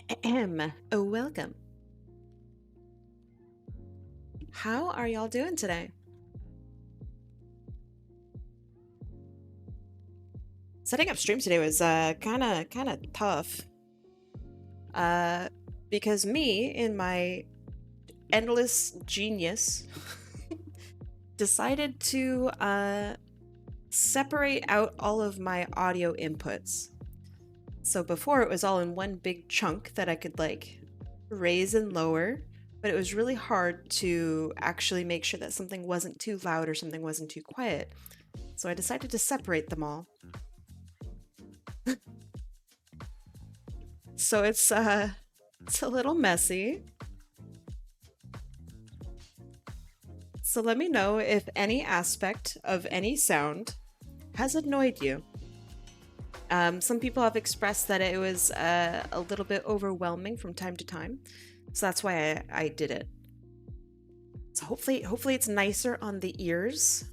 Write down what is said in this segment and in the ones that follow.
Ahem. Oh, welcome. How are y'all doing today? Setting up stream today was kind of tough. Because me, in my endless genius, decided to separate out all of my audio inputs. So before it was all in one big chunk that I could like raise and lower, but it was really hard to actually make sure that something wasn't too loud or something wasn't too quiet. So I decided to separate them all. So it's a little messy. So let me know if any aspect of any sound has annoyed you. Some people have expressed that it was a little bit overwhelming from time to time, so that's why I did it. So hopefully it's nicer on the ears,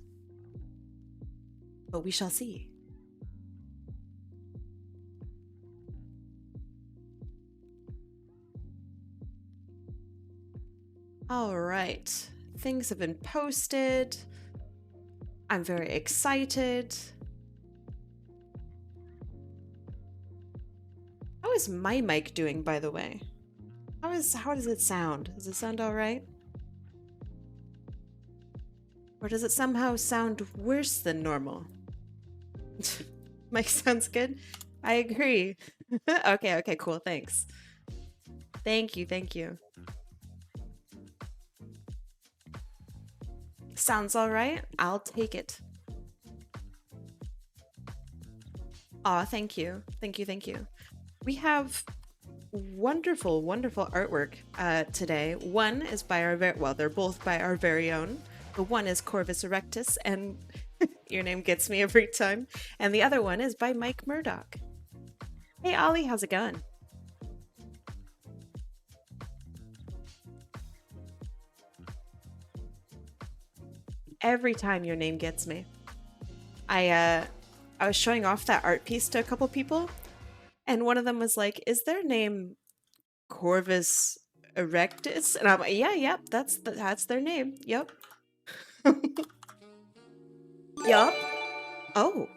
but we shall see. All right, things have been posted. I'm very excited. How is my mic doing, by the way? How does it sound? Does it sound all right? Or does it somehow sound worse than normal? Mic sounds good? I agree. Okay, cool, thanks. Thank you. Sounds all right? I'll take it. Aw, thank you. We have wonderful artwork today. One is by our they're both by our very own. The one is Corvus Erectus, and your name gets me every time. And the other one is by Mike Murdoch. Hey Ollie, how's it going? Every time your name gets me. I was showing off that art piece to a couple people, and one of them was like, "Is their name Corvus Erectus?" And I'm like, "Yep, that's their name. Yep." Yup. Oh.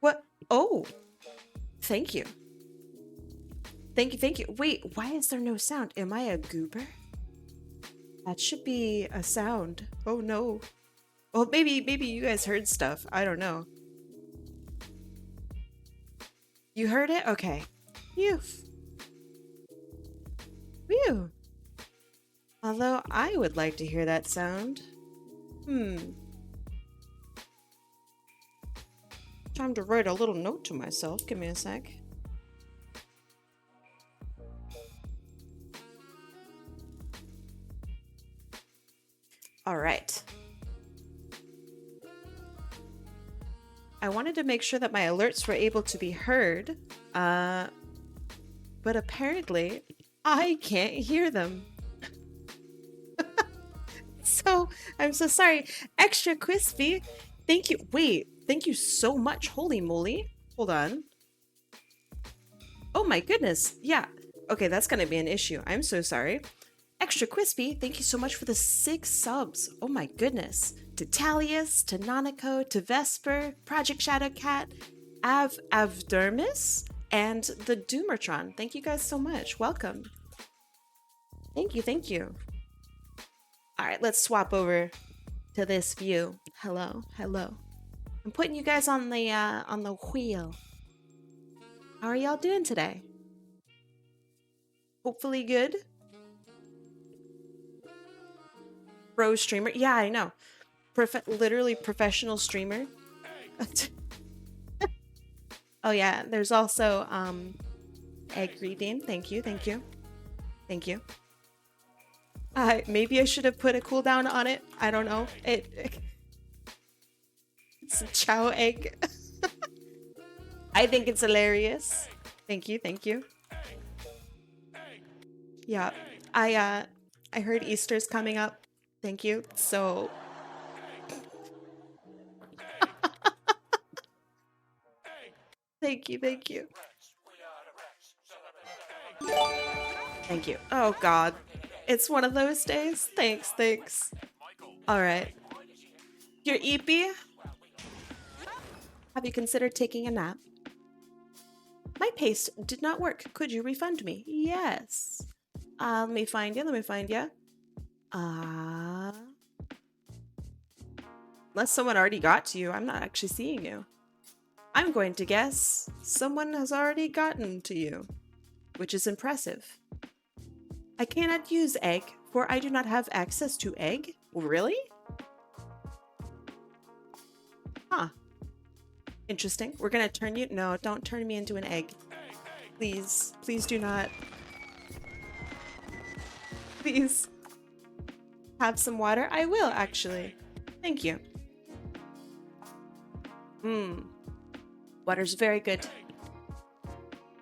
What? Oh. Thank you. Thank you. Wait, why is there no sound? Am I a goober? That should be a sound. Oh no. Well, maybe you guys heard stuff. I don't know. You heard it? Okay. Phew. Phew. Although I would like to hear that sound. Time to write a little note to myself. Give me a sec. All right. I wanted to make sure that my alerts were able to be heard, but apparently I can't hear them. So I'm so sorry. Extra crispy. Thank you. Wait, thank you so much. Holy moly. Hold on. Oh my goodness. Yeah. Okay, that's gonna be an issue. I'm so sorry. Extra crispy, thank you so much for the 6 subs. Oh my goodness. To Talius, to Nanako, to Vesper, Project Shadowcat, Avdermis, and the Doomertron. Thank you guys so much. Welcome. Thank you. All right, let's swap over to this view. Hello. I'm putting you guys on the wheel. How are y'all doing today? Hopefully good. Pro streamer. Yeah, I know. Literally professional streamer. Oh yeah, there's also egg reading. Thank you. Maybe I should have put a cooldown on it. I don't know. It's a chow egg. I think it's hilarious. Thank you. Yeah, I heard Easter's coming up. Thank you. So thank you. Thank you. Oh God. It's one of those days. Thanks, thanks. All right. Your EP? Have you considered taking a nap? My paste did not work. Could you refund me? Yes. Let me find you. Let me find you. Unless someone already got to you, I'm not actually seeing you. I'm going to guess someone has already gotten to you, which is impressive. I cannot use egg, for I do not have access to egg. Really? Huh. Interesting. We're gonna turn you. No, don't turn me into an egg. Please. Please do not. Please. Have some water? I will, actually. Thank you. Water's very good.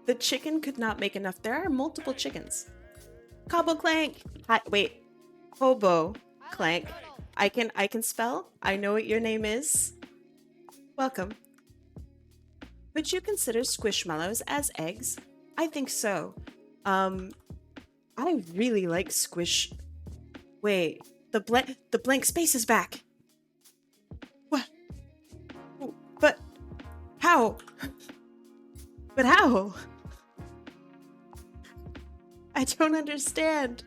The chicken could not make enough. There are multiple chickens. Cobble Clank! Hi, wait. Hobo Clank. I can spell. I know what your name is. Welcome. Would you consider squishmallows as eggs? I think so. I really like squish. Wait, the blank space is back. What? But how? But how? I don't understand.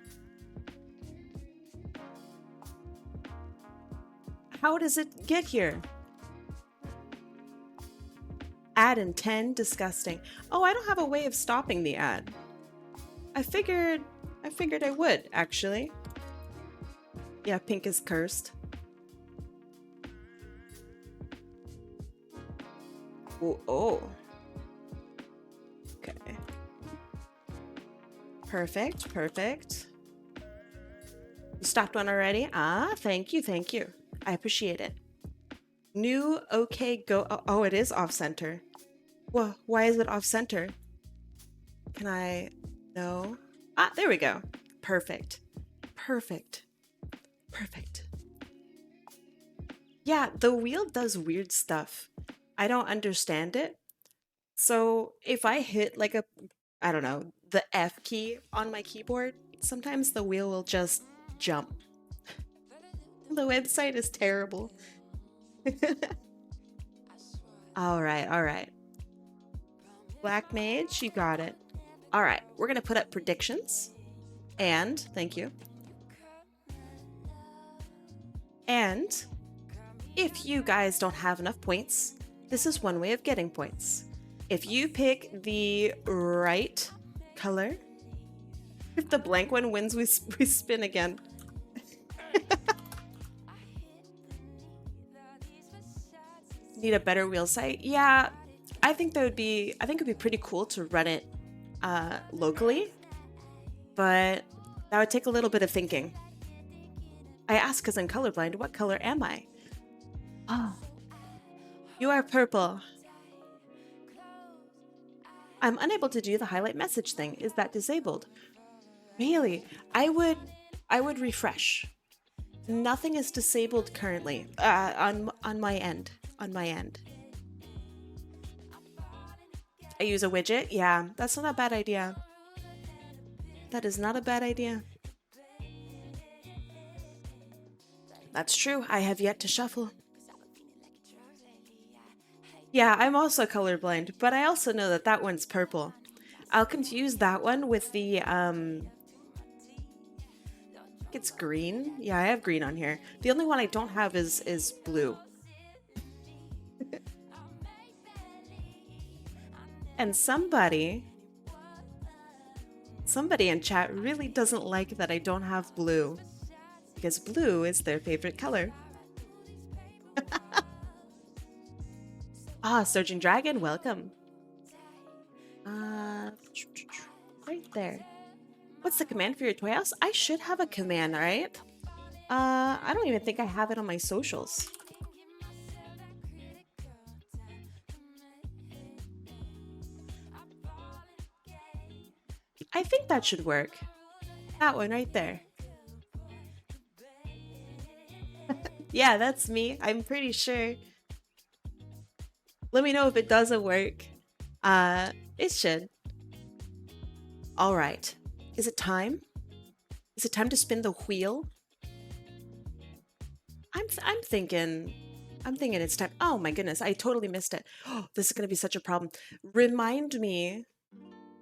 How does it get here? Ad in 10, disgusting. Oh, I don't have a way of stopping the ad. I figured I would, actually. Yeah, pink is cursed. Ooh, oh. Okay. Perfect, perfect. You stopped one already? Ah, thank you, thank you. I appreciate it. New okay go. Oh, it is off center. Well, why is it off center? Can I? No. Ah, there we go. Perfect. Perfect. Perfect. Yeah, the wheel does weird stuff. I don't understand it. So if I hit like a, I don't know, the F key on my keyboard, sometimes the wheel will just jump. The website is terrible. All right, all right. Black Mage, you got it. All right, we're gonna put up predictions. And, thank you. And if you guys don't have enough points, this is one way of getting points. If you pick the right color, if the blank one wins, we spin again. Need a better wheel site? Yeah, I think it'd be pretty cool to run it locally, but that would take a little bit of thinking. I ask because I'm colorblind. What color am I? Oh, you are purple. I'm unable to do the highlight message thing. Is that disabled? Really? I would refresh. Nothing is disabled currently on my end. On my end. I use a widget? Yeah, that's not a bad idea. That is not a bad idea. That's true. I have yet to shuffle. Yeah, I'm also colorblind, but I also know that that one's purple. I'll confuse that one with the, it's green. Yeah, I have green on here. The only one I don't have is blue. And somebody in chat really doesn't like that I don't have blue, because blue is their favorite color. Ah, Surging Dragon, welcome. Right there. What's the command for your toy house? I should have a command, right? I don't even think I have it on my socials. I think that should work. That one right there. Yeah, that's me. I'm pretty sure. Let me know if it doesn't work. It should. All right. Is it time? Is it time to spin the wheel? I'm thinking it's time. Oh my goodness, I totally missed it. Oh, this is going to be such a problem. Remind me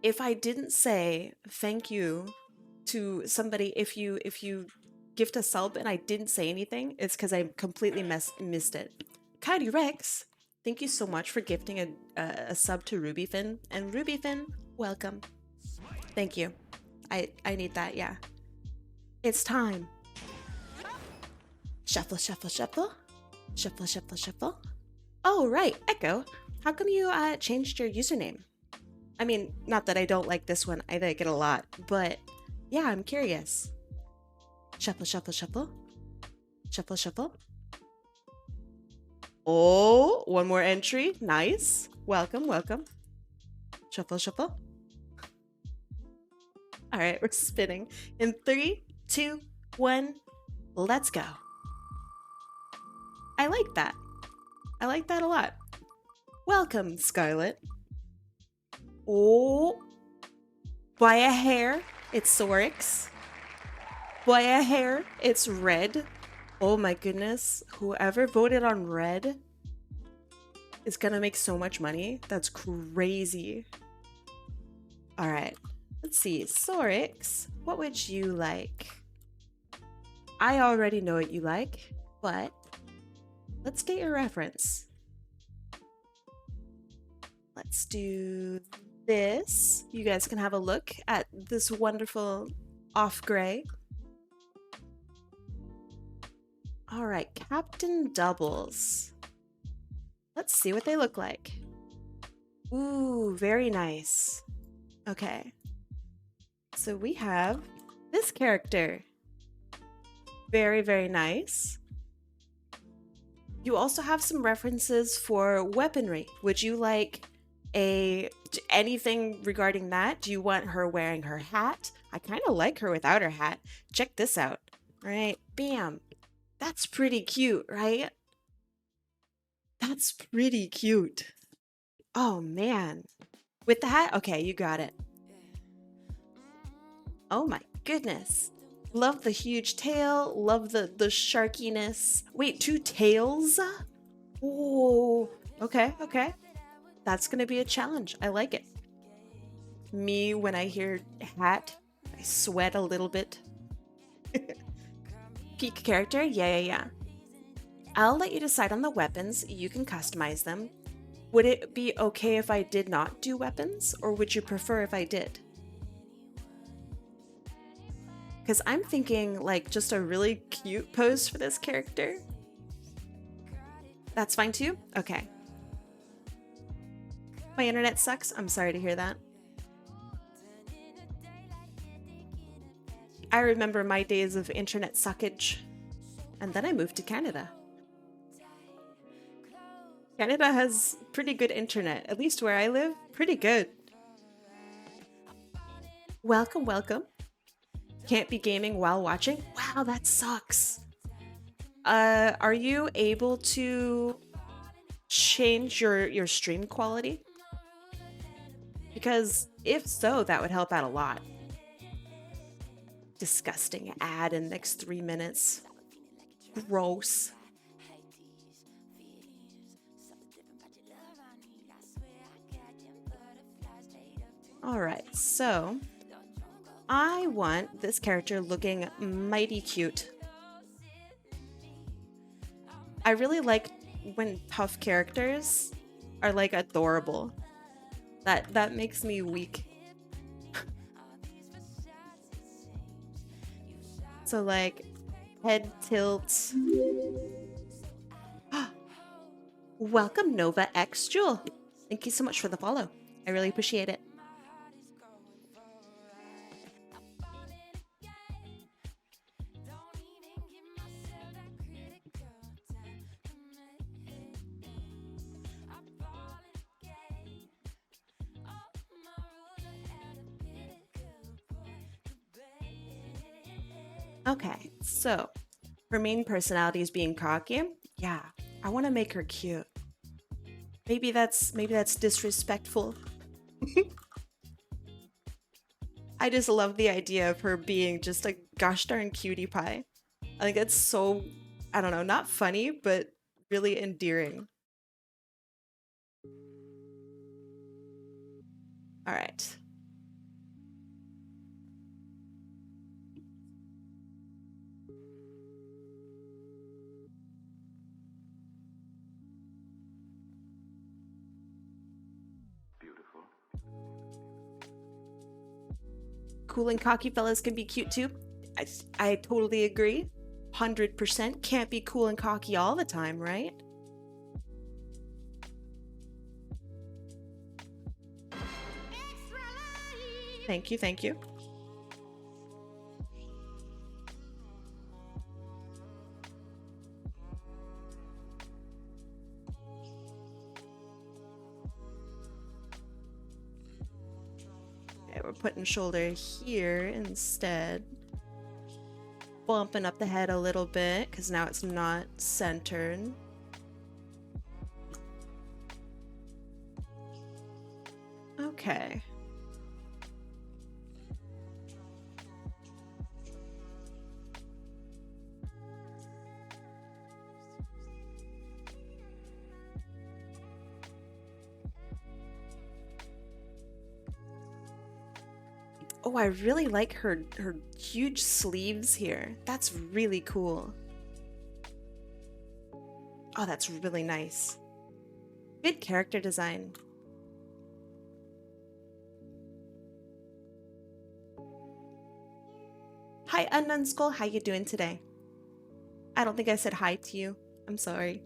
if I didn't say thank you to somebody, if you gift a sub and I didn't say anything, it's because I completely missed it. Coyote Rex, thank you so much for gifting a sub to Rubyfin. And Rubyfin, welcome. Thank you. I need that, yeah. It's time. Shuffle, shuffle, shuffle. Shuffle, shuffle, shuffle. Oh, right, Echo. How come you changed your username? I mean, not that I don't like this one. I like it a lot. But, yeah, I'm curious. Shuffle, shuffle, shuffle. Shuffle, shuffle. Oh, one more entry. Nice. Welcome, welcome. Shuffle, shuffle. All right, we're spinning. In 3, 2, 1, let's go. I like that. I like that a lot. Welcome, Scarlet. Oh, by a hair, it's Sorix. By a hair, it's red. Oh my goodness. Whoever voted on red is gonna make so much money. That's crazy. All right, let's see. Sorix, what would you like? I already know what you like, but let's get your reference. Let's do this. You guys can have a look at this wonderful off gray. All right, Captain Doubles. Let's see what they look like. Ooh, very nice. Okay. So we have this character. Very, very nice. You also have some references for weaponry. Would you like anything regarding that? Do you want her wearing her hat? I kind of like her without her hat. Check this out. All right, bam. That's pretty cute, right? That's pretty cute. Oh man. With the hat? Okay, you got it. Oh my goodness. Love the huge tail. Love the sharkiness. Wait, 2 tails? Oh, okay, okay. That's gonna be a challenge. I like it. Me, when I hear hat, I sweat a little bit. Peak character? Yeah. I'll let you decide on the weapons. You can customize them. Would it be okay if I did not do weapons, or would you prefer if I did? Because I'm thinking like just a really cute pose for this character. That's fine too? Okay. My internet sucks. I'm sorry to hear that. I remember my days of internet suckage. And then I moved to Canada. Canada has pretty good internet, at least where I live. Pretty good. Welcome, welcome. Can't be gaming while watching? Wow, that sucks. Are you able to change your stream quality? Because if so, that would help out a lot. Disgusting ad in the next 3 minutes. Gross. All right, so I want this character looking mighty cute. I really like when tough characters are like adorable. That makes me weak. So like head tilt. Welcome Nova X Jewel. Thank you so much for the follow. I really appreciate it. Okay, so her main personality is being cocky. Yeah, I want to make her cute. Maybe that's disrespectful. I just love the idea of her being just a gosh darn cutie pie. I think it's so, I don't know, not funny, but really endearing. All right. Cool and cocky fellas can be cute too. I totally agree. 100% can't be cool and cocky all the time, right? Thank you, thank you. Okay, we're putting shoulder here instead. Bumping up the head a little bit because now it's not centered. Okay. Oh, I really like her huge sleeves here. That's really cool. Oh, that's really nice. Good character design. Hi, Unknown Skull. How you doing today? I don't think I said hi to you. I'm sorry.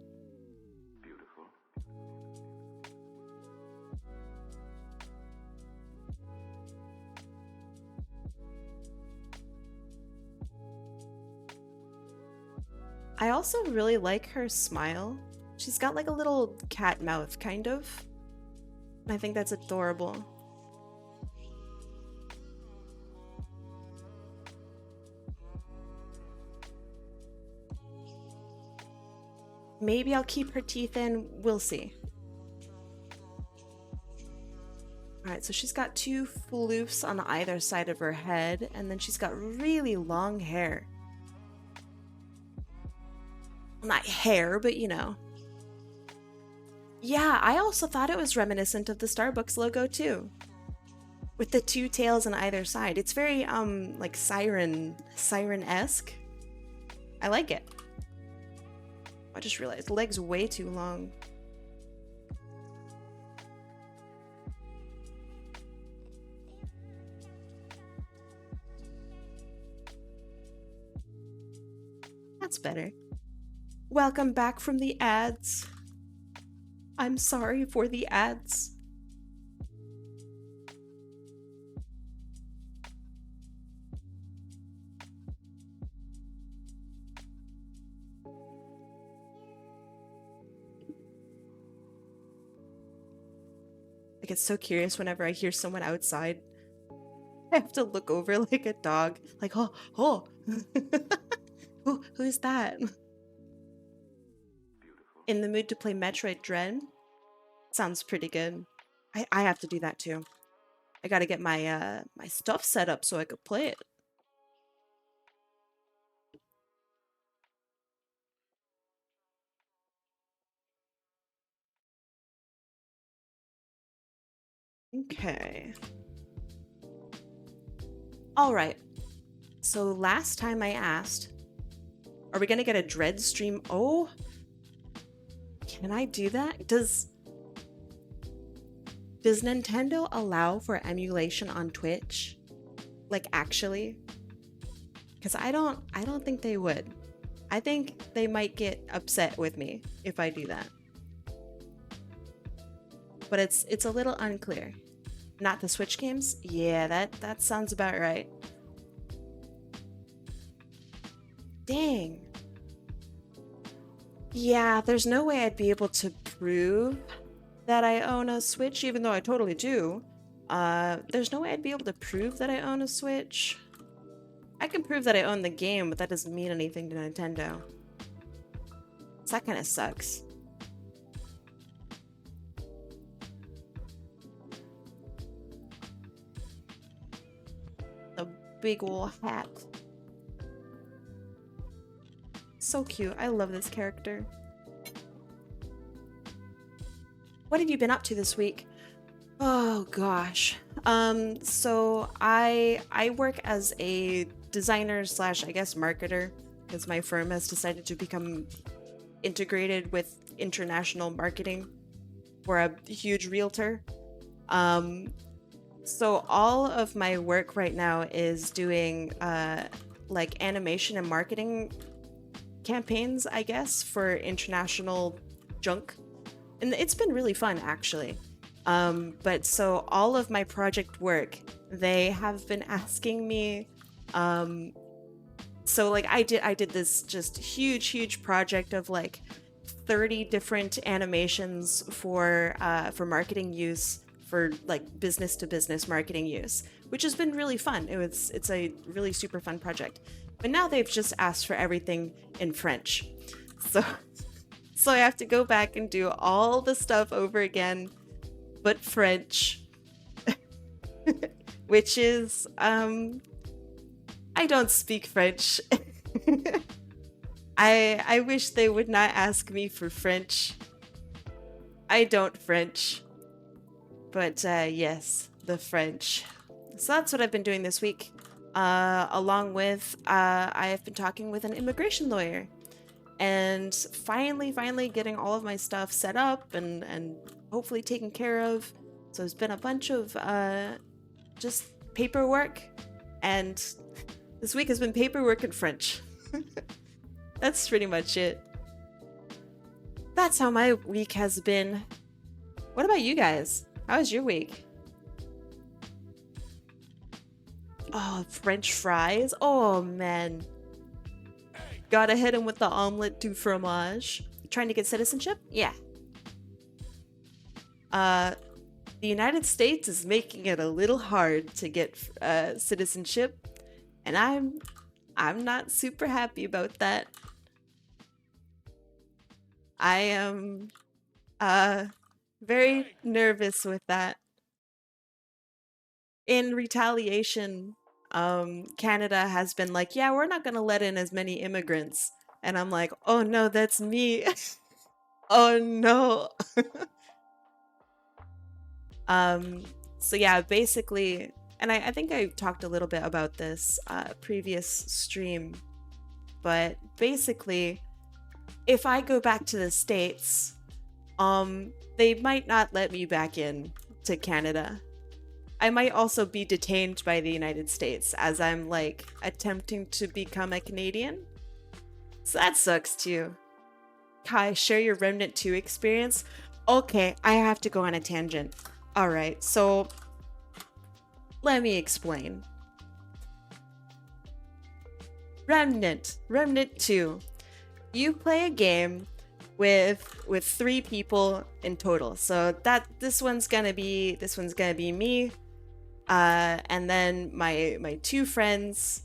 I also really like her smile. She's got like a little cat mouth, kind of. And I think that's adorable. Maybe I'll keep her teeth in. We'll see. Alright, so she's got two floofs on either side of her head, and then she's got really long hair. Not hair, but you know. Yeah, I also thought it was reminiscent of the Starbucks logo too. With the two tails on either side. It's very like siren-esque. I like it. I just realized legs way too long. That's better. Welcome back from the ads. I'm sorry for the ads. I get so curious whenever I hear someone outside. I have to look over like a dog. Like, oh. Who's that? In the mood to play Metroid Dread? Sounds pretty good. I have to do that too. I gotta get my my stuff set up so I could play it. Okay. All right. So last time I asked, are we gonna get a Dread stream? Oh, can I do that? Does Nintendo allow for emulation on Twitch? Like actually? Because I don't think they would. I think they might get upset with me if I do that. But it's a little unclear. Not the Switch games? Yeah, that sounds about right. Dang. Yeah, there's no way I'd be able to prove that I own a Switch, even though I totally do. There's no way I'd be able to prove that I own a Switch. I can prove that I own the game, but that doesn't mean anything to Nintendo. So that kind of sucks. big ol' hat. So cute. I love this character. What have you been up to this week? Oh gosh. So I work as a designer slash I guess marketer because my firm has decided to become integrated with international marketing. We're a huge realtor. So all of my work right now is doing like animation and marketing campaigns, I guess, for international junk. And it's been really fun actually. But so all of my project work, they have been asking me, so like I did this just huge project of like 30 different animations for marketing use, for like business to business marketing use, which has been really fun. It's a really super fun project. But now they've just asked for everything in French. So I have to go back and do all the stuff over again, but French. Which is I don't speak French. I wish they would not ask me for French. I don't French. But yes, the French. So that's what I've been doing this week. Along with, I have been talking with an immigration lawyer. And finally getting all of my stuff set up and hopefully taken care of. So it's been a bunch of just paperwork. And this week has been paperwork in French. That's pretty much it. That's how my week has been. What about you guys? How was your week? Oh, French fries? Oh, man. Gotta hit him with the omelette du fromage. Trying to get citizenship? Yeah. The United States is making it a little hard to get citizenship. And I'm not super happy about that. I am very nervous with that. In retaliation, Canada has been like, yeah, we're not gonna let in as many immigrants. And I'm like, oh no, that's me. Oh no. So yeah, basically, and I think I talked a little bit about this previous stream, but basically, if I go back to the States, they might not let me back in to Canada. I might also be detained by the United States as I'm like attempting to become a Canadian. So that sucks too. Kai, share your Remnant 2 experience. Okay, I have to go on a tangent. All right, so let me explain. Remnant 2. You play a game with 3 people in total. So this one's gonna be me, and then my 2 friends.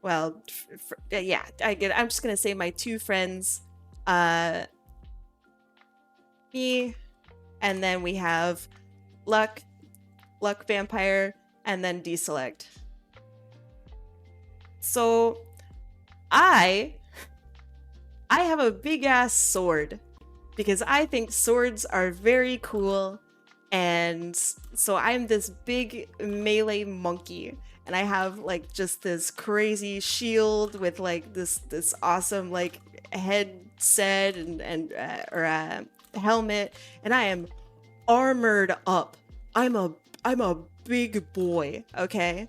Well, yeah, I'm just gonna say my 2 friends, me, and then we have Luck Vampire, and then Deselect. So I have a big ass sword because I think swords are very cool, and so I'm this big melee monkey, and I have like just this crazy shield with like this awesome like headset and helmet, and I am armored up. I'm a big boy, okay?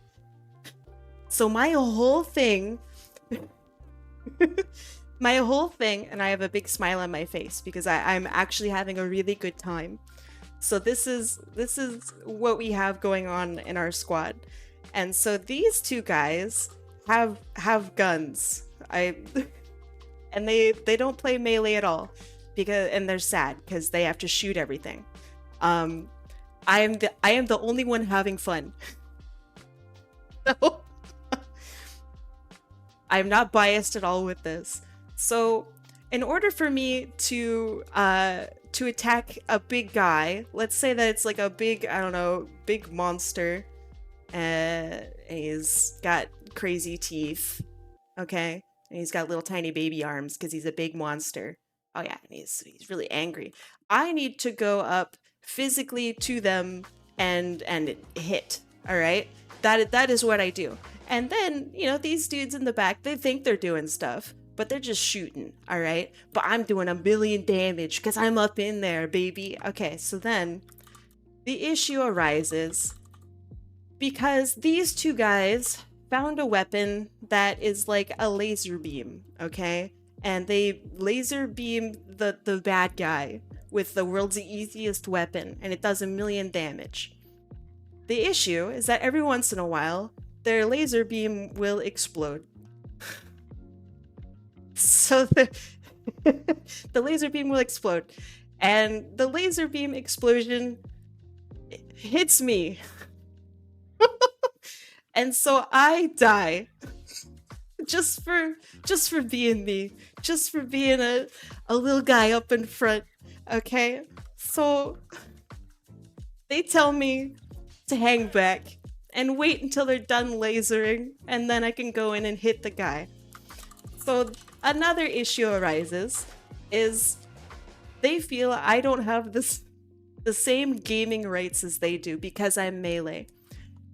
So my whole thing, and I have a big smile on my face because I'm actually having a really good time. So this is what we have going on in our squad. And so these 2 guys have guns. And they don't play melee at all and they're sad because they have to shoot everything. I am the only one having fun. So I'm not biased at all with this. So in order for me to attack a big guy, let's say that it's like a big, I don't know, big monster, He's got crazy teeth. Okay, and he's got little tiny baby arms because he's a big monster. Oh yeah, and he's really angry. I need to go up physically to them and hit. All right, that is what I do. And then these dudes in the back, they think they're doing stuff, but they're just shooting. All right, but I'm doing a million damage because I'm up in there, baby. Okay, so then the issue arises because these two guys found a weapon that is like a laser beam, okay? And they laser beam the bad guy with the world's easiest weapon, and it does a million damage. The issue is that every once in a while, their laser beam will explode. So the laser beam will explode, and the laser beam explosion hits me. And so I die just for being me, just for being a little guy up in front. Okay, so they tell me to hang back and wait until they're done lasering, and then I can go in and hit the guy. So another issue arises is they feel I don't have the same gaming rights as they do because I'm melee.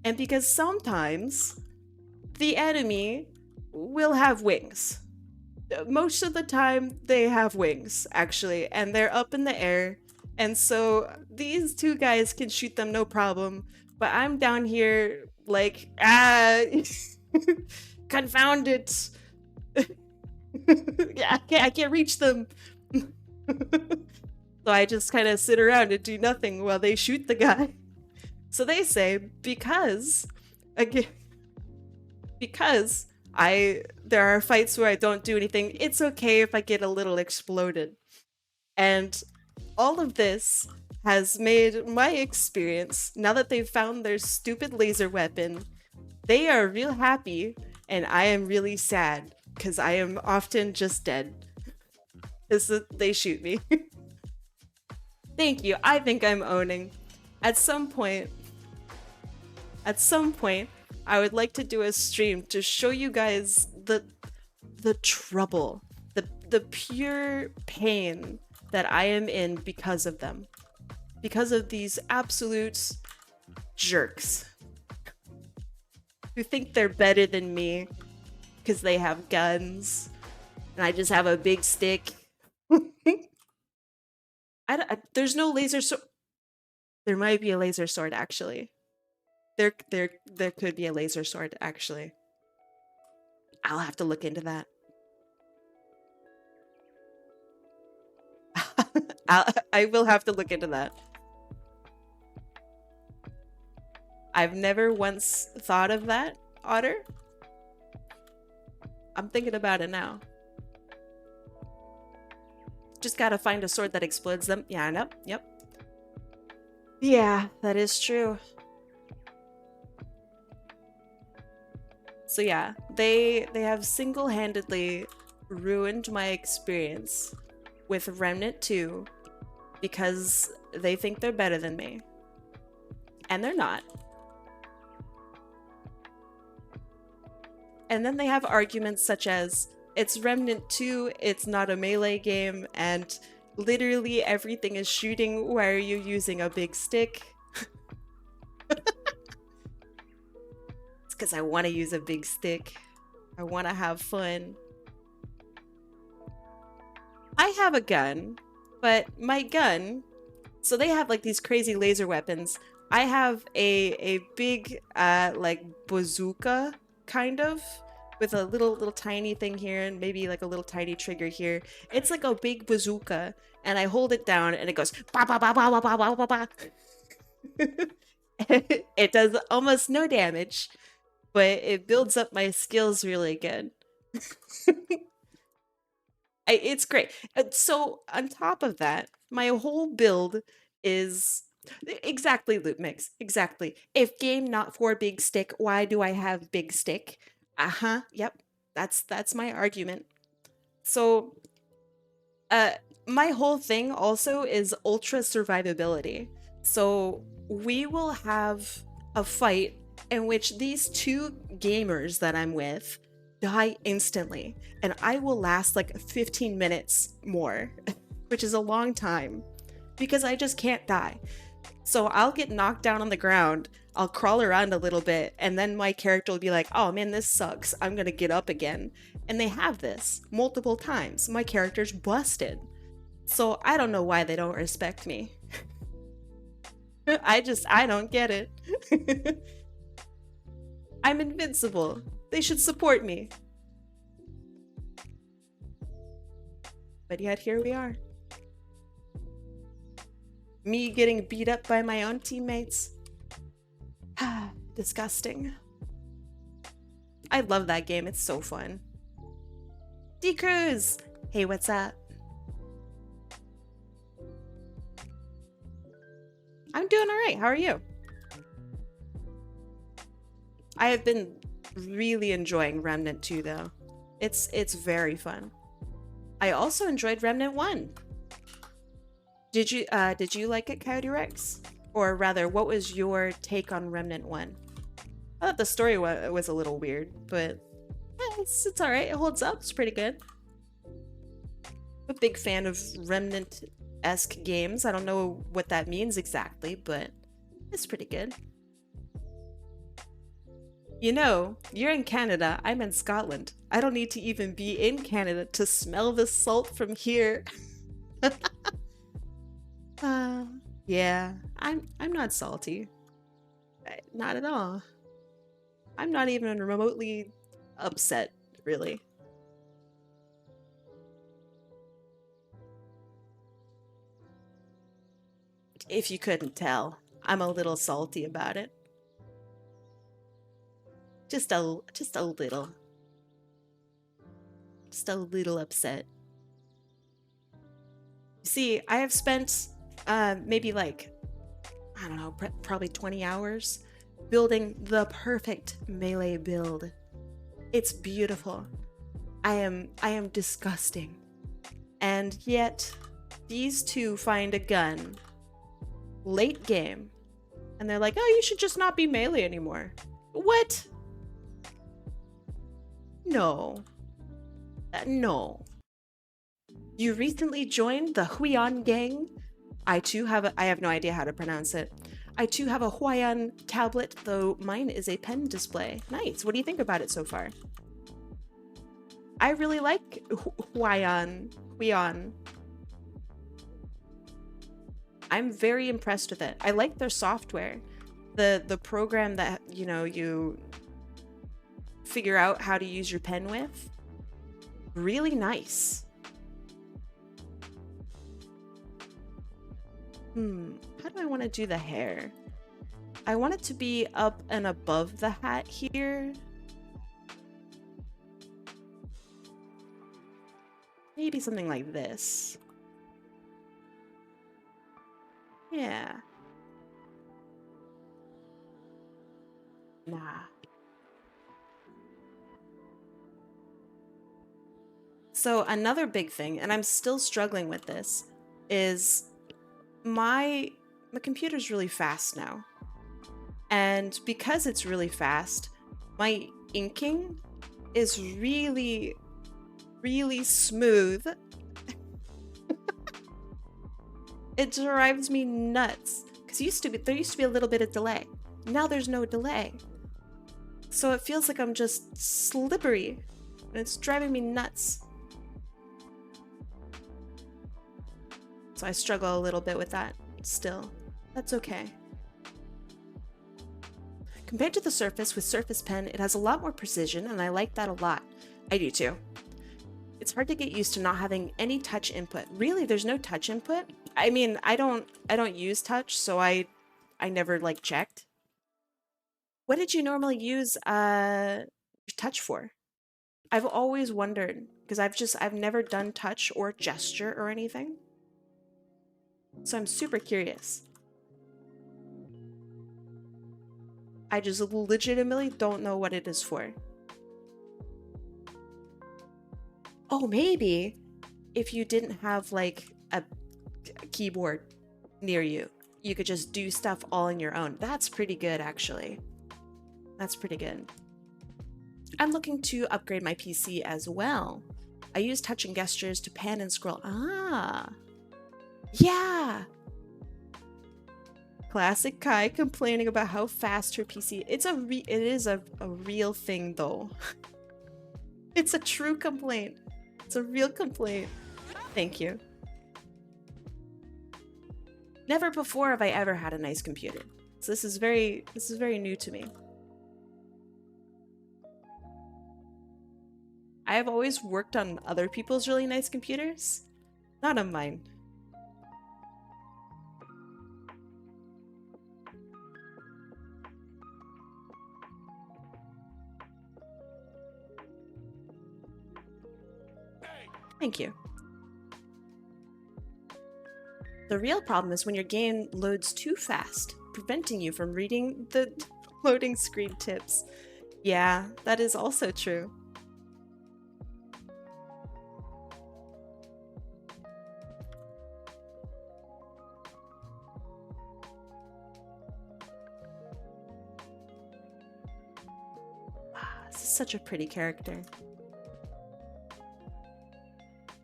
And because sometimes the enemy will have wings. Most of the time they have wings, actually, and they're up in the air. And so these two guys can shoot them no problem. But I'm down here like, confound it. Yeah, I can't reach them. So I just kind of sit around and do nothing while they shoot the guy. So they say because there are fights where I don't do anything, it's okay if I get a little exploded. And all of this has made my experience, now that they've found their stupid laser weapon, they are real happy and I am really sad because I am often just dead. They shoot me. Thank you. I think I'm owning. At some point, I would like to do a stream to show you guys the trouble, the pure pain that I am in because of them. Because of these absolute jerks who think they're better than me because they have guns and I just have a big stick. There's no laser sword. There might be a laser sword, actually. There could be a laser sword, actually. I'll have to look into that. I will have to look into that. I've never once thought of that, Otter. I'm thinking about it now. Just gotta find a sword that explodes them. Yeah, no, yep. Yeah, that is true. So yeah, they have single-handedly ruined my experience with Remnant 2 because they think they're better than me. And they're not. And then they have arguments such as, it's Remnant 2, it's not a melee game, and literally everything is shooting. Why are you using a big stick? It's because I want to use a big stick. I want to have fun. I have a gun, but my gun... So they have like these crazy laser weapons. I have a big like bazooka, kind of, with a little tiny thing here and maybe like a little tiny trigger here. It's like a big bazooka, and I hold it down and it goes ba ba ba ba ba ba ba ba ba. It does almost no damage, but it builds up my skills really good. It's great. So on top of that, my whole build is exactly loot mix. Exactly. If game not for big stick, why do I have big stick? Yep. That's my argument. So my whole thing also is ultra survivability. So we will have a fight in which these two gamers that I'm with die instantly, and I will last like 15 minutes more, which is a long time because I just can't die. So I'll get knocked down on the ground, I'll crawl around a little bit, and then my character will be like, oh man, this sucks, I'm gonna get up again. And they have this multiple times. My character's busted. So I don't know why they don't respect me. I don't get it. I'm invincible. They should support me. But yet here we are. Me getting beat up by my own teammates. Disgusting. I love that game. It's so fun. D-Cruz! Hey, what's up? I'm doing alright. How are you? I have been really enjoying Remnant 2 though. It's very fun. I also enjoyed Remnant 1. Did you like it, Coyote Rex? Or rather, what was your take on Remnant 1? I thought the story was a little weird, but it's alright. It holds up. It's pretty good. I'm a big fan of Remnant-esque games. I don't know what that means exactly, but it's pretty good. You know, you're in Canada, I'm in Scotland. I don't need to even be in Canada to smell the salt from here. Yeah, I'm not salty. Not at all. I'm not even remotely upset, really. If you couldn't tell, I'm a little salty about it. Just a little. Just a little upset. See, I have spent maybe like, I don't know, probably 20 hours building the perfect melee build. It's beautiful. I am disgusting. And yet these two find a gun late game and they're like, oh, you should just not be melee anymore. What? No. No. You recently joined the Huiyan gang? I have no idea how to pronounce it. I too have a Huiyan tablet, though mine is a pen display. Nice. What do you think about it so far? I really like Huiyan. I'm very impressed with it. I like their software. The program that, you know, you figure out how to use your pen with. Really nice. How do I want to do the hair? I want it to be up and above the hat here. Maybe something like this. Yeah. Nah. So another big thing, and I'm still struggling with this, is my computer's really fast now. And because it's really fast, my inking is really, really smooth. It drives me nuts. Because there used to be a little bit of delay. Now there's no delay. So it feels like I'm just slippery. And it's driving me nuts. So I struggle a little bit with that still. That's okay. Compared to the Surface with Surface Pen, it has a lot more precision, and I like that a lot. I do too. It's hard to get used to not having any touch input. Really, there's no touch input? I mean, I don't use touch, so I never like checked. What did you normally use touch for? I've always wondered, because I've never done touch or gesture or anything. So I'm super curious. I just legitimately don't know what it is for. Oh, maybe if you didn't have like a keyboard near you, you could just do stuff all on your own. That's pretty good, actually. That's pretty good. I'm looking to upgrade my PC as well. I use touch and gestures to pan and scroll. Ah, yeah. Classic Kai complaining about how fast her PC. It is a real thing though. It's a true complaint. It's a real complaint. Thank you. Never before have I ever had a nice computer. So this is very new to me. I have always worked on other people's really nice computers, not on mine. Thank you. The real problem is when your game loads too fast, preventing you from reading the loading screen tips. Yeah, that is also true. This is such a pretty character.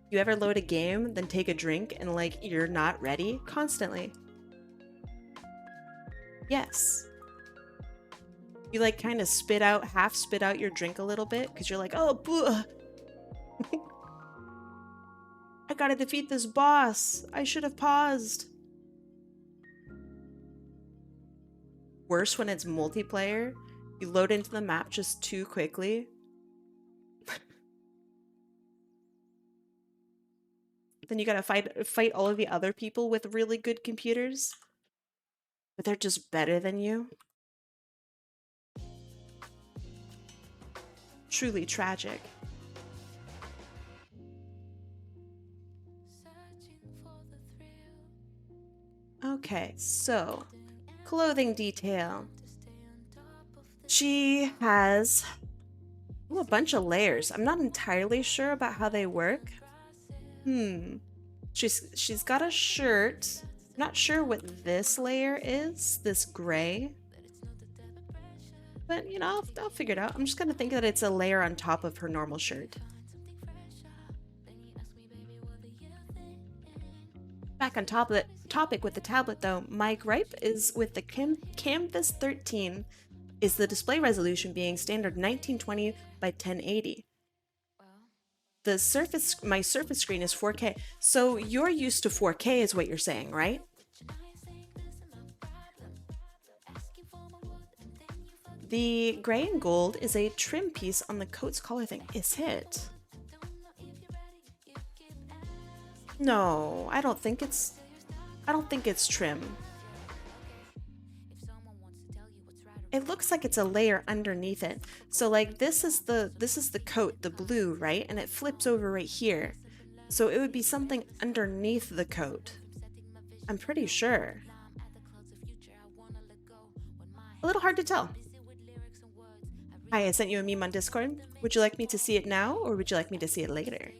You ever load a game, then take a drink, and like, you're not ready? Constantly. Yes. You like kind of half spit out your drink a little bit, because you're like, oh, I gotta defeat this boss. I should have paused. Worse when it's multiplayer. You load into the map just too quickly. Then you gotta fight all of the other people with really good computers, but they're just better than you. Truly tragic. Okay, so clothing detail. She has a bunch of layers. I'm not entirely sure about how they work. She's got a shirt. I'm not sure what this layer is, this gray. But, you know, I'll figure it out. I'm just gonna think that it's a layer on top of her normal shirt. Back on top of the topic with the tablet though, my gripe is with the Canvas 13 is the display resolution being standard 1920 by 1080. My surface screen is 4K. So you're used to 4K is what you're saying, right? The gray and gold is a trim piece on the coat's collar thing. Is it? No, I don't think it's trim. It looks like it's a layer underneath it. So like this is the coat, the blue, right? And it flips over right here. So it would be something underneath the coat. I'm pretty sure. A little hard to tell. Hi, I sent you a meme on Discord. Would you like me to see it now or would you like me to see it later?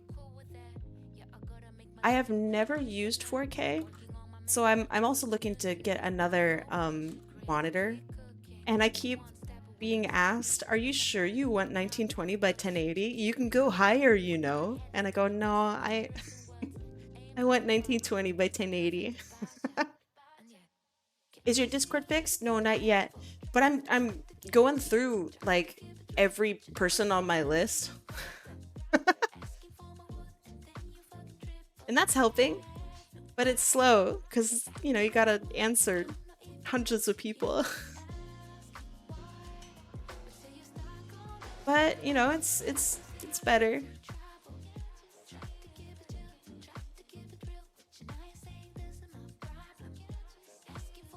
I have never used 4K, so I'm also looking to get another monitor. And I keep being asked, are you sure you want 1920 by 1080? You can go higher, you know. And I go, no, I want 1920 by 1080. Is your Discord fixed? No, not yet. But I'm going through like every person on my list. And that's helping. But it's slow because, you know, you gotta answer hundreds of people. But, you know, it's better.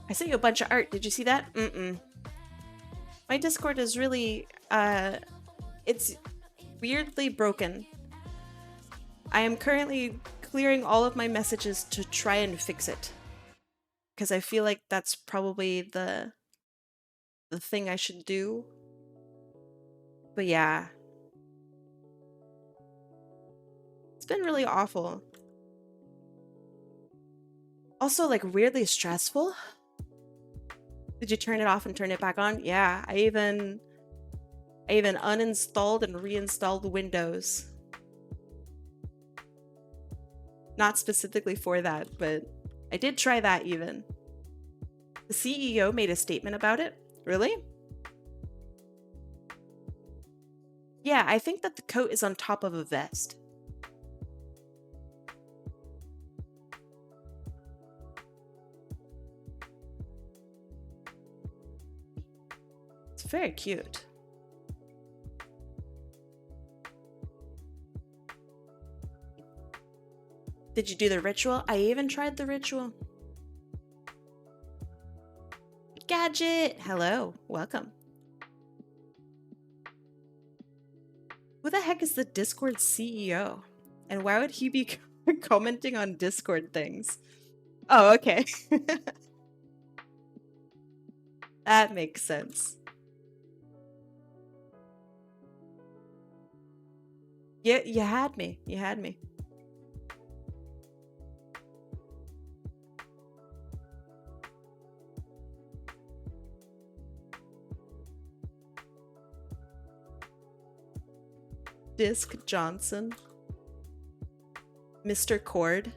I sent you a bunch of art. Did you see that? My Discord is really, it's weirdly broken. I am currently clearing all of my messages to try and fix it. Because I feel like that's probably the thing I should do. But yeah. It's been really awful. Also, like, weirdly stressful. Did you turn it off and turn it back on? Yeah, I even uninstalled and reinstalled Windows. Not specifically for that, but I did try that even. The CEO made a statement about it. Really? Yeah, I think that the coat is on top of a vest. It's very cute. Did you do the ritual? I even tried the ritual. Gadget! Hello, welcome. Who the heck is the Discord CEO? And why would he be commenting on Discord things? Oh, okay. That makes sense. Yeah, you had me. You had me. Disc Johnson. Mr. Cord.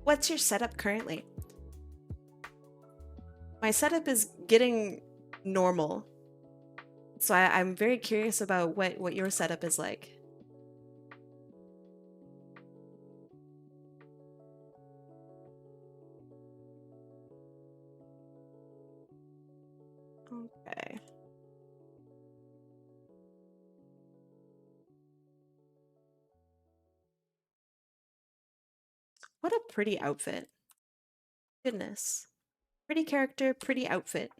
What's your setup currently? My setup is getting normal. So I'm very curious about what your setup is like. Okay. What a pretty outfit. Goodness. Pretty character, pretty outfit.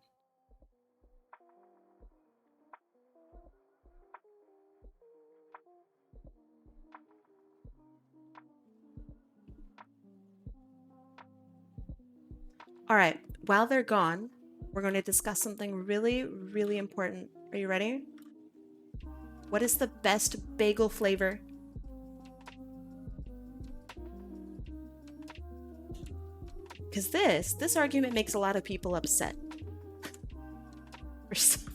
All right, while they're gone, we're going to discuss something really, really important. Are you ready? What is the best bagel flavor? Because this argument makes a lot of people upset.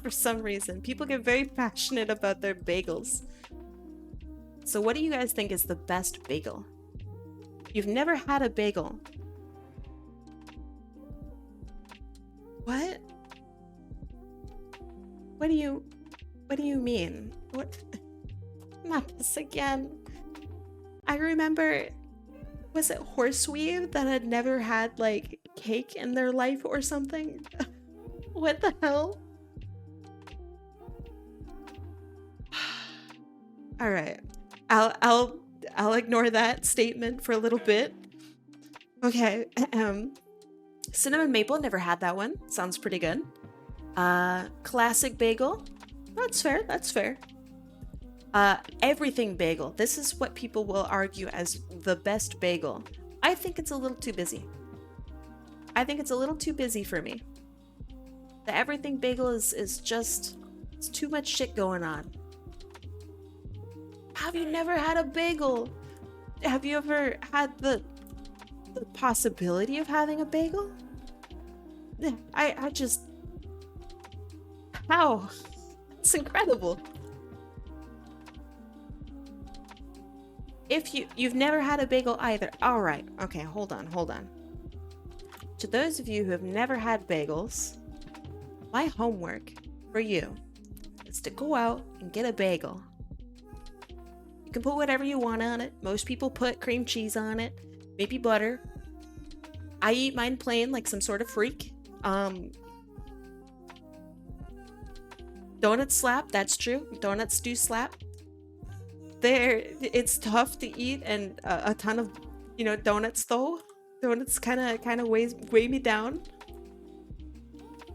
For some reason. People get very passionate about their bagels. So what do you guys think is the best bagel? You've never had a bagel. What? What do you mean? What? Not this again. I remember, was it Horseweave that had never had like cake in their life or something? What the hell? All right. I'll ignore that statement for a little bit. Okay. Cinnamon maple, never had that one. Sounds pretty good. Classic bagel. That's fair, that's fair. Everything bagel. This is what people will argue as the best bagel. I think it's a little too busy. I think it's a little too busy for me. The everything bagel is just, it's too much shit going on. Have you never had a bagel? Have you ever had the possibility of having a bagel? I just... How? It's incredible. If you've never had a bagel either. All right. Okay, hold on. To those of you who have never had bagels, my homework for you is to go out and get a bagel. You can put whatever you want on it. Most people put cream cheese on it, maybe butter. I eat mine plain like some sort of freak. Donuts slap, that's true. Donuts do slap. It's tough to eat, and a ton of, donuts though. Donuts kind of weigh me down.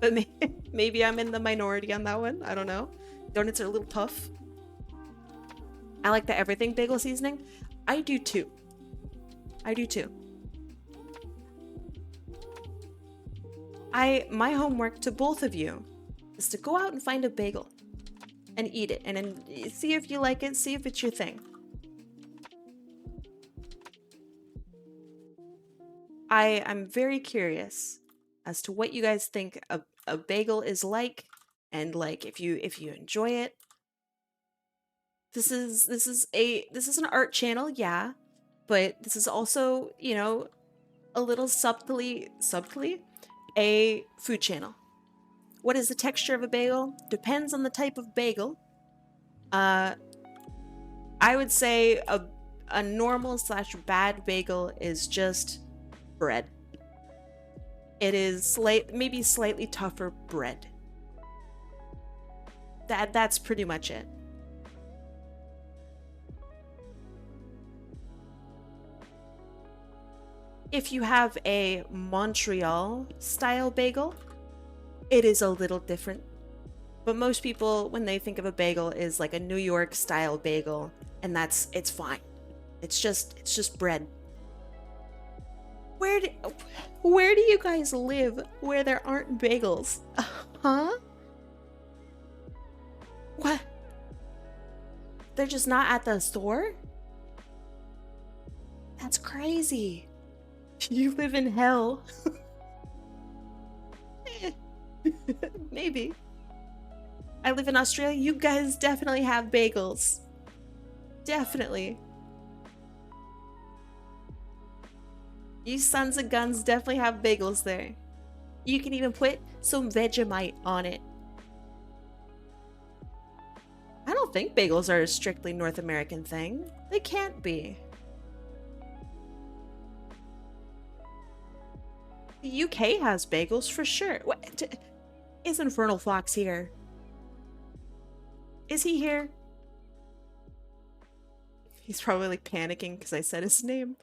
But maybe I'm in the minority on that one. I don't know. Donuts are a little tough. I like the everything bagel seasoning. I do too. My homework to both of you is to go out and find a bagel and eat it, and then see if you like it, see if it's your thing. I'm very curious as to what you guys think a bagel is like, and like if you enjoy it. This is an art channel, yeah, but this is also, you know, a little subtly a food channel. What is the texture of a bagel? Depends on the type of bagel. I would say a normal slash bad bagel is just bread. It is maybe slightly tougher bread. That's pretty much it. If you have a Montreal style bagel, it is a little different. But most people, when they think of a bagel, is like a New York style bagel, and it's fine. It's just bread. Where do you guys live where there aren't bagels? Huh? What? They're just not at the store? That's crazy. You live in hell. Maybe. I live in Australia. You guys definitely have bagels. Definitely. You sons of guns definitely have bagels there. You can even put some Vegemite on it. I don't think bagels are a strictly North American thing. They can't be. The UK has bagels for sure. What? Is Infernal Fox here? Is he here? He's probably like panicking because I said his name.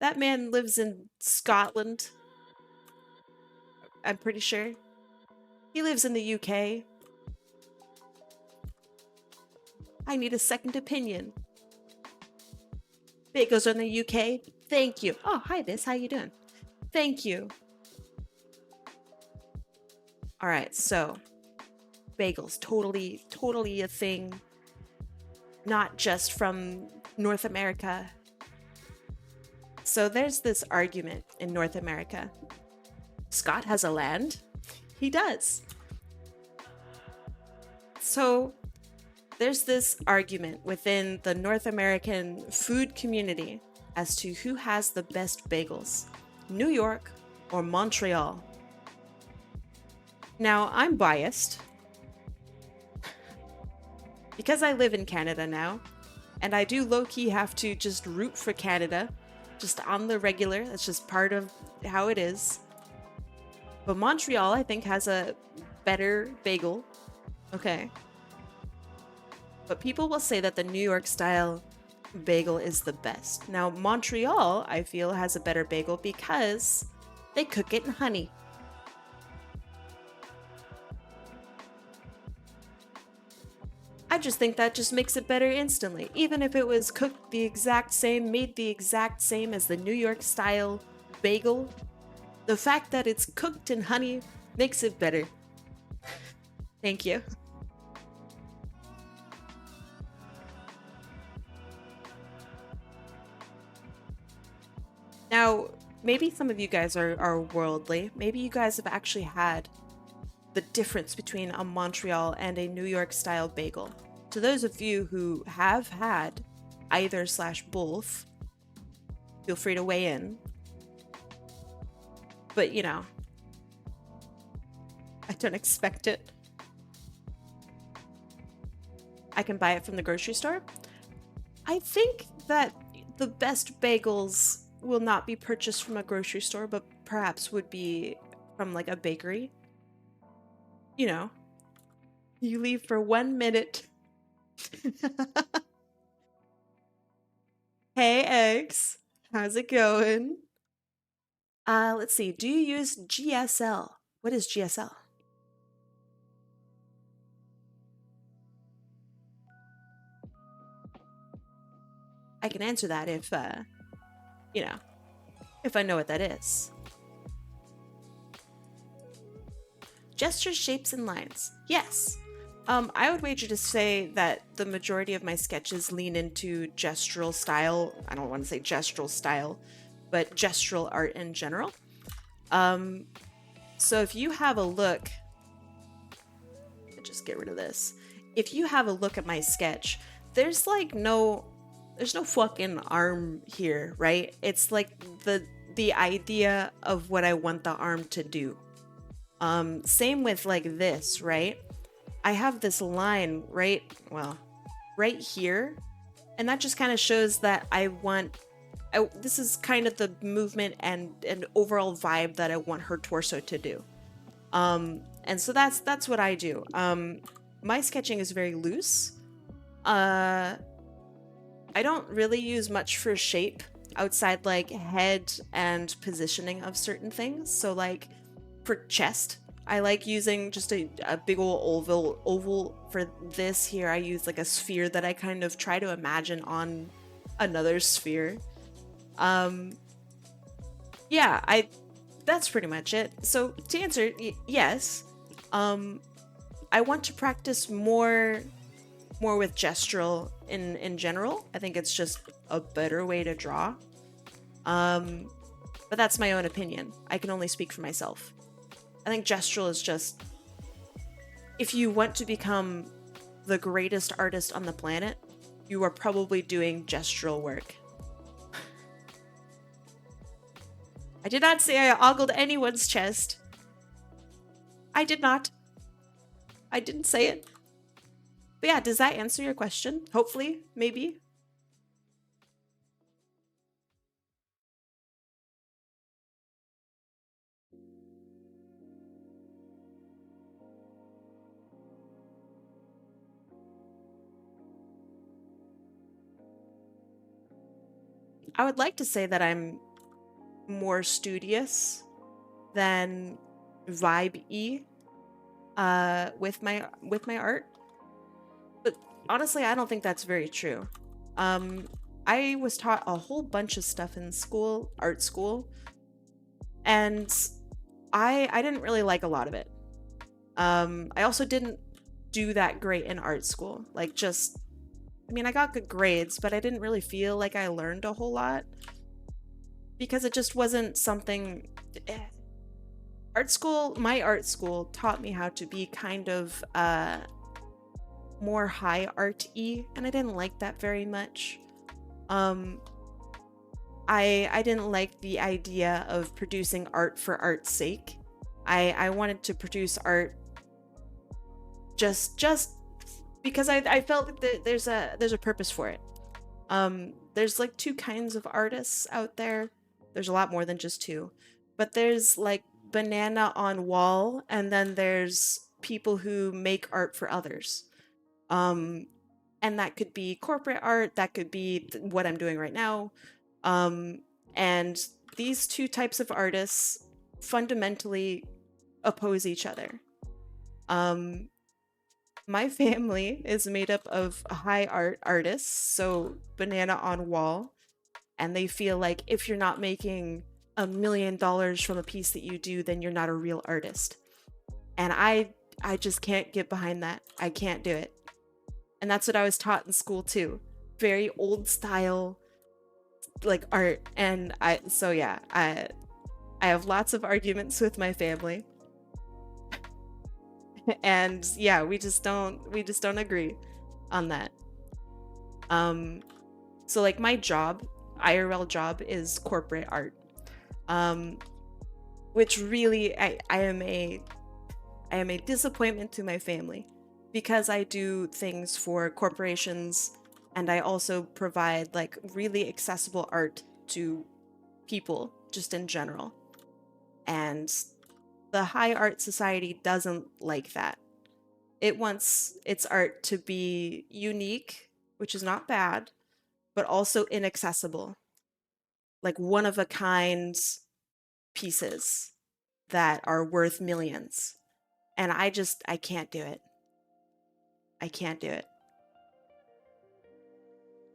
That man lives in Scotland. I'm pretty sure. He lives in the UK. I need a second opinion. Bagels are in the UK. Thank you. Oh, hi, Biz. How you doing? Thank you. All right, so bagels, totally a thing. Not just from North America. So there's this argument in North America. Scott has a land. He does. So there's this argument within the North American food community as to who has the best bagels, New York or Montreal. Now, I'm biased because I live in Canada now, and I do low-key have to just root for Canada, just on the regular. That's just part of how it is. But Montreal, I think, has a better bagel. Okay. But people will say that the New York style bagel is the best. Now, Montreal, I feel, has a better bagel because they cook it in honey. I just think that just makes it better instantly. Even if it was cooked the exact same, made the exact same as the New York style bagel, the fact that it's cooked in honey makes it better. Thank you. Now, maybe some of you guys are worldly. Maybe you guys have actually had the difference between a Montreal and a New York style bagel. To those of you who have had either slash both, feel free to weigh in. But you know, I don't expect it. I can buy it from the grocery store. I think that the best bagels will not be purchased from a grocery store, but perhaps would be from like a bakery. You know, you leave for 1 minute. Hey, Eggs. How's it going? Let's see. Do you use GSL? What is GSL? I can answer that if, you know, if I know what that is. Gestures, shapes, and lines. Yes. I would wager to say that the majority of my sketches lean into gestural style. I don't want to say gestural style, but gestural art in general. So if you have a look, just get rid of this. If you have a look at my sketch, there's like there's no fucking arm here, right? It's like the idea of what I want the arm to do. Same with like this, right? I have this line right here, and that just kind of shows that this is kind of the movement and overall vibe that I want her torso to do. And so that's what I do. My sketching is very loose. I don't really use much for shape outside like head and positioning of certain things. So like for chest, I like using just a big old oval. For this here, I use like a sphere that I kind of try to imagine on another sphere. Yeah, that's pretty much it. So to answer, yes, I want to practice more with gestural in general. I think it's just a better way to draw. But that's my own opinion. I can only speak for myself. I think gestural is just, if you want to become the greatest artist on the planet, you are probably doing gestural work. I did not say I ogled anyone's chest. I did not. I didn't say it. But yeah, does that answer your question? Hopefully, maybe. I would like to say that I'm more studious than vibe-y with my art, but honestly I don't think that's very true. I was taught a whole bunch of stuff in school, art school, and I didn't really like a lot of it. I also didn't do that great in art school. Like, I mean, I got good grades, but I didn't really feel like I learned a whole lot because it just wasn't something. My art school taught me how to be kind of more high art-y, and I didn't like that very much. I didn't like the idea of producing art for art's sake. I wanted to produce art just because I felt that there's a purpose for it. There's like two kinds of artists out there. There's a lot more than just two, but there's like banana on wall, and then there's people who make art for others. And that could be corporate art, that could be what I'm doing right now. And these two types of artists fundamentally oppose each other. My family is made up of high art artists, so banana on wall, and they feel like if you're not making $1 million from a piece that you do, then you're not a real artist. And I just can't get behind that. I can't do it. And that's what I was taught in school too. Very old style, like art. And I have lots of arguments with my family. And yeah, we just don't agree on that. So like my job, IRL job, is corporate art. Which really I am a disappointment to my family, because I do things for corporations and I also provide like really accessible art to people just in general. And the high art society doesn't like that. It wants its art to be unique, which is not bad, but also inaccessible. Like one of a kind pieces that are worth millions. And I can't do it. I can't do it.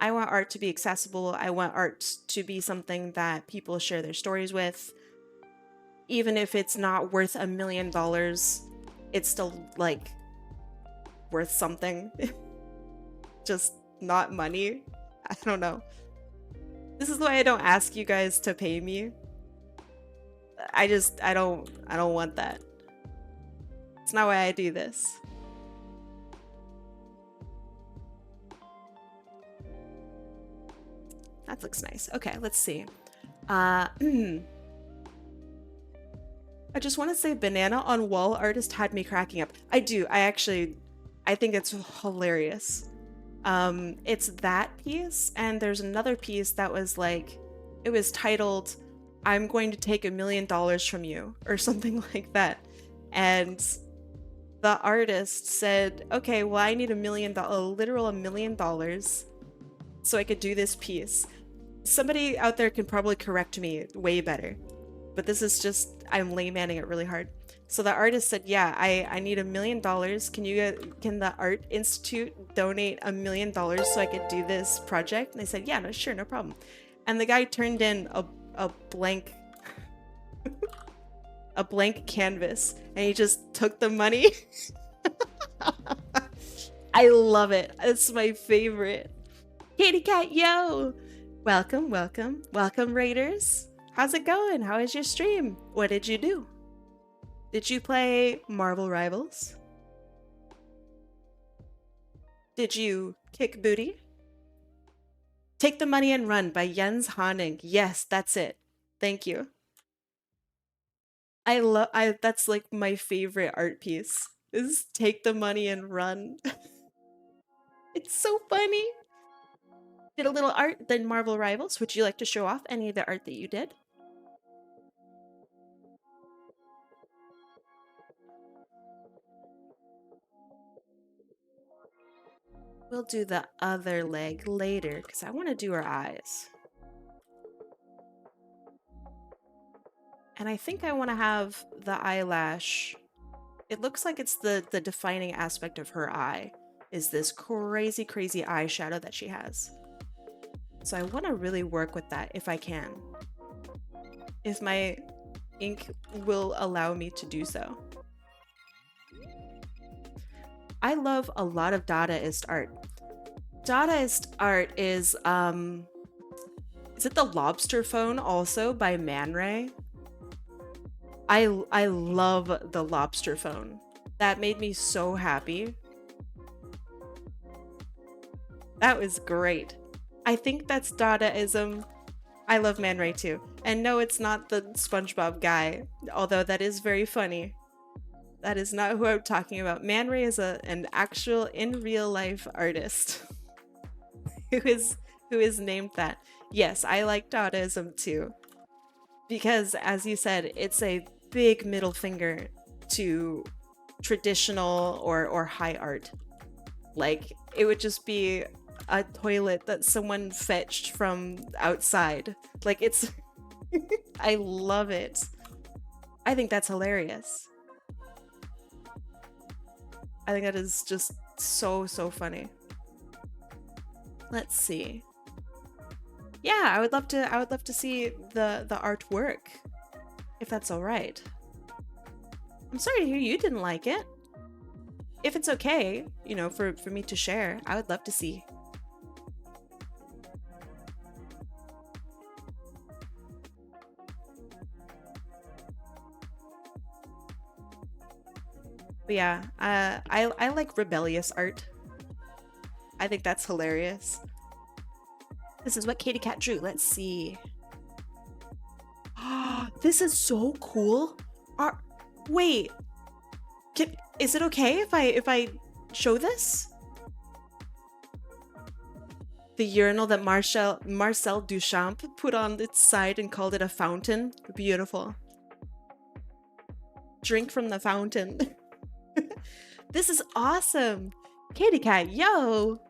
I want art to be accessible. I want art to be something that people share their stories with. Even if it's not worth $1 million, it's still like worth something. Just not money. I don't know. This is why I don't ask you guys to pay me. I don't want that. It's not why I do this. That looks nice. Okay, let's see. I just want to say banana on wall artist had me cracking up. I do. I think it's hilarious. It's that piece, and there's another piece that was like, it was titled, "I'm going to take $1 million from you," or something like that. And the artist said, okay, well, I need a literal $1 million so I could do this piece. Somebody out there can probably correct me way better, but this is just, I'm laymanning it really hard. So the artist said, yeah, I need $1 million. Can the Art Institute donate $1 million so I could do this project? And they said, yeah, no, sure, no problem. And the guy turned in a blank a blank canvas, and he just took the money. I love it. It's my favorite. Katie Cat, yo! Welcome, welcome, welcome, Raiders. How's it going? How is your stream? What did you do? Did you play Marvel Rivals? Did you kick booty? Take the Money and Run by Jens Honing. Yes, that's it. Thank you. That's like my favorite art piece, is Take the Money and Run. It's so funny. Did a little art, then Marvel Rivals. Would you like to show off any of the art that you did? We'll do the other leg later because I want to do her eyes. And I think I want to have the eyelash. It looks like it's the defining aspect of her eye, is this crazy, crazy eyeshadow that she has. So I want to really work with that if I can. If my ink will allow me to do so. I love a lot of Dadaist art. Dadaist art is it the Lobster Phone also by Man Ray? I love the Lobster Phone. That made me so happy. That was great. I think that's Dadaism. I love Man Ray too. And no, it's not the SpongeBob guy, although that is very funny. That is not who I'm talking about. Man Ray is an actual in real life artist who is named that. Yes, I like Dadaism too. Because as you said, it's a big middle finger to traditional or high art. Like, it would just be a toilet that someone fetched from outside. Like, it's I love it. I think that's hilarious. I think that is just so funny. Let's see. Yeah, I would love to see the artwork, if that's all right. I'm sorry to hear you didn't like it. If it's okay, you know, for me to share, I would love to see. But yeah, I like rebellious art. I think that's hilarious. This is what Katie Cat drew. Let's see. This is so cool. Wait. Is it okay if I show this? The urinal that Marcel Duchamp put on its side and called it a fountain. Beautiful. Drink from the fountain. This is awesome. Katie Cat, yo.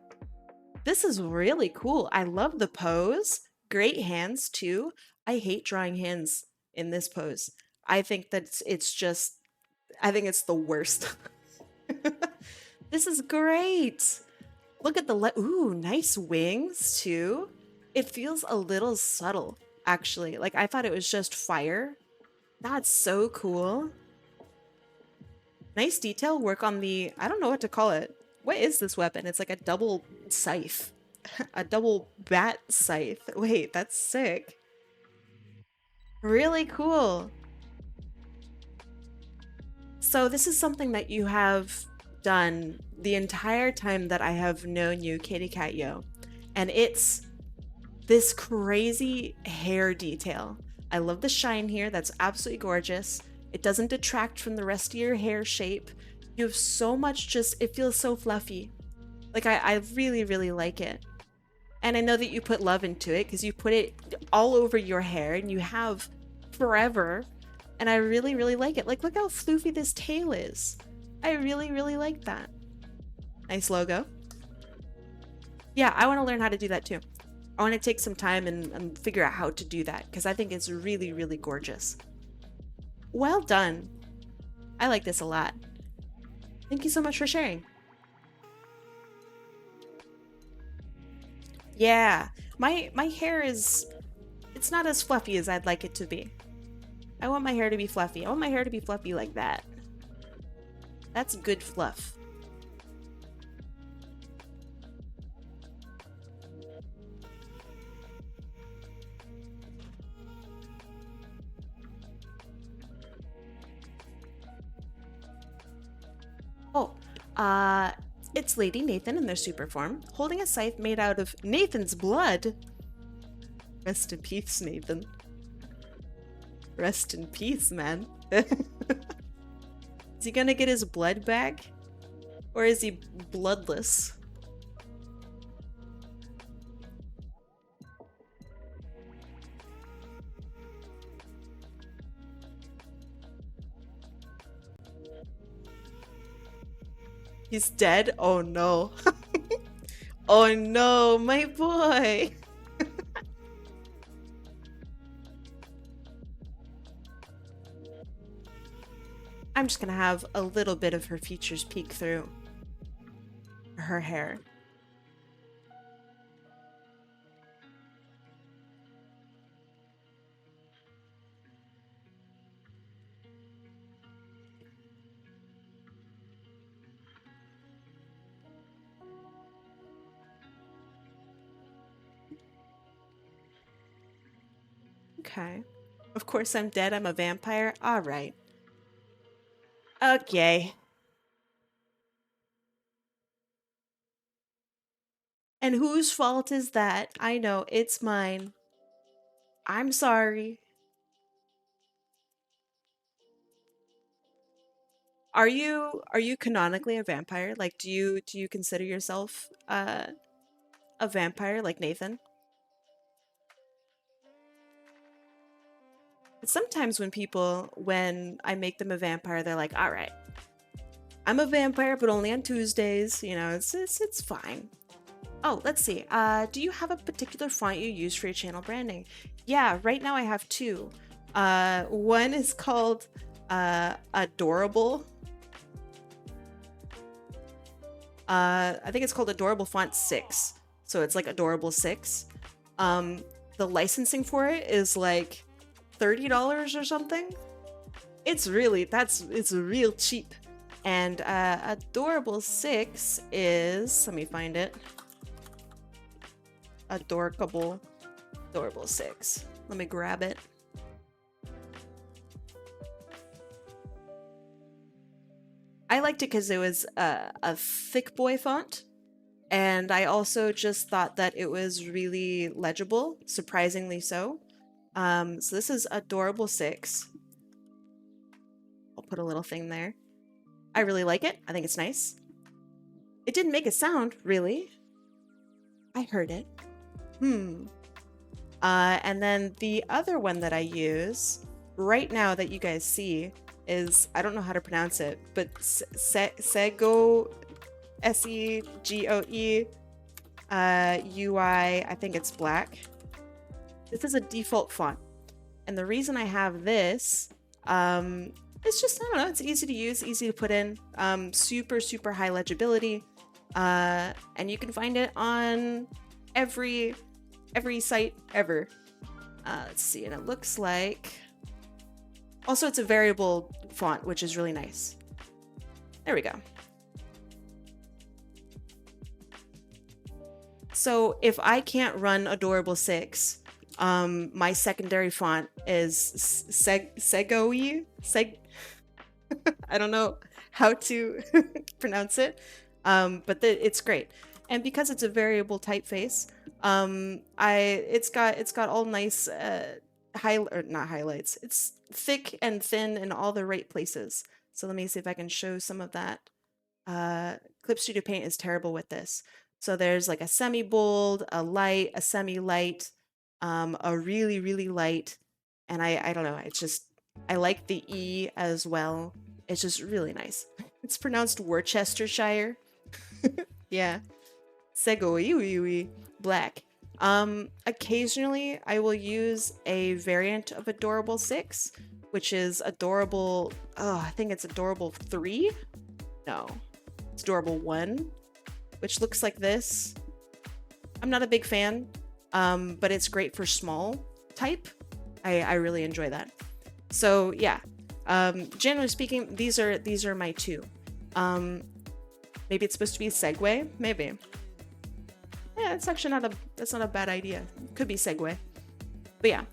This is really cool. I love the pose. Great hands too. I hate drawing hands in this pose. I think that I think it's the worst. This is great. Look at the ooh, nice wings too. It feels a little subtle, actually. Like, I thought it was just fire. That's so cool. Nice detail work on the, I don't know what to call it. What is this weapon? It's like a double scythe. a double bat scythe. Wait, that's sick. Really cool. So this is something that you have done the entire time that I have known you, Katie Cat Yo. And it's this crazy hair detail. I love the shine here. That's absolutely gorgeous. It doesn't detract from the rest of your hair shape. You have so much just, it feels so fluffy. Like I really, really like it. And I know that you put love into it because you put it all over your hair and you have forever. And I really, really like it. Like, look how floofy this tail is. I really, really like that. Nice logo. Yeah, I want to learn how to do that too. I want to take some time and figure out how to do that because I think it's really, really gorgeous. Well done. I like this a lot. Thank you so much for sharing. Yeah, my hair is, it's not as fluffy as I'd like it to be. I want my hair to be fluffy. I want my hair to be fluffy like that. That's good fluff. Oh, it's Lady Nathan in their super form, holding a scythe made out of Nathan's blood. Rest in peace, Nathan. Rest in peace, man. Is he gonna get his blood back? Or is he bloodless? He's dead? Oh no. Oh no, my boy. I'm just gonna have a little bit of her features peek through her hair. Okay. Of course I'm dead, I'm a vampire. Alright. Okay. And whose fault is that? I know, it's mine. I'm sorry. Are you canonically a vampire? Like do you consider yourself a vampire like Nathan? Sometimes when I make them a vampire, they're like, all right, I'm a vampire, but only on Tuesdays. You know, it's fine. Oh, let's see. Do you have a particular font you use for your channel branding? Yeah, right now I have two. One is called Adorable. I think it's called Adorable Font 6. So it's like Adorable 6. The licensing for it is like $30 or something. It's real cheap. And Adorable 6 is, let me find it. Adorable 6. Let me grab it. I liked it because it was a thick boy font. And I also just thought that it was really legible, surprisingly so. So this is Adorable 6. I'll put a little thing there. I really like it. I think it's nice. It didn't make a sound, really. I heard it. And then the other one that I use right now that you guys see is, I don't know how to pronounce it, but Sego, Segoe, UI, I think it's black. This is a default font. And the reason I have this, it's just, I don't know, it's easy to use, easy to put in, super, super high legibility. And you can find it on every site ever. Let's see, and it looks like, also it's a variable font, which is really nice. There we go. So if I can't run Adorable 6, my secondary font is Segoi. I don't know how to pronounce it, but it's great. And because it's a variable typeface, it's got all nice not highlights. It's thick and thin in all the right places. So let me see if I can show some of that. Clip Studio Paint is terrible with this. So there's like a semi-bold, a light, a semi-light, a really, really light, and I don't know, it's just, I like the E as well. It's just really nice. It's pronounced Worcestershire. Yeah. Segoi black. Occasionally I will use a variant of Adorable 6, which is Adorable, I think it's Adorable 3? No. It's Adorable 1, which looks like this. I'm not a big fan, but it's great for small type. I really enjoy that. So yeah, generally speaking, these are my two. Maybe it's supposed to be Segway, maybe. Yeah, it's actually that's not a bad idea. Could be Segway. But yeah,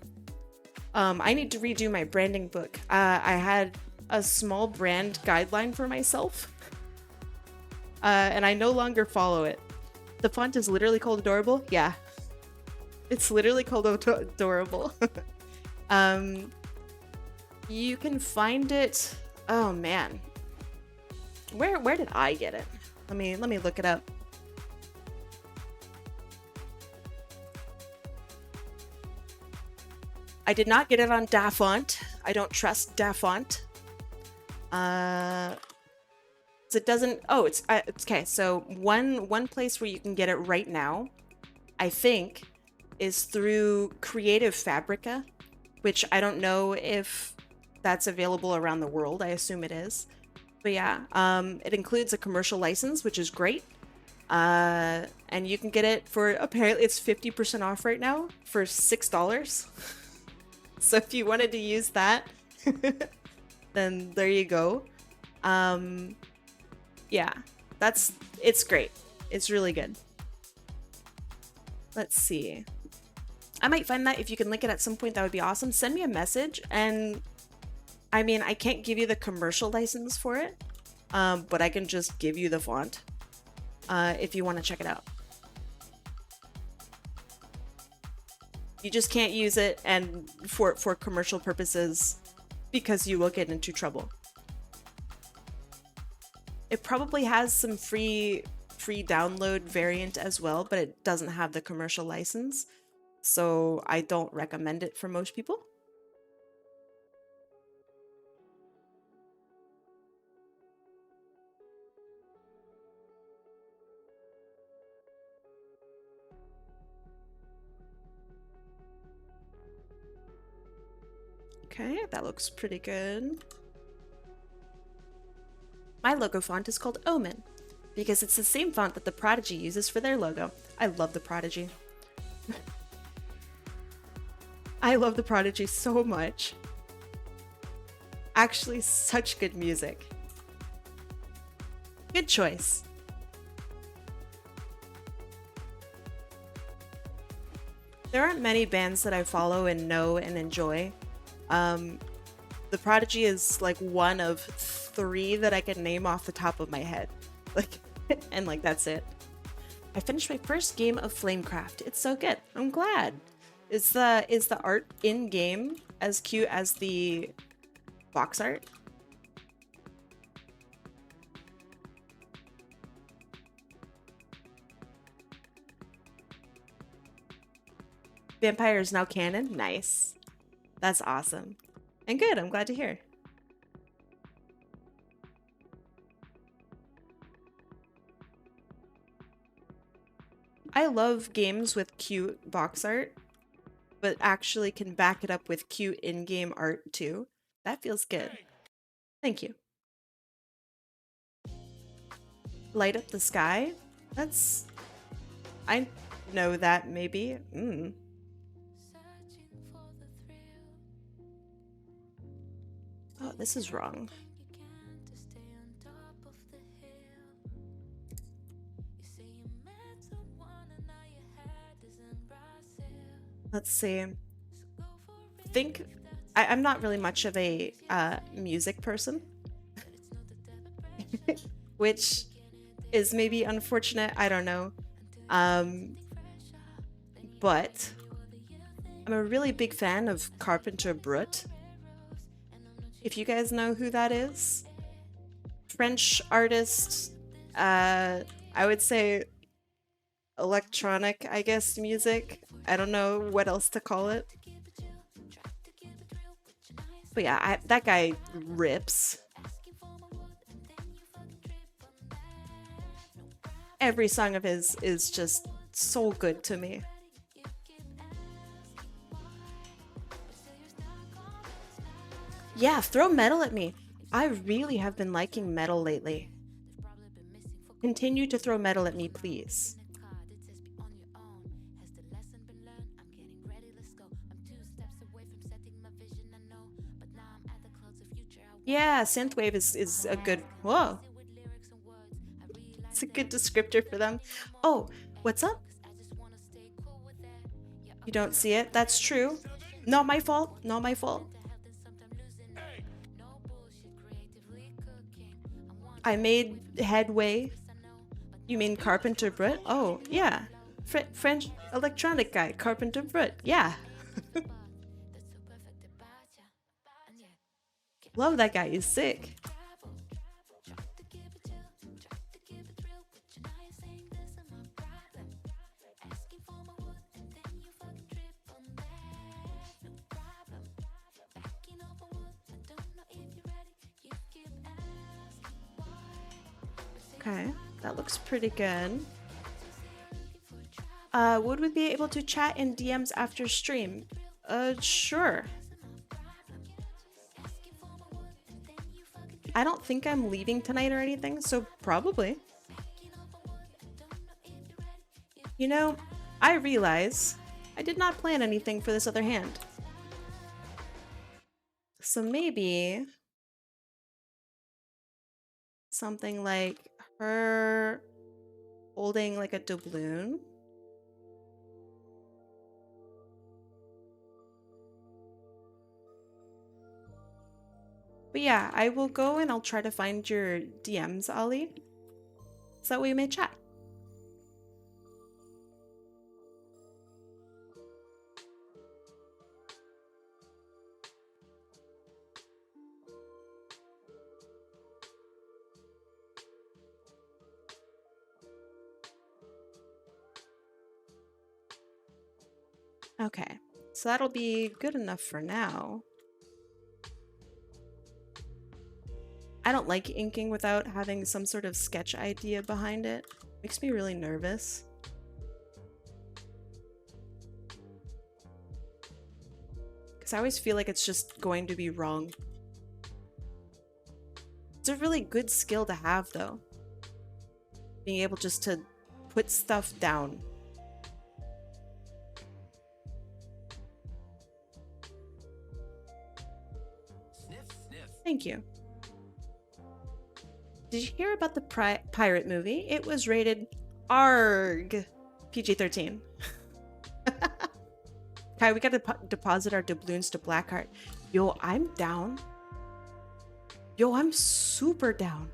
I need to redo my branding book. I had a small brand guideline for myself, and I no longer follow it. The font is literally called Adorable. Yeah, it's literally called Adorable. You can find it. Oh man, where did I get it? Let me look it up. I did not get it on Dafont. I don't trust Dafont. It doesn't. Oh, it's okay. So one place where you can get it right now, I think, is through Creative Fabrica, which I don't know if that's available around the world. I assume it is. But yeah, it includes a commercial license, which is great. And you can get it for, apparently it's 50% off right now for $6. So if you wanted to use that, then there you go. Yeah, it's great. It's really good. Let's see. I might find that. If you can link it at some point, that would be awesome. Send me a message. And I mean, I can't give you the commercial license for it, but I can just give you the font if you want to check it out. You just can't use it and for commercial purposes because you will get into trouble. It probably has some free download variant as well, but it doesn't have the commercial license. So I don't recommend it for most people. Okay, that looks pretty good. My logo font is called Omen because it's the same font that the Prodigy uses for their logo. I love the Prodigy. I love the Prodigy so much. Actually, such good music. Good choice. There aren't many bands that I follow and know and enjoy. The Prodigy is like one of 3 that I can name off the top of my head. Like, and like that's it. I finished my first game of Flamecraft. It's so good. I'm glad. Is the art in game as cute as the box art? Vampire is now canon? Nice. That's awesome. And good, I'm glad to hear. I love games with cute box art, but actually can back it up with cute in-game art too. That feels good. Thank you. Light up the sky? That's... I know that maybe. Oh, this is wrong. Let's see. Think I'm not really much of a music person, which is maybe unfortunate. I don't know. But I'm a really big fan of Carpenter Brut. If you guys know who that is, French artist. I would say electronic, I guess, music. I don't know what else to call it. But yeah, that guy rips. Every song of his is just so good to me. Yeah, throw metal at me. I really have been liking metal lately. Continue to throw metal at me, please. Yeah, synthwave is a good. Whoa. It's a good descriptor for them. Oh, what's up? You don't see it? That's true. Not my fault. Not my fault. I made headway. You mean Carpenter Brut? Oh, yeah. French electronic guy, Carpenter Brut. Yeah. Love that guy. He's sick. Okay, that looks pretty good. Would we be able to chat in DMs after stream? Sure. I don't think I'm leaving tonight or anything, so probably. You know, I realize I did not plan anything for this other hand. So maybe something like her holding like a doubloon. But yeah, I will go and I'll try to find your DMs, Ali, so that we may chat. Okay, so that'll be good enough for now. I don't like inking without having some sort of sketch idea behind it. Makes me really nervous. Because I always feel like it's just going to be wrong. It's a really good skill to have, though. Being able just to put stuff down. Thank you. Did you hear about the pirate movie? It was rated ARG PG-13. Kai, we gotta deposit our doubloons to Blackheart. Yo, I'm down. Yo, I'm super down.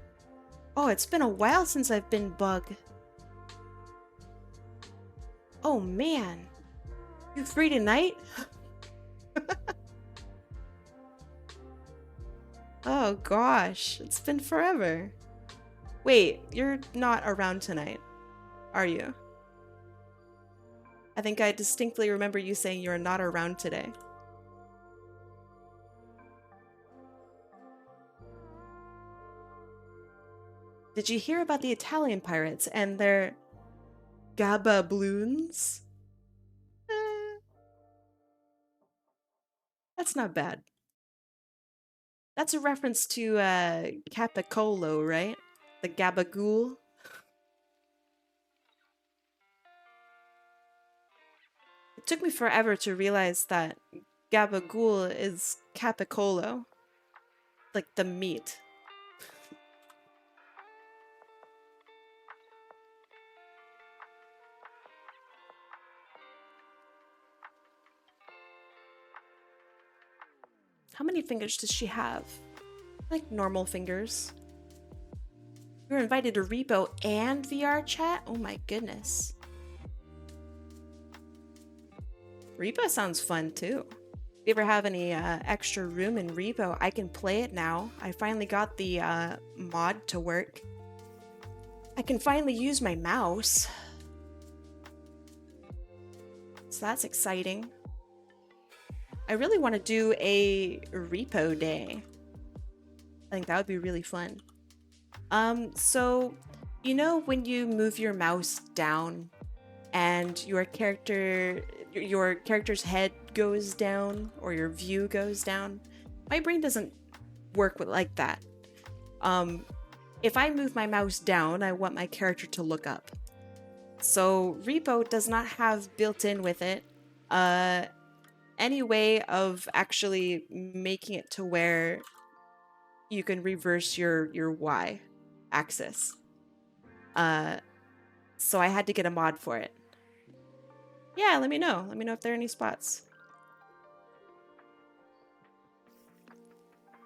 Oh, it's been a while since I've been bug. Oh man. You free tonight? Oh gosh, it's been forever. Wait, you're not around tonight, are you? I think I distinctly remember you saying you're not around today. Did you hear about the Italian pirates and their gababloons? That's not bad. That's a reference to Capicolo, right? The gabagool. It took me forever to realize that gabagool is Capicolo. Like the meat. How many fingers does she have? Like normal fingers. You're invited to repo and VR chat? Oh my goodness. Repo sounds fun too. If you ever have any extra room in repo, I can play it now. I finally got the mod to work. I can finally use my mouse. So that's exciting. I really want to do a repo day. I think that would be really fun. So, you know when you move your mouse down and your character's head goes down or your view goes down? My brain doesn't work like that. If I move my mouse down, I want my character to look up. So Repo does not have built in with it any way of actually making it to where you can reverse your Y axis. So I had to get a mod for it. Yeah, let me know. Let me know if there are any spots.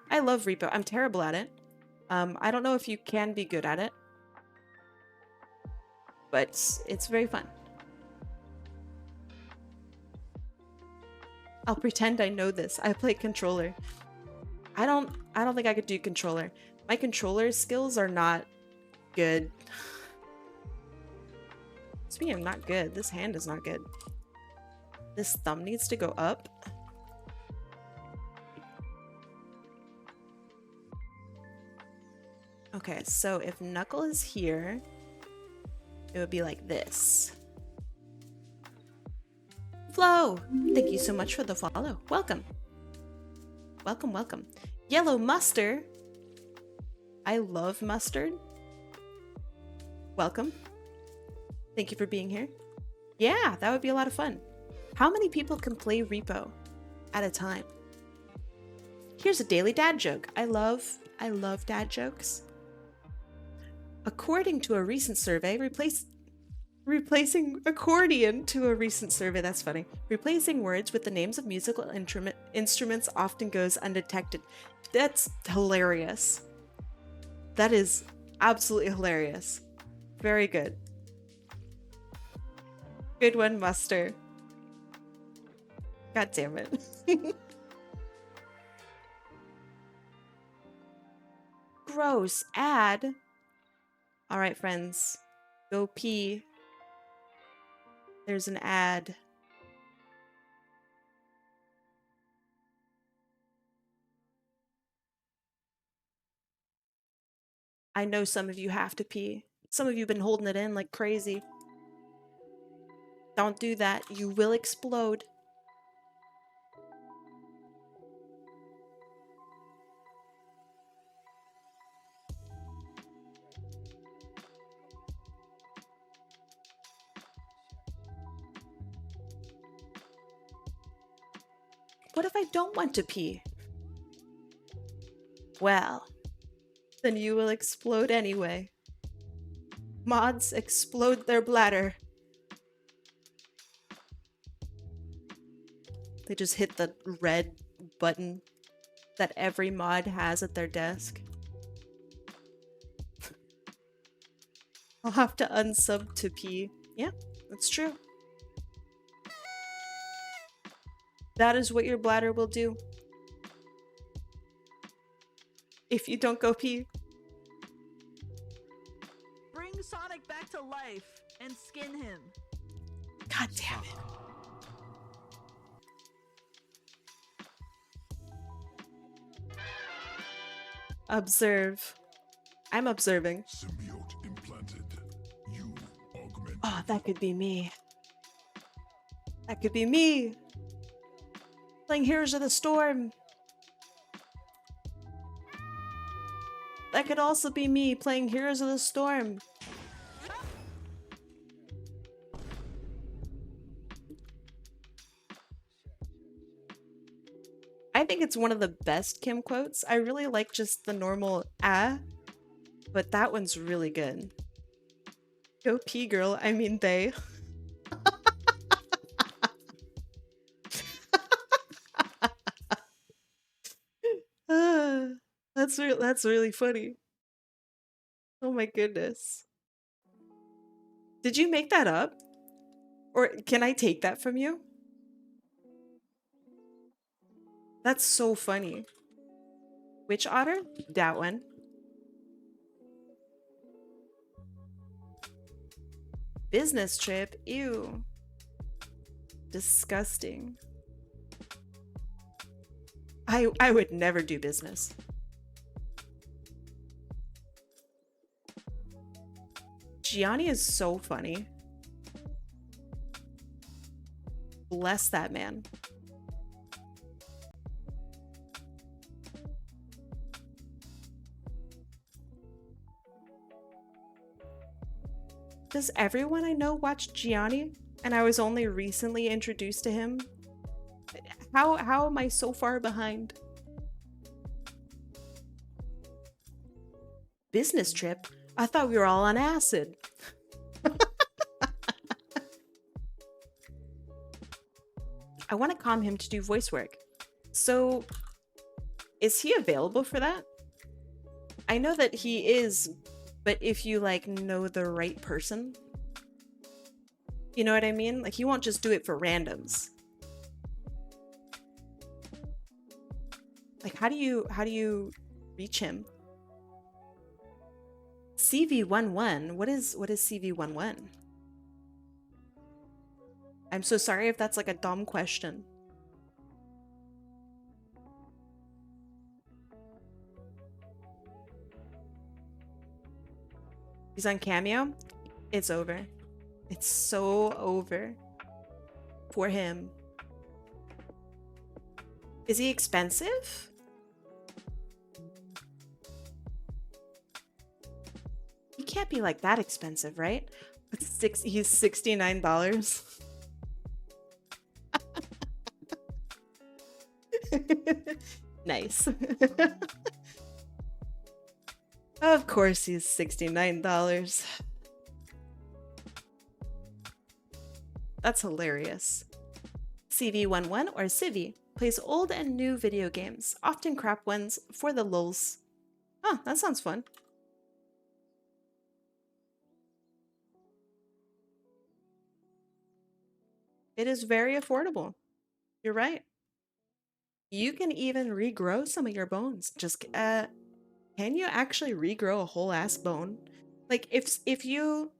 I love Repo. I'm terrible at it. I don't know if you can be good at it, but it's very fun. I'll pretend I know this. I play controller. I don't think I could do controller. My controller skills are not good. Speaking of not good, this hand is not good. This thumb needs to go up. Okay, so if Knuckle is here, it would be like this. Flo, thank you so much for the follow. Welcome. Welcome, welcome. Yellow Mustard. I love mustard. Welcome. Thank you for being here. Yeah, that would be a lot of fun. How many people can play Repo at a time? Here's a daily dad joke. I love dad jokes. According to a recent survey, replacing accordion to a recent survey, that's funny. Replacing words with the names of musical instruments often goes undetected. That's hilarious. That is absolutely hilarious. Very good. Good one, Muster. God damn it. Gross. Ad. All right, friends. Go pee. There's an ad. I know some of you have to pee. Some of you have been holding it in like crazy. Don't do that. You will explode. What if I don't want to pee? Well, then you will explode anyway. Mods explode their bladder. They just hit the red button that every mod has at their desk. I'll have to unsub to pee. Yeah, that's true. That is what your bladder will do. If you don't go pee. Bring Sonic back to life and skin him. God damn it. Observe. I'm observing. Symbiote implanted. You augment. Oh, that could be me. That could be me. Playing Heroes of the Storm. That could also be me playing Heroes of the Storm. I think it's one of the best Kim quotes. I really like just the normal but that one's really good. Go pee, girl. I mean they. That's really funny. Oh my goodness. Did you make that up? Or can I take that from you? That's so funny. Which otter? That one. Business trip? Ew. Disgusting. I would never do business. Gianni is so funny. Bless that man. Does everyone I know watch Gianni? And I was only recently introduced to him? How am I so far behind? Business trip? I thought we were all on acid. I want to calm him to do voice work. So, is he available for that? I know that he is, but if you like know the right person, you know what I mean? Like he won't just do it for randoms. Like how do you reach him? CV11. What is CV11? I'm so sorry if that's like a dumb question. He's on Cameo? It's over. It's so over. For him. Is he expensive? He can't be like that expensive, right? He's $69. Nice. Of course he's $69. That's hilarious. CV11 or Civi plays old and new video games, often crap ones for the lulz. Oh, that sounds fun. It is very affordable. You're right. You can even regrow some of your bones. Just can you actually regrow a whole ass bone? Like if you,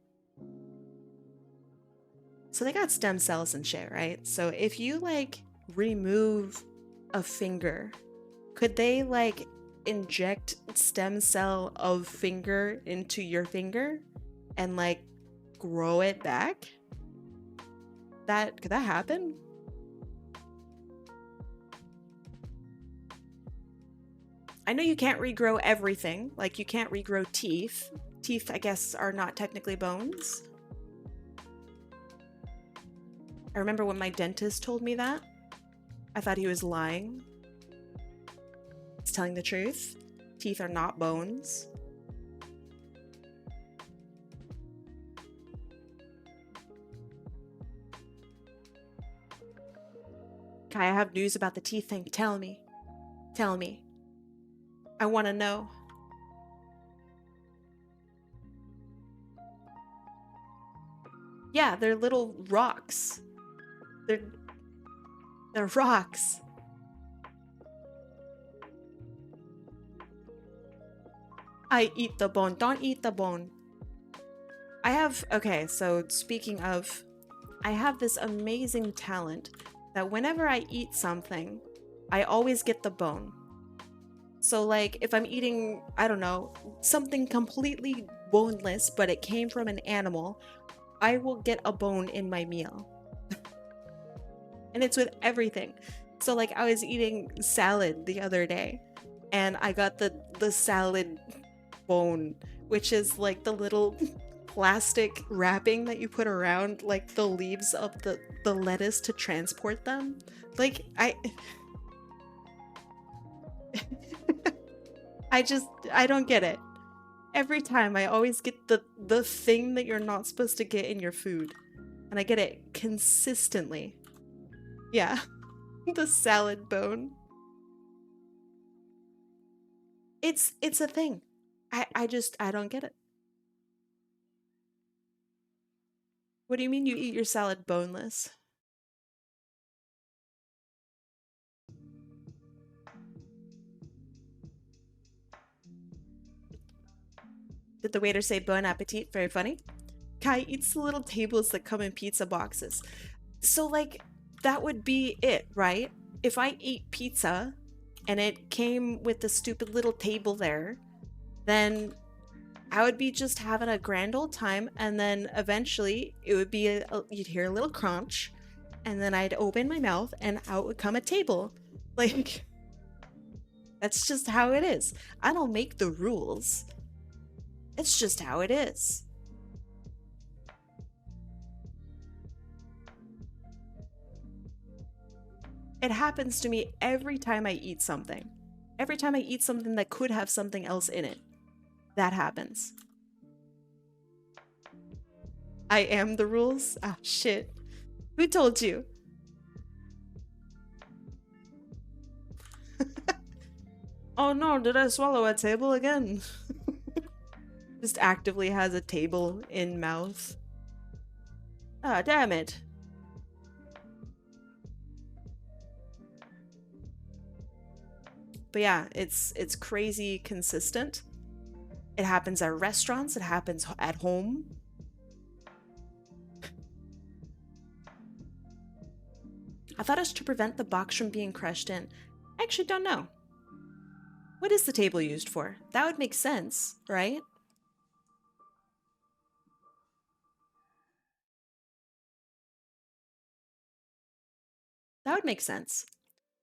so they got stem cells and shit, right? So if you like remove a finger, could they like inject stem cell of finger into your finger and like grow it back? Could that happen? I know you can't regrow everything. Like you can't regrow teeth. Teeth, I guess, are not technically bones. I remember when my dentist told me that. I thought he was lying. He's telling the truth. Teeth are not bones. Kai, I have news about the teeth thing. Tell me. Tell me. I want to know. Yeah, they're little rocks. They're rocks. I eat the bone. Don't eat the bone. I have, okay, so speaking of, I have this amazing talent that whenever I eat something, I always get the bone. So like if I'm eating, I don't know, something completely boneless, but it came from an animal, I will get a bone in my meal. And it's with everything. So like I was eating salad the other day and I got the salad bone, which is like the little plastic wrapping that you put around like the leaves of the lettuce to transport them. Like I don't get it. Every time I always get the thing that you're not supposed to get in your food. And I get it consistently. Yeah. The salad bone. It's a thing. I don't get it. What do you mean you eat your salad boneless? Did the waiter say bon appetit? Very funny. Kai eats the little tables that come in pizza boxes. So, like, that would be it, right? If I ate pizza and it came with the stupid little table there, then I would be just having a grand old time, and then eventually it would be you'd hear a little crunch, and then I'd open my mouth and out would come a table. Like, that's just how it is. I don't make the rules. It's just how it is. It happens to me every time I eat something. Every time I eat something that could have something else in it. That happens. I am the rules? Ah, shit. Who told you? Oh no, did I swallow a table again? Just actively has a table in mouth. Ah, damn it. But yeah, it's crazy consistent. It happens at restaurants, it happens at home. I thought it was to prevent the box from being crushed in. I actually don't know. What is the table used for? That would make sense, right? That would make sense.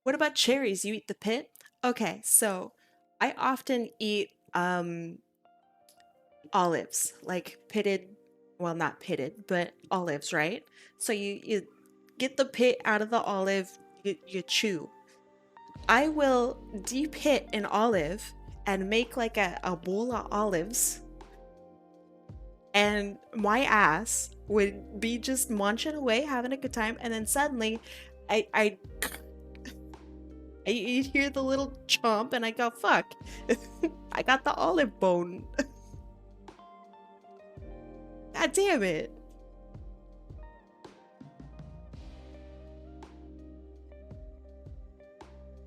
What about cherries? You eat the pit? Okay, so I often eat olives, like pitted, well, not pitted, but olives, right? So you get the pit out of the olive, you chew. I will de-pit an olive and make like a bowl of olives, and my ass would be just munching away, having a good time, and then suddenly I you hear the little chomp, and I go, fuck. I got the olive bone. God damn it.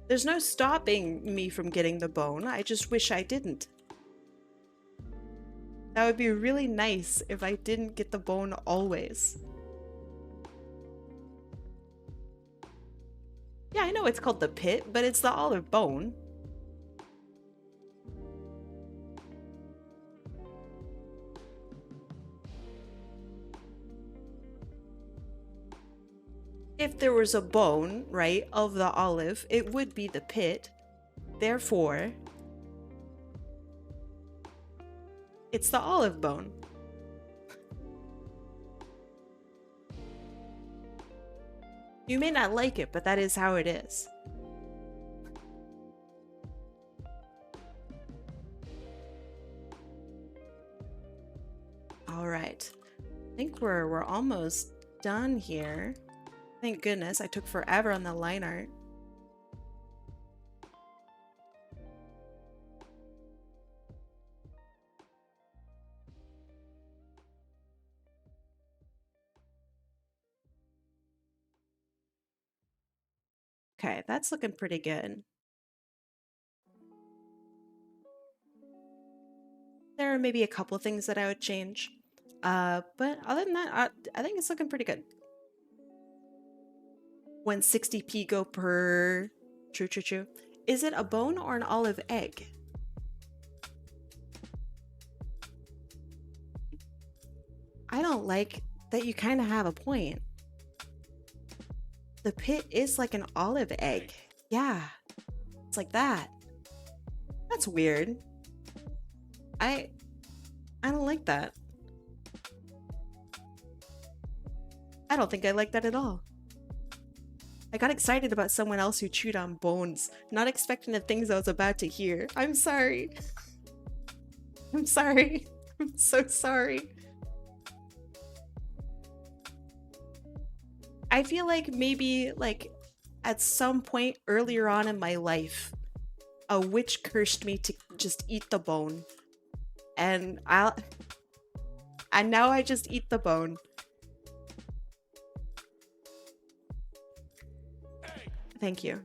There's no stopping me from getting the bone. I just wish I didn't. That would be really nice if I didn't get the bone always. Yeah, I know it's called the pit, but it's the olive bone. If there was a bone, right, of the olive, it would be the pit. Therefore, it's the olive bone. You may not like it, but that is how it is. All right. I think we're almost done here. Thank goodness, I took forever on the line art. Okay, that's looking pretty good. There are maybe a couple things that I would change. But other than that, I think it's looking pretty good. When 60p go per... True, true, true. Is it a bone or an olive egg? I don't like that you kind of have a point. The pit is like an olive egg. Yeah, it's like that. That's weird. I don't like that. I don't think I like that at all. I got excited about someone else who chewed on bones, not expecting the things I was about to hear. I'm sorry. I'm sorry. I'm so sorry. I feel like maybe like at some point earlier on in my life, A witch cursed me to just eat the bone. And now I just eat the bone. Thank you.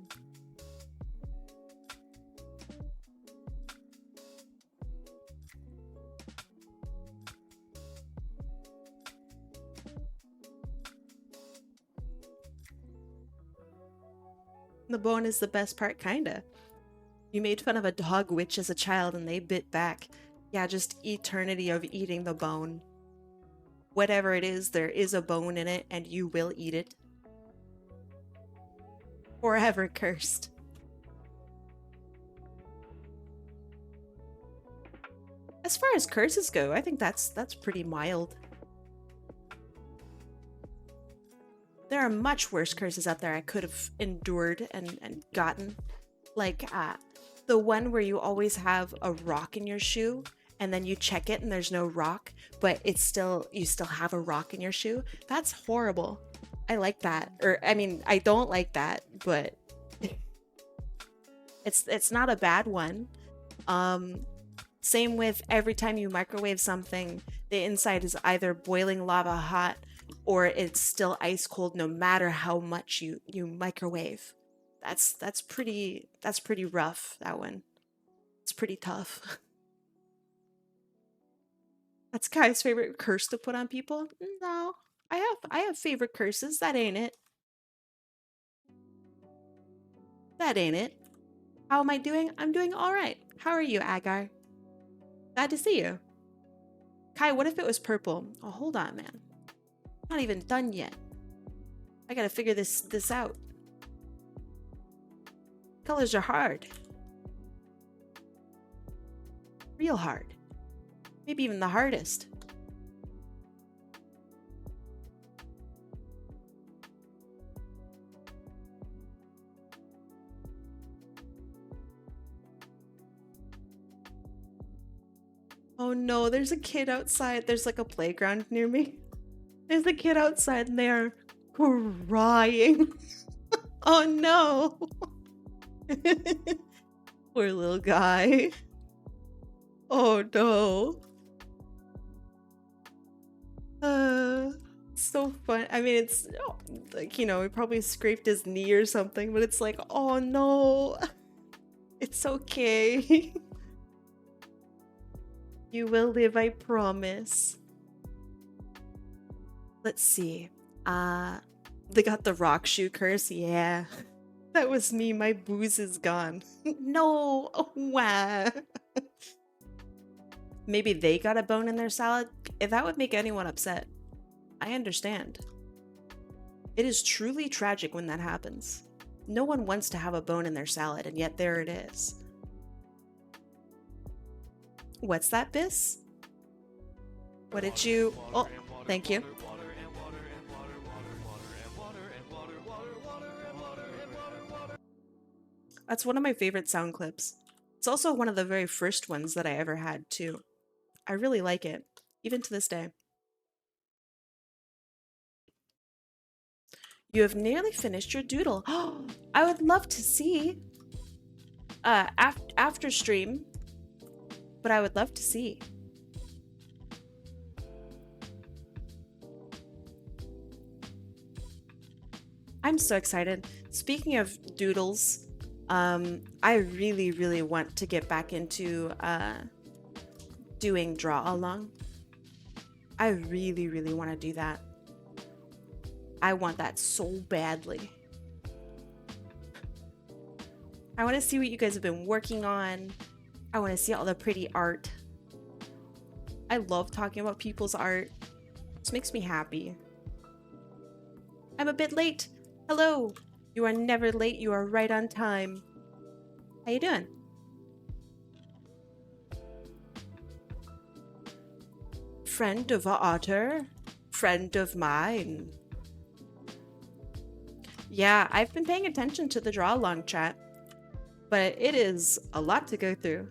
The bone is the best part, kinda. You made fun of a dog witch as a child and they bit back. Yeah, just eternity of eating the bone. Whatever it is, there is a bone in it and you will eat it. Forever cursed. As far as curses go, I think that's pretty mild. There are much worse curses out there I could have endured and gotten. Like the one where you always have a rock in your shoe and then you check it and there's no rock, but you still have a rock in your shoe. That's horrible. I like that. Or I mean, I don't like that, but it's not a bad one. Same with every time you microwave something, the inside is either boiling lava hot or it's still ice cold no matter how much you microwave. That's pretty rough, that one. It's pretty tough. That's Kai's favorite curse to put on people? No. I have favorite curses. That ain't it. That ain't it. How am I doing? I'm doing all right. How are you, Agar? Glad to see you. Kai, what if it was purple? Oh, hold on, man. Not even done yet. I gotta figure this out. Colors are hard. Real hard. Maybe even the hardest. Oh no, there's a kid outside. There's like a playground near me. There's a kid outside and they are crying. Oh no. Poor little guy. Oh no. So fun. I mean, it's like, you know, he probably scraped his knee or something, but it's like, oh no. It's okay. You will live, I promise. Let's see. They got the rock shoe curse. Yeah. That was me. My booze is gone. No. Oh, wow. Maybe they got a bone in their salad. That would make anyone upset. I understand. It is truly tragic when that happens. No one wants to have a bone in their salad, and yet there it is. What's that, Biss? What did you... Oh, thank you. That's one of my favorite sound clips. It's also one of the very first ones that I ever had, too. I really like it, even to this day. You have nearly finished your doodle. Oh, I would love to see. After stream. But I would love to see. I'm so excited. Speaking of doodles, I really, really want to get back into doing draw along. I really, really want to do that. I want that so badly. I want to see what you guys have been working on. I want to see all the pretty art. I love talking about people's art. This makes me happy. I'm a bit late. Hello. You are never late. You are right on time. How you doing? Friend of a otter. Friend of mine. Yeah, I've been paying attention to the draw along chat, but it is a lot to go through.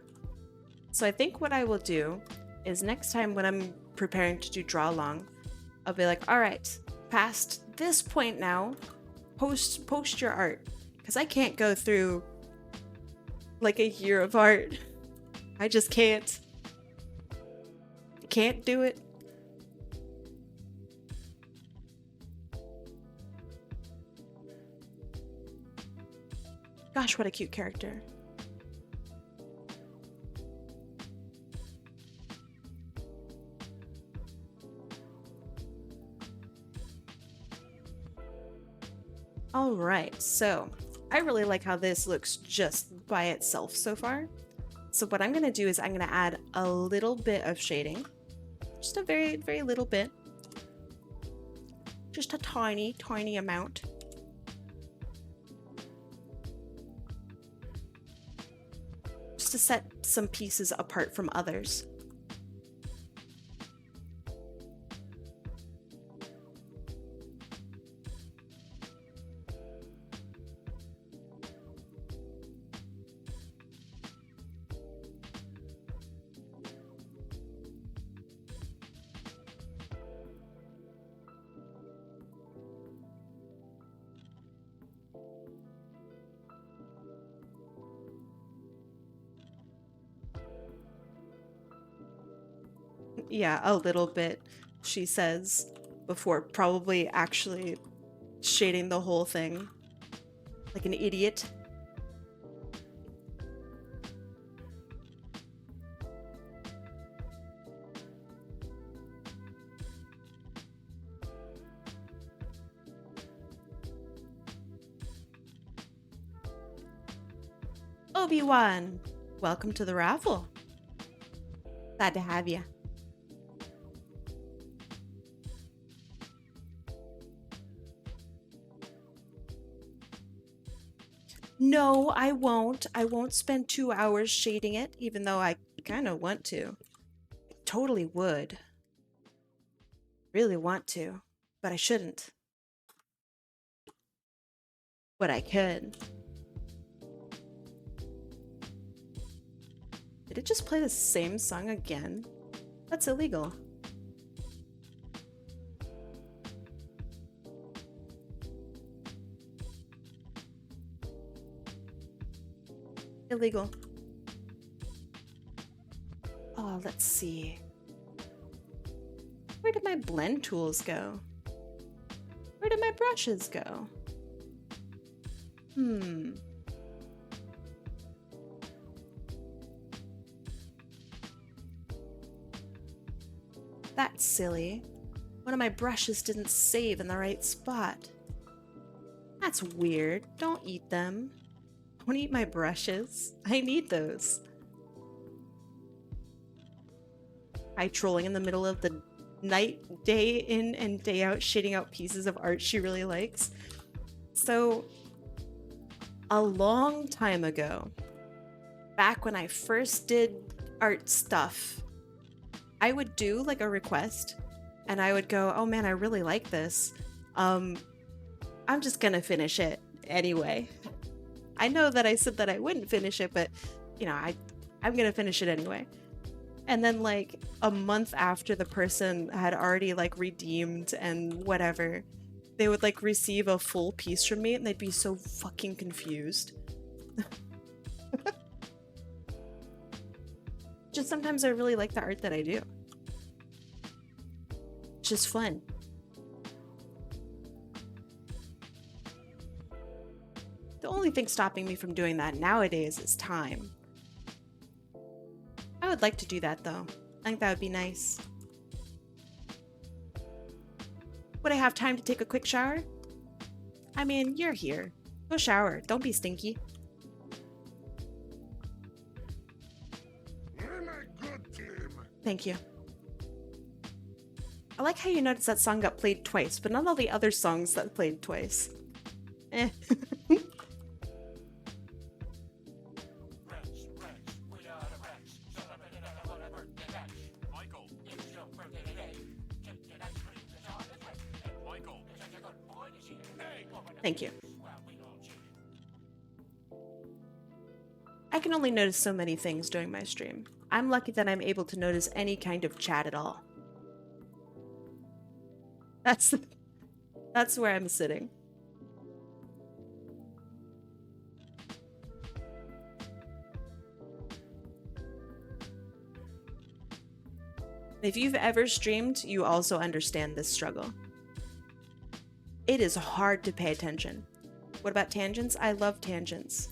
So I think what I will do is next time when I'm preparing to do draw along, I'll be like, all right, past this point now, post your art. Because I can't go through like a year of art. I just can't. Can't do it. Gosh, what a cute character. All right, so I really like how this looks just by itself so far. So what I'm gonna do is I'm gonna add a little bit of shading. Just a very, very little bit. Just a tiny, tiny amount. Just to set some pieces apart from others. Yeah, a little bit, she says, before probably actually shading the whole thing like an idiot. Obi-Wan, welcome to the raffle. Glad to have you. No, I won't. I won't spend 2 hours shading it, even though I kind of want to. Totally would. Really want to, but I shouldn't. But I could. Did it just play the same song again? That's illegal. Illegal. Oh, let's see. Where did my blend tools go? Where did my brushes go? That's silly. One of my brushes didn't save in the right spot. That's weird. Don't eat them. Don't eat my brushes. I need those. I trolling in the middle of the night, day in and day out, shading out pieces of art she really likes. So, a long time ago, back when I first did art stuff, I would do like a request and I would go, oh man, I really like this. I'm just gonna finish it anyway. I know that I said that I wouldn't finish it, but you know, I'm gonna finish it anyway. And then like a month after the person had already like redeemed and whatever, they would like receive a full piece from me and they'd be so fucking confused. Just sometimes I really like the art that I do. It's just fun. The only thing stopping me from doing that nowadays is time. I would like to do that though. I think that would be nice. Would I have time to take a quick shower? I mean, you're here. Go shower. Don't be stinky. Thank you. I like how you noticed that song got played twice, but not all the other songs that played twice. Eh. Thank you. I can only notice so many things during my stream. I'm lucky that I'm able to notice any kind of chat at all. That's where I'm sitting. If you've ever streamed, you also understand this struggle. It is hard to pay attention. What about tangents? I love tangents.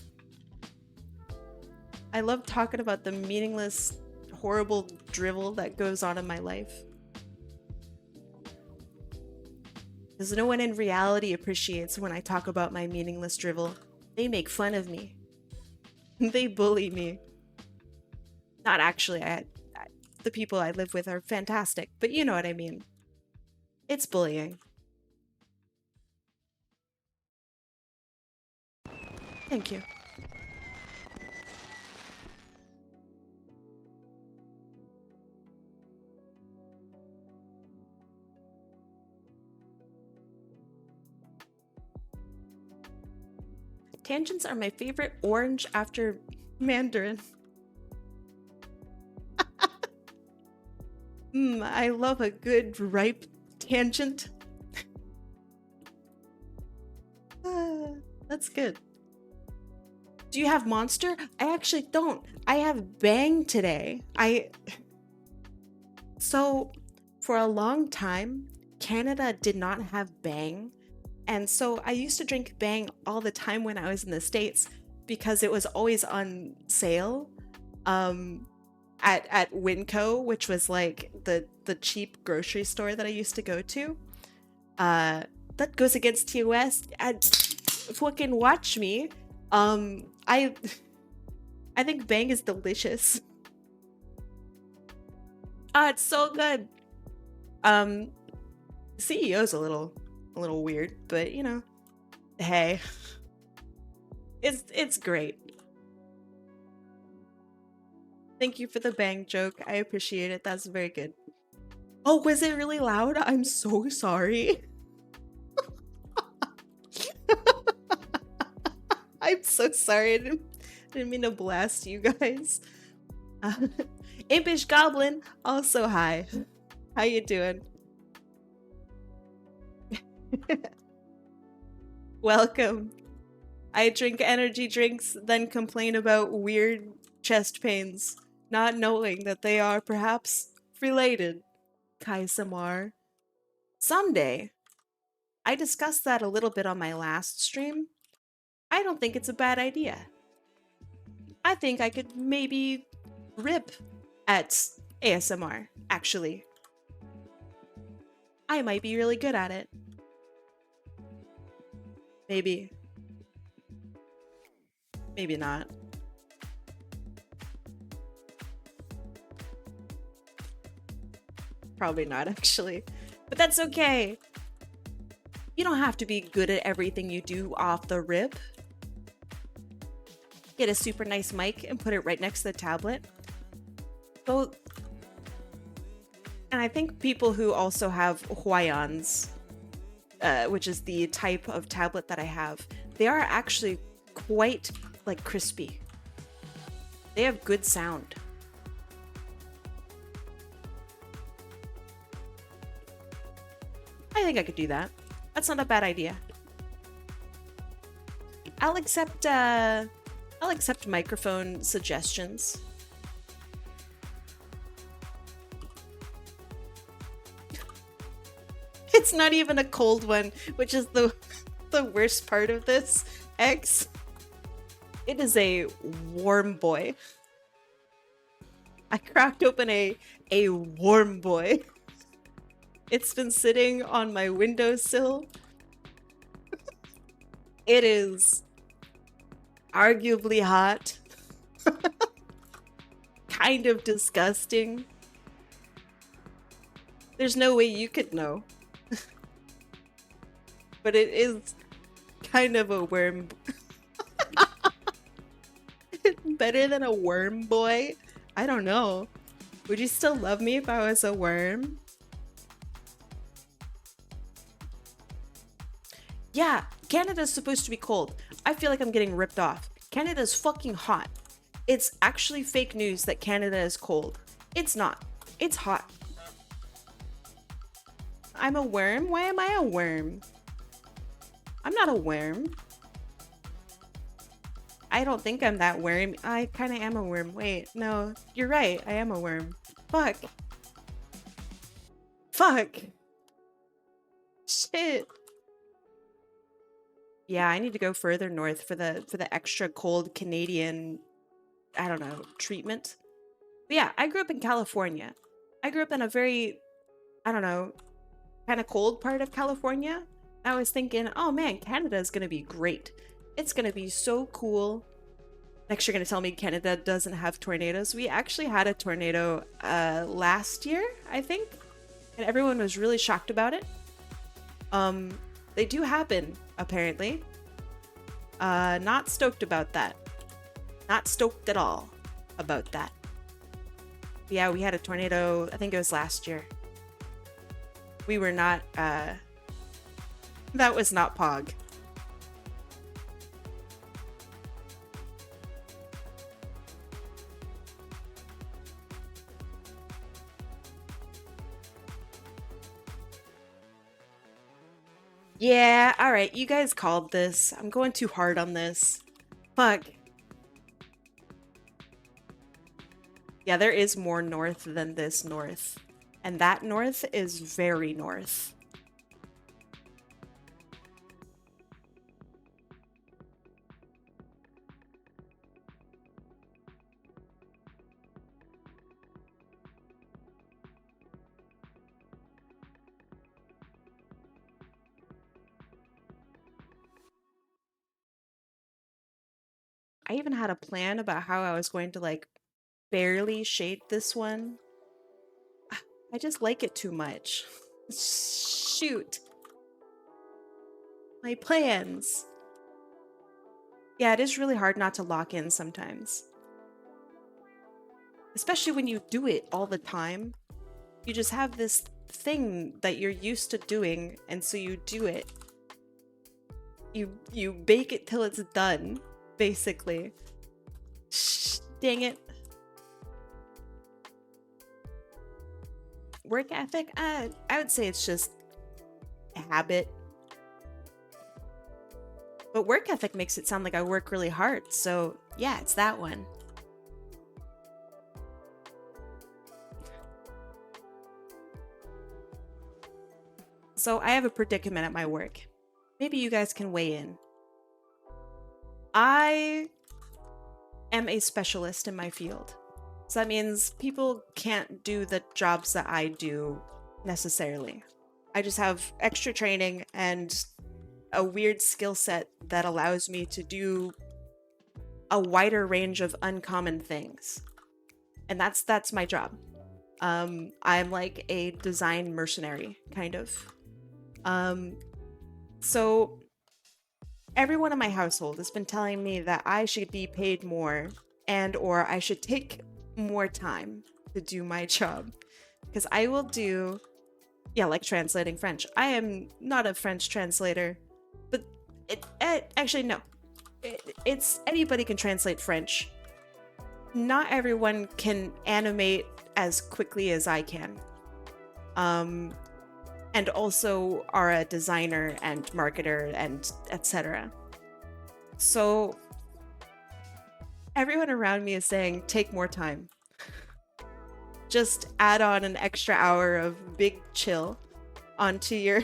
I love talking about the meaningless, horrible drivel that goes on in my life. Because no one in reality appreciates when I talk about my meaningless drivel. They make fun of me. They bully me. Not actually, the people I live with are fantastic, but you know what I mean. It's bullying. Thank you. Tangents are my favorite orange after Mandarin. I love a good ripe tangent. That's good. Do you have Monster? I actually don't. I have Bang today. So for a long time, Canada did not have Bang. And so I used to drink Bang all the time when I was in the States because it was always on sale at Winco, which was like the cheap grocery store that I used to go to. That goes against TOS. Fucking watch me. I think Bang is delicious. It's so good. CEO's a little weird, but you know, hey, it's great. Thank you for the Bang joke. I appreciate it. That's very good. Oh, was it really loud? I'm so sorry. I'm so sorry. I didn't mean to blast you guys. Impish Goblin, also hi. How you doing? Welcome. I drink energy drinks, then complain about weird chest pains, not knowing that they are perhaps related. Kai Samar. Someday. I discussed that a little bit on my last stream. I don't think it's a bad idea. I think I could maybe rip at ASMR, actually. I might be really good at it. Maybe. Maybe not. Probably not, actually. But that's okay. You don't have to be good at everything you do off the rip. Get a super nice mic and put it right next to the tablet. So, and I think people who also have Huayans, which is the type of tablet that I have, they are actually quite like crispy. They have good sound. I think I could do that. That's not a bad idea. I'll accept microphone suggestions. It's not even a cold one, which is the worst part of this. X. It is a warm boy. I cracked open a warm boy. It's been sitting on my windowsill. It is arguably hot. Kind of disgusting. There's no way you could know. But it is kind of a worm. Better than a worm boy? I don't know. Would you still love me if I was a worm? Yeah, Canada's supposed to be cold. I feel like I'm getting ripped off. Canada's fucking hot. It's actually fake news that Canada is cold. It's not. It's hot. I'm a worm? Why am I a worm? I'm not a worm. I don't think I'm that worm. I kind of am a worm. Wait, no, you're right. I am a worm. Fuck. Fuck. Shit. Yeah, I need to go further north for the extra cold Canadian, I don't know, treatment. But yeah, I grew up in California. I grew up in a very, I don't know, kind of cold part of California. I was thinking, oh man, Canada is gonna be great. It's gonna be so cool. Next, you're gonna tell me Canada doesn't have tornadoes. We actually had a tornado last year, I think, and everyone was really shocked about it. They do happen, apparently. Not stoked about that. Not stoked at all about that. Yeah, we had a tornado, I think it was last year. We were not, that was not Pog. Yeah, alright, you guys called this. I'm going too hard on this. Fuck. Yeah, there is more north than this north. And that north is very north. I even had a plan about how I was going to like barely shade this one. I just like it too much. Shoot. My plans. Yeah, it is really hard not to lock in sometimes. Especially when you do it all the time. You just have this thing that you're used to doing, and so you do it. You bake it till it's done, basically. Shh, dang it. Work ethic? I would say it's just a habit. But work ethic makes it sound like I work really hard, so yeah, it's that one. So I have a predicament at my work. Maybe you guys can weigh in. I am a specialist in my field. So that means people can't do the jobs that I do necessarily. I just have extra training and a weird skill set that allows me to do a wider range of uncommon things. And that's my job. I'm like a design mercenary, kind of. So everyone in my household has been telling me that I should be paid more and or I should take more time to do my job, because I will do, yeah, like translating French. I am not a French translator, but actually no, it's anybody can translate French. Not everyone can animate as quickly as I can, and also are a designer and marketer and etc. So everyone around me is saying, take more time. Just add on an extra hour of big chill onto your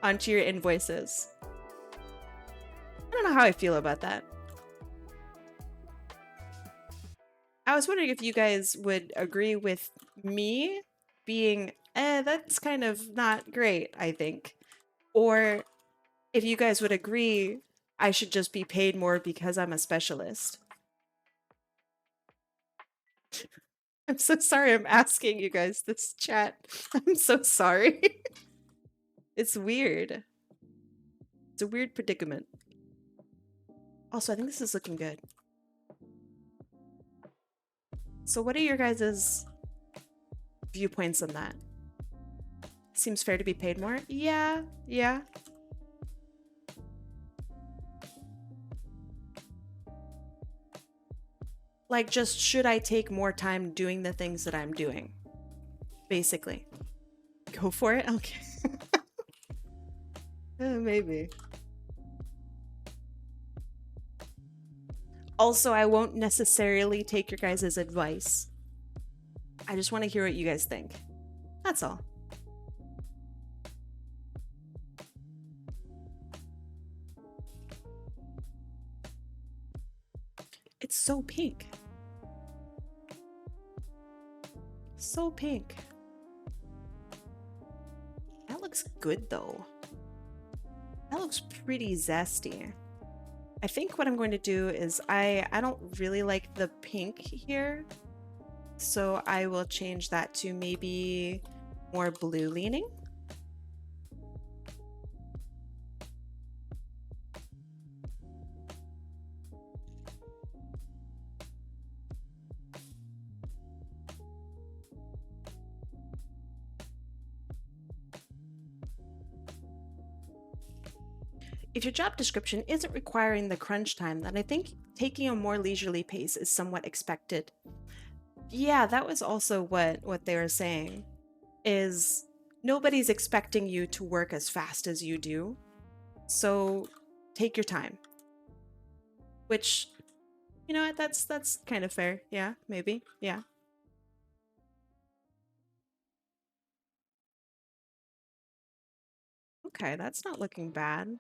onto your invoices. I don't know how I feel about that. I was wondering if you guys would agree with me being, that's kind of not great, I think. Or if you guys would agree I should just be paid more because I'm a specialist. I'm so sorry I'm asking you guys this chat. I'm so sorry. It's weird. It's a weird predicament. Also, I think this is looking good. So what are your guys' viewpoints on that? Seems fair to be paid more? Yeah. Like, just should I take more time doing the things that I'm doing? Basically. Go for it? Okay. Maybe. Also, I won't necessarily take your guys' advice. I just want to hear what you guys think. That's all. It's so pink. So pink. That looks good though. That looks pretty zesty. I think what I'm going to do is I don't really like the pink here. So I will change that to maybe more blue leaning. If your job description isn't requiring the crunch time, then I think taking a more leisurely pace is somewhat expected. Yeah, that was also what they were saying, is nobody's expecting you to work as fast as you do. So take your time. Which, you know what, that's kind of fair. Yeah, maybe. Yeah. Okay, that's not looking bad.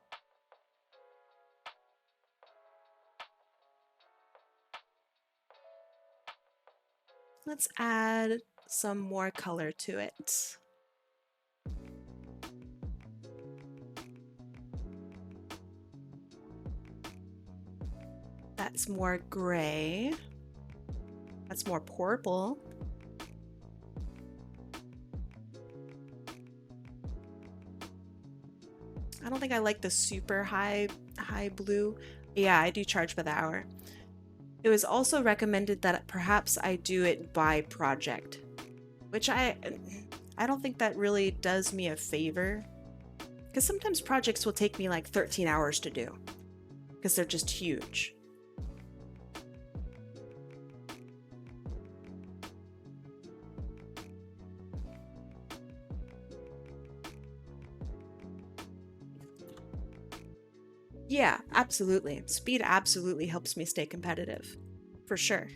Let's add some more color to it. That's more gray. That's more purple. I don't think I like the super high blue. Yeah, I do charge by the hour. It was also recommended that perhaps I do it by project, which I don't think that really does me a favor, because sometimes projects will take me like 13 hours to do because they're just huge. Yeah, absolutely. Speed absolutely helps me stay competitive. For sure.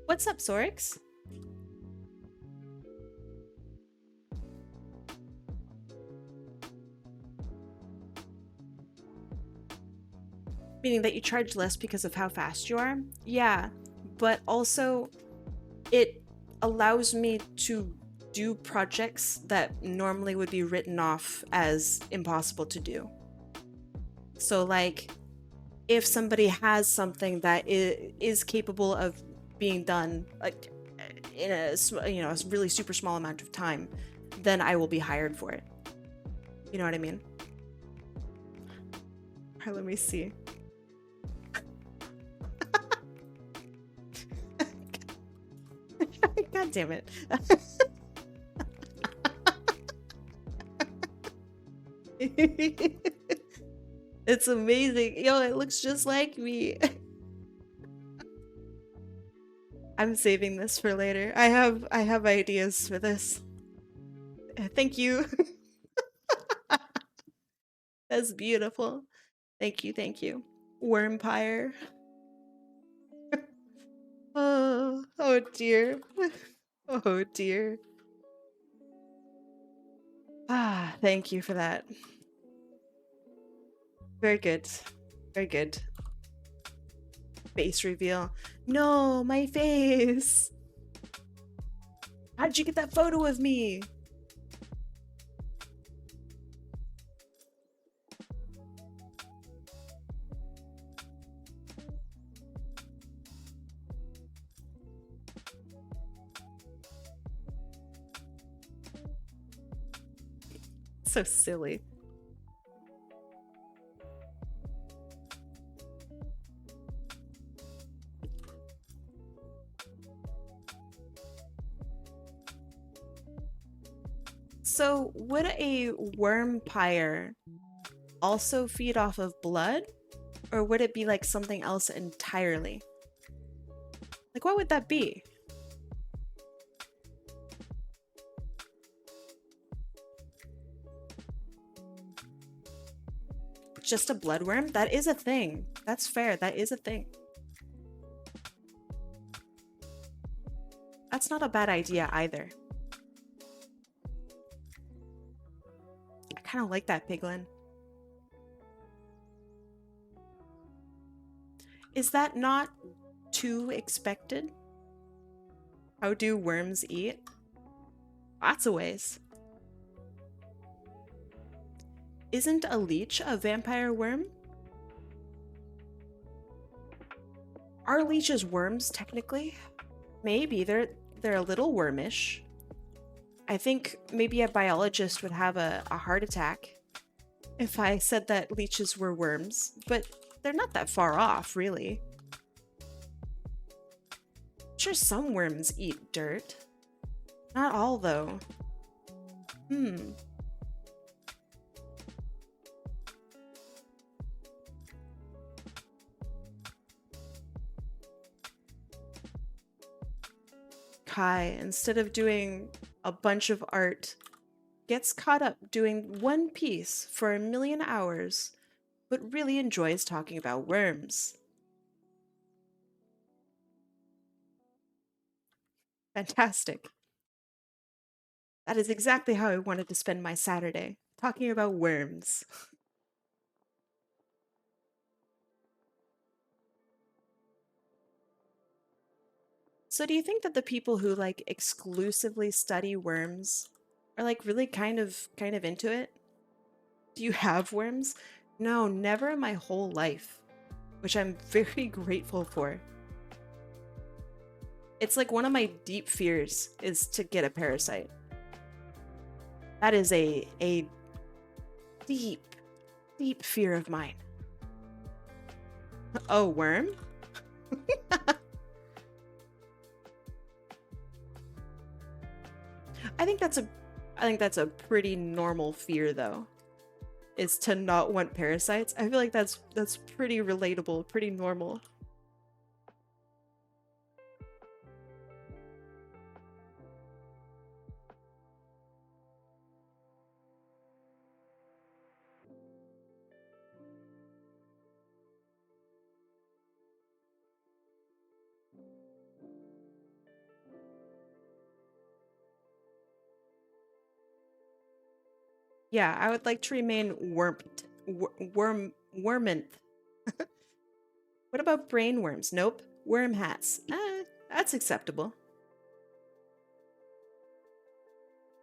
What's up, Sorix? Meaning that you charge less because of how fast you are? Yeah, but also it allows me to do projects that normally would be written off as impossible to do. So like, if somebody has something that is capable of being done like in a a really super small amount of time, then I will be hired for it. You know what I mean? All right, let me see. God damn it. It's amazing. Yo, it looks just like me. I'm saving this for later. I have ideas for this. Thank you. That's beautiful. Thank you, thank you. Wormpire. Oh dear. Oh dear. Ah, thank you for that. Very good. Very good. Face reveal. No, my face. How did you get that photo of me? So silly. So would a wormpire also feed off of blood? Or would it be like something else entirely? Like, what would that be? Just a bloodworm? That is a thing. That's fair. That is a thing. That's not a bad idea either. I kind of like that, Piglin. Is that not too expected? How do worms eat? Lots of ways. Isn't a leech a vampire worm? Are leeches worms, technically? Maybe. They're a little wormish. I think maybe a biologist would have a heart attack if I said that leeches were worms, but they're not that far off, really. Sure, some worms eat dirt. Not all, though. Kai, instead of doing a bunch of art, gets caught up doing one piece for 1,000,000 hours, but really enjoys talking about worms. Fantastic. That is exactly how I wanted to spend my Saturday, talking about worms. So do you think that the people who like exclusively study worms are like really kind of into it? Do you have worms? No, never in my whole life, which I'm very grateful for. It's like one of my deep fears is to get a parasite. That is a deep, deep fear of mine. Oh, worm? I think that's a pretty normal fear, though, is to not want parasites. I feel like that's pretty relatable, pretty normal. Yeah, I would like to remain wormant. What about brain worms? Nope. Worm hats. That's acceptable.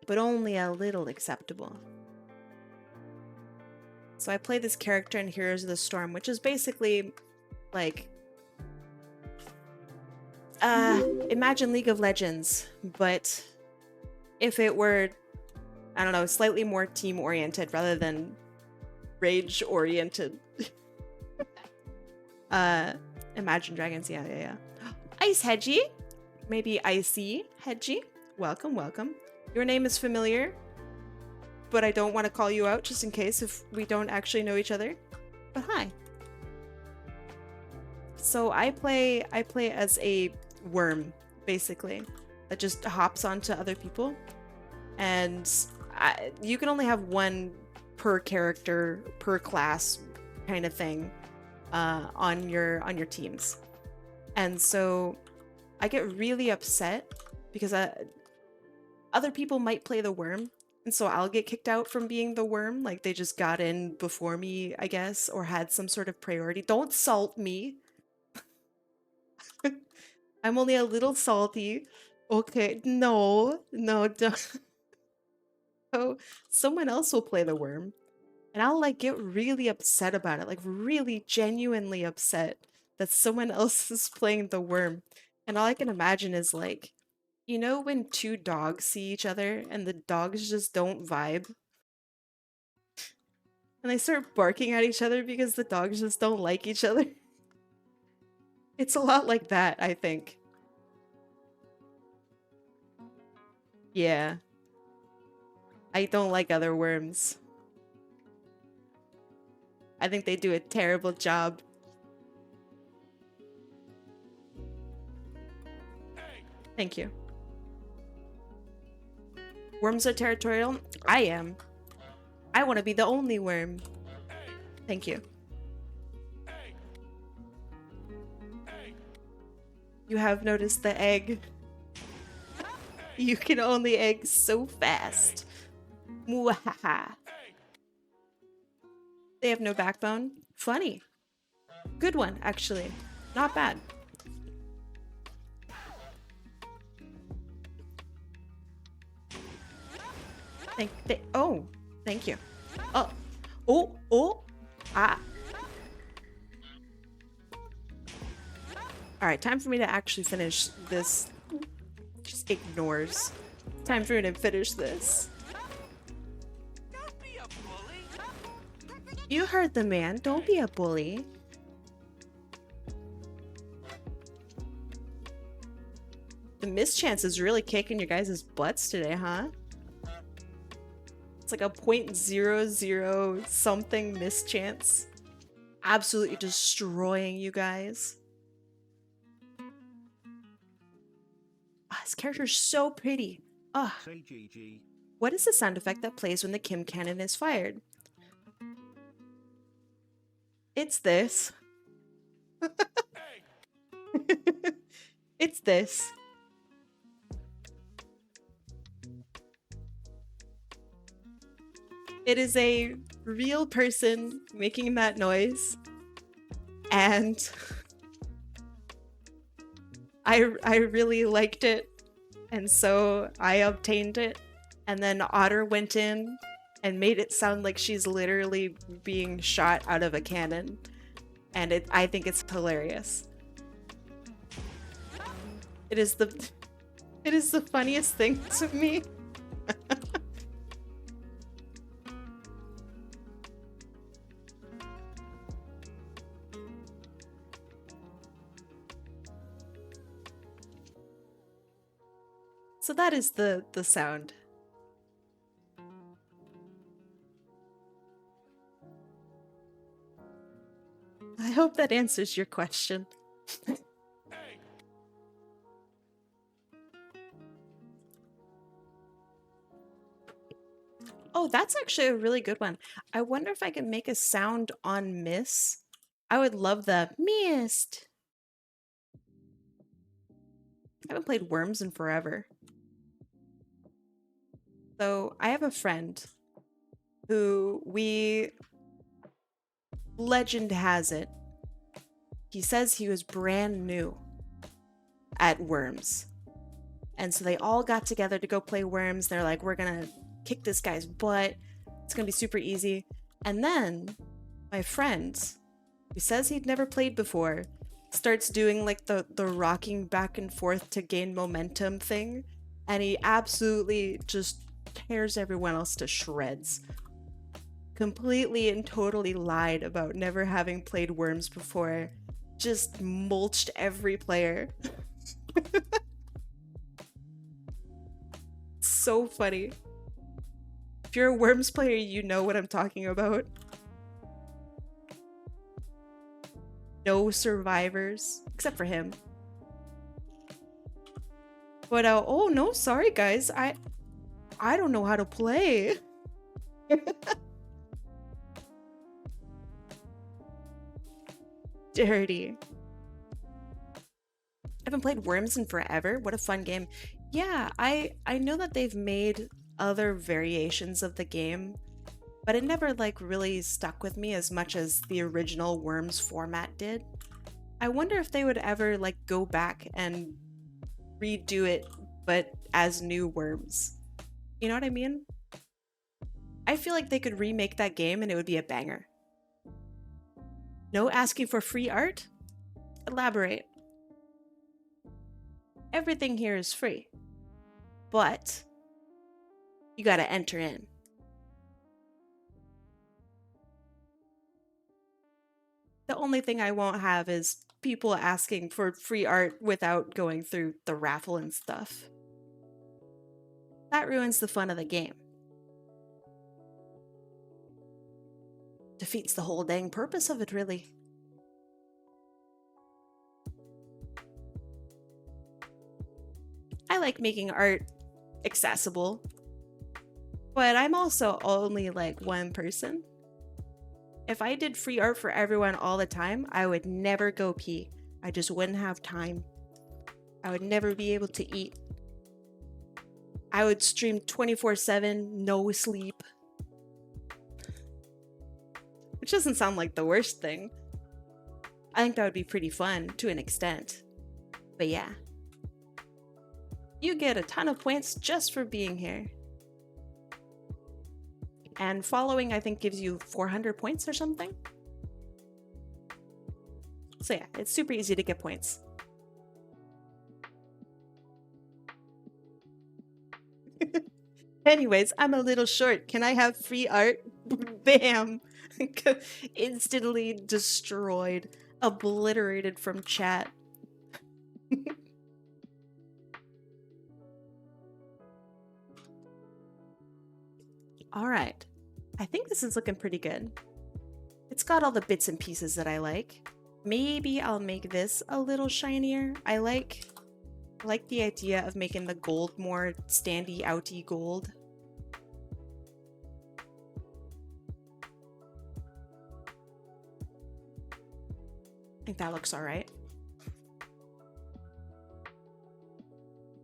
But only a little acceptable. So I play this character in Heroes of the Storm, which is basically like imagine League of Legends, but if it were, I don't know, slightly more team-oriented rather than rage-oriented. Imagine Dragons, yeah. Ice Hedgie, maybe Icy Hedgie. Welcome, welcome. Your name is familiar, but I don't want to call you out just in case if we don't actually know each other. But hi. So I play as a worm, basically, that just hops onto other people, and you can only have one per character, per class kind of thing on your teams. And so I get really upset because other people might play the worm, and so I'll get kicked out from being the worm, like they just got in before me, I guess, or had some sort of priority. Don't salt me. I'm only a little salty. Okay, no, don't. So someone else will play the worm, and I'll like get really upset about it, like really genuinely upset that someone else is playing the worm. And all I can imagine is like, you know, when two dogs see each other and the dogs just don't vibe? And they start barking at each other because the dogs just don't like each other. It's a lot like that, I think. Yeah. I don't like other worms. I think they do a terrible job. Thank you. Worms are territorial? I am. I want to be the only worm. Thank you. You have noticed the egg. You can only egg so fast. Mwahaha. They have no backbone. Funny. Good one, actually. Not bad. Oh, thank you. Oh, ah. All right, time for me to actually finish this. Just ignores. Time for me to finish this. Don't be a bully. You heard the man. Don't be a bully. The mischance is really kicking your guys' butts today, huh? It's like a 0.00 something mischance. Absolutely destroying you guys. Oh, this character's so pretty. Oh, Say GG. what is the sound effect that plays when the Kim cannon is fired? It's this. It's this. It is a real person making that noise, and I really liked it, and so I obtained it, and then Otter went in and made it sound like she's literally being shot out of a cannon, and I think it's hilarious. It is the funniest thing to me. So that is the sound. I hope that answers your question. Oh, that's actually a really good one. I wonder if I can make a sound on miss. I would love the missed. I haven't played Worms in forever. So I have a friend who legend has it, he says he was brand new at Worms. And so they all got together to go play Worms. They're like, we're gonna kick this guy's butt. It's gonna be super easy. And then my friend, who says he'd never played before, starts doing like the rocking back and forth to gain momentum thing. And he absolutely just tears everyone else to shreds. Completely and totally lied about never having played Worms before. Just mulched every player. So funny. If you're a Worms player, you know what I'm talking about. No survivors, except for him. But oh no, sorry guys, I don't know how to play. Dirty. I haven't played Worms in forever. What a fun game. Yeah, I know that they've made other variations of the game, but it never like really stuck with me as much as the original Worms format did. I wonder if they would ever like go back and redo it, but as new Worms. You know what I mean? I feel like they could remake that game and it would be a banger. No asking for free art? Elaborate. Everything here is free, but you gotta enter in. The only thing I won't have is people asking for free art without going through the raffle and stuff. That ruins the fun of the game. Defeats the whole dang purpose of it, really. I like making art accessible, but I'm also only like one person. If I did free art for everyone all the time, I would never go pee. I just wouldn't have time. I would never be able to eat. I would stream 24/7, no sleep. Which doesn't sound like the worst thing. I think that would be pretty fun to an extent. But yeah. You get a ton of points just for being here. And following, I think, gives you 400 points or something. So yeah, it's super easy to get points. Anyways, I'm a little short. Can I have free art? Bam! Instantly destroyed. Obliterated from chat. Alright. I think this is looking pretty good. It's got all the bits and pieces that I like. Maybe I'll make this a little shinier. I like the idea of making the gold more standy outy gold. I think that looks all right.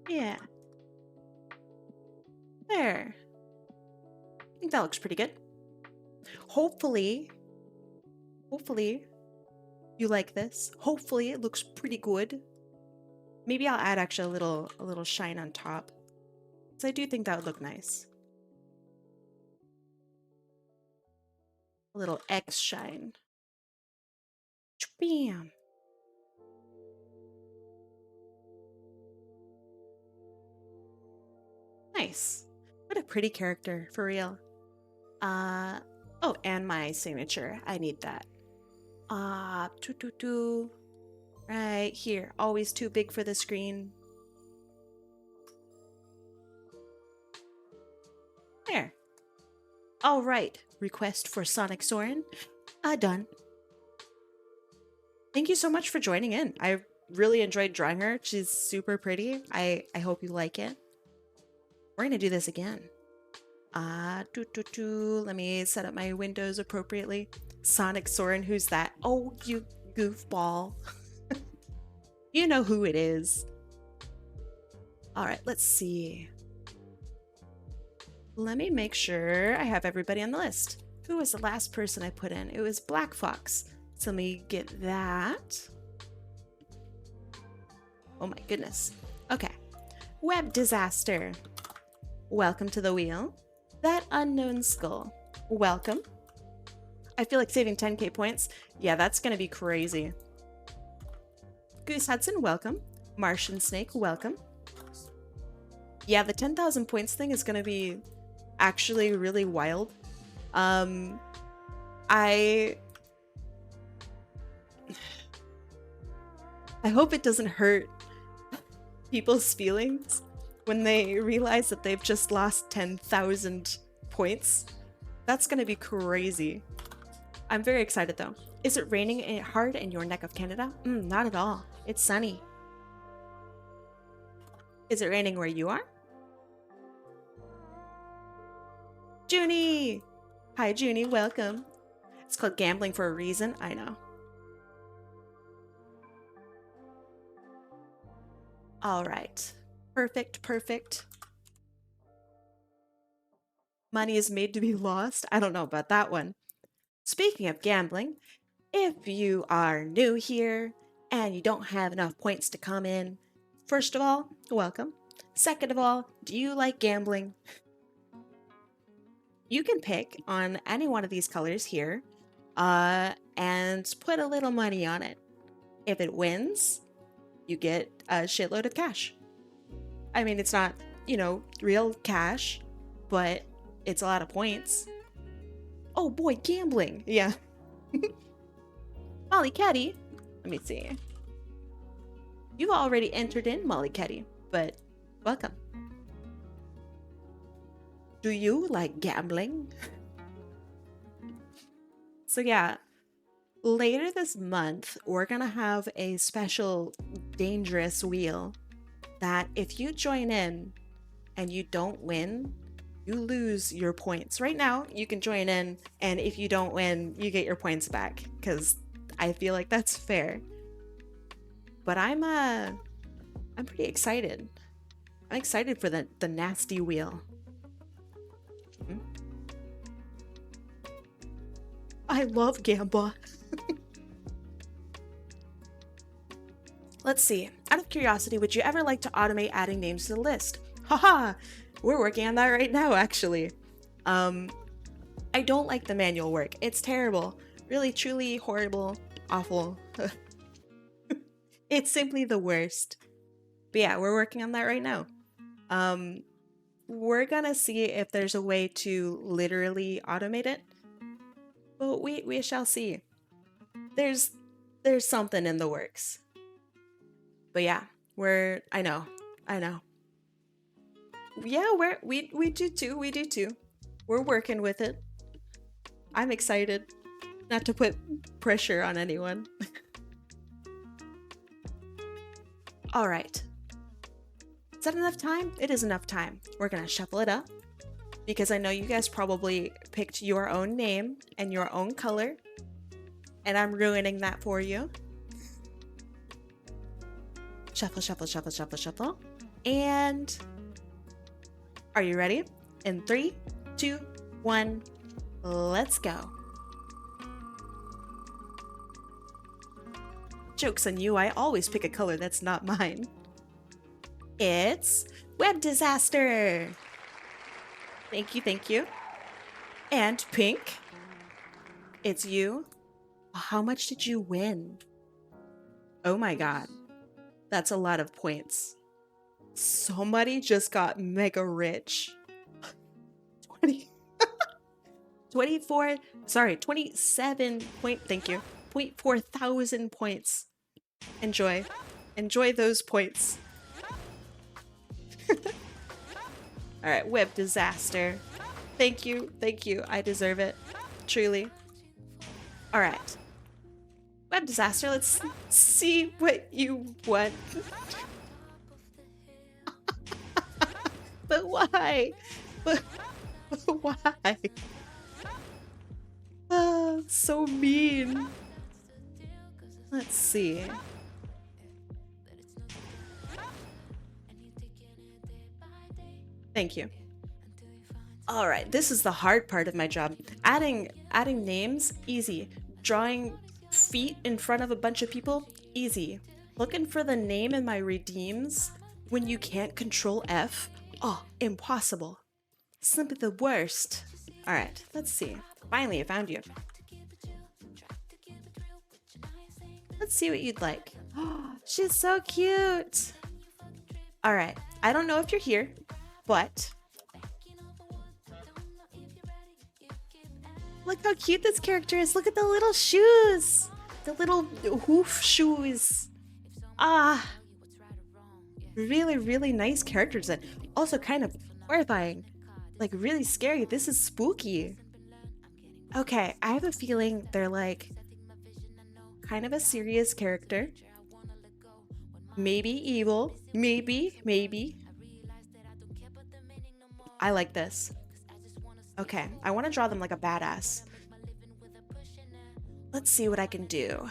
Yeah. There. I think that looks pretty good. Hopefully you like this. Hopefully it looks pretty good. Maybe I'll add actually a little shine on top. So I do think that would look nice. A little X shine. Bam. Nice. What a pretty character, for real. Oh, and my signature. I need that. Right here. Always too big for the screen. There. All right. Request for Sonic Soren. Done. Thank you so much for joining in. I really enjoyed drawing her. She's super pretty. I hope you like it. We're gonna do this again. Let me set up my windows appropriately. Sonic Soren, who's that? Oh, you goofball. You know who it is. All right, let's see. Let me make sure I have everybody on the list. Who was the last person I put in? It was Black Fox. So let me get that. Oh my goodness. Okay. Web Disaster. Welcome to the wheel. That Unknown Skull. Welcome. I feel like saving 10k points. Yeah, that's gonna be crazy. Goose Hudson, welcome. Martian Snake, welcome. Yeah, the 10,000 points thing is gonna be actually really wild. I hope it doesn't hurt people's feelings when they realize that they've just lost 10,000 points. That's gonna be crazy. I'm very excited though. Is it raining hard in your neck of Canada? Not at all. It's sunny. Is it raining where you are? Junie! Hi Junie, welcome. It's called gambling for a reason, I know. All right. Perfect, perfect. Money is made to be lost. I don't know about that one. Speaking of gambling, if you are new here and you don't have enough points to come in, first of all, welcome. Second of all, do you like gambling? You can pick on any one of these colors here and put a little money on it. If it wins, you get a shitload of cash. I mean, it's not, you know, real cash, but it's a lot of points. Oh boy, gambling. Yeah. Molly Caddy. Let me see. You've already entered in, Molly Caddy, but welcome. Do you like gambling? So yeah, later this month, we're gonna have a special dangerous wheel that if you join in and you don't win, you lose your points. Right now, you can join in, and if you don't win, you get your points back, because I feel like that's fair. But I'm pretty excited. I'm excited for the nasty wheel. I love Gamba. Let's see. Out of curiosity, would you ever like to automate adding names to the list? Haha! We're working on that right now, actually. I don't like the manual work. It's terrible. Really, truly horrible, awful. It's simply the worst. But yeah, we're working on that right now. We're gonna see if there's a way to literally automate it. But we shall see. There's something in the works. But yeah, I know. Yeah, we do too. We're working with it. I'm excited. Not to put pressure on anyone. Alright. Is that enough time? It is enough time. We're gonna shuffle it up. Because I know you guys probably picked your own name and your own color. And I'm ruining that for you. Shuffle, shuffle, shuffle, shuffle, shuffle. And are you ready? In 3, 2, 1, let's go. Joke's on you, I always pick a color that's not mine. It's Web Disaster! Thank you. And pink, it's you. How much did you win? Oh my god. That's a lot of points. Somebody just got mega rich. 27 point, thank you. 0.4 thousand points. Enjoy those points. All right, Web Disaster. Thank you. I deserve it. Truly. All right. Web Disaster, let's see what you want. But why? But why? So mean. Let's see. Thank you. All right, this is the hard part of my job. Adding names, easy. Drawing feet in front of a bunch of people, easy. Looking for the name in my redeems when you can't control F, oh, impossible. Simply the worst. All right, let's see. Finally, I found you. Let's see what you'd like. Oh, she's so cute. All right, I don't know if you're here, but look how cute this character is. Look at the little shoes. The little hoof shoes. Ah. Really, really nice character design. Also kind of horrifying. Like really scary. This is spooky. Okay, I have a feeling they're like kind of a serious character. Maybe evil. Maybe. I like this. Okay, I want to draw them like a badass. Let's see what I can do.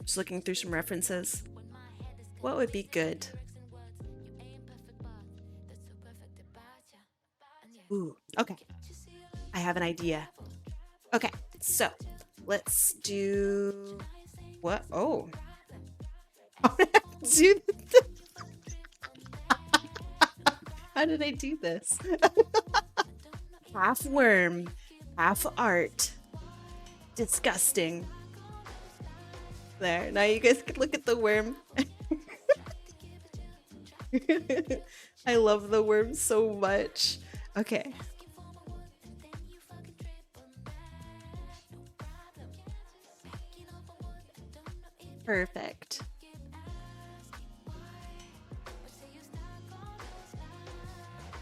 Just looking through some references. What would be good? Ooh, okay. I have an idea. Okay, so let's do what? Oh. How did I do this? Half worm, half art. Disgusting. There, now you guys can look at the worm. I love the worm so much. Okay. Perfect.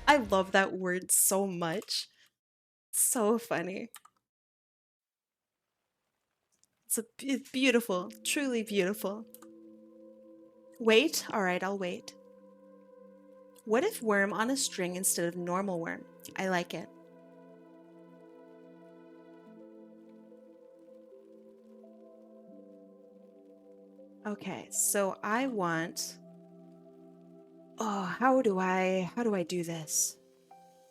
I love that word so much. So funny. It's beautiful, truly beautiful. Wait, all right, I'll wait. What if worm on a string instead of normal worm? I like it. Okay, so I want... Oh, how do I do this?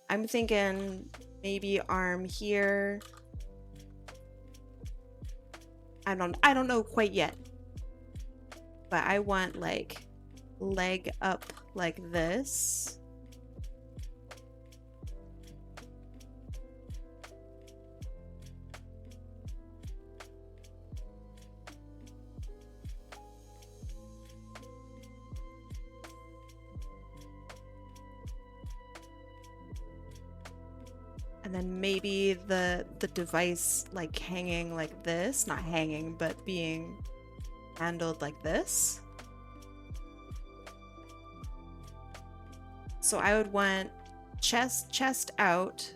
I'm thinking maybe arm here. I don't know quite yet. But I want like leg up like this. And then maybe the device like hanging like this, not hanging, but being handled like this. So I would want chest out.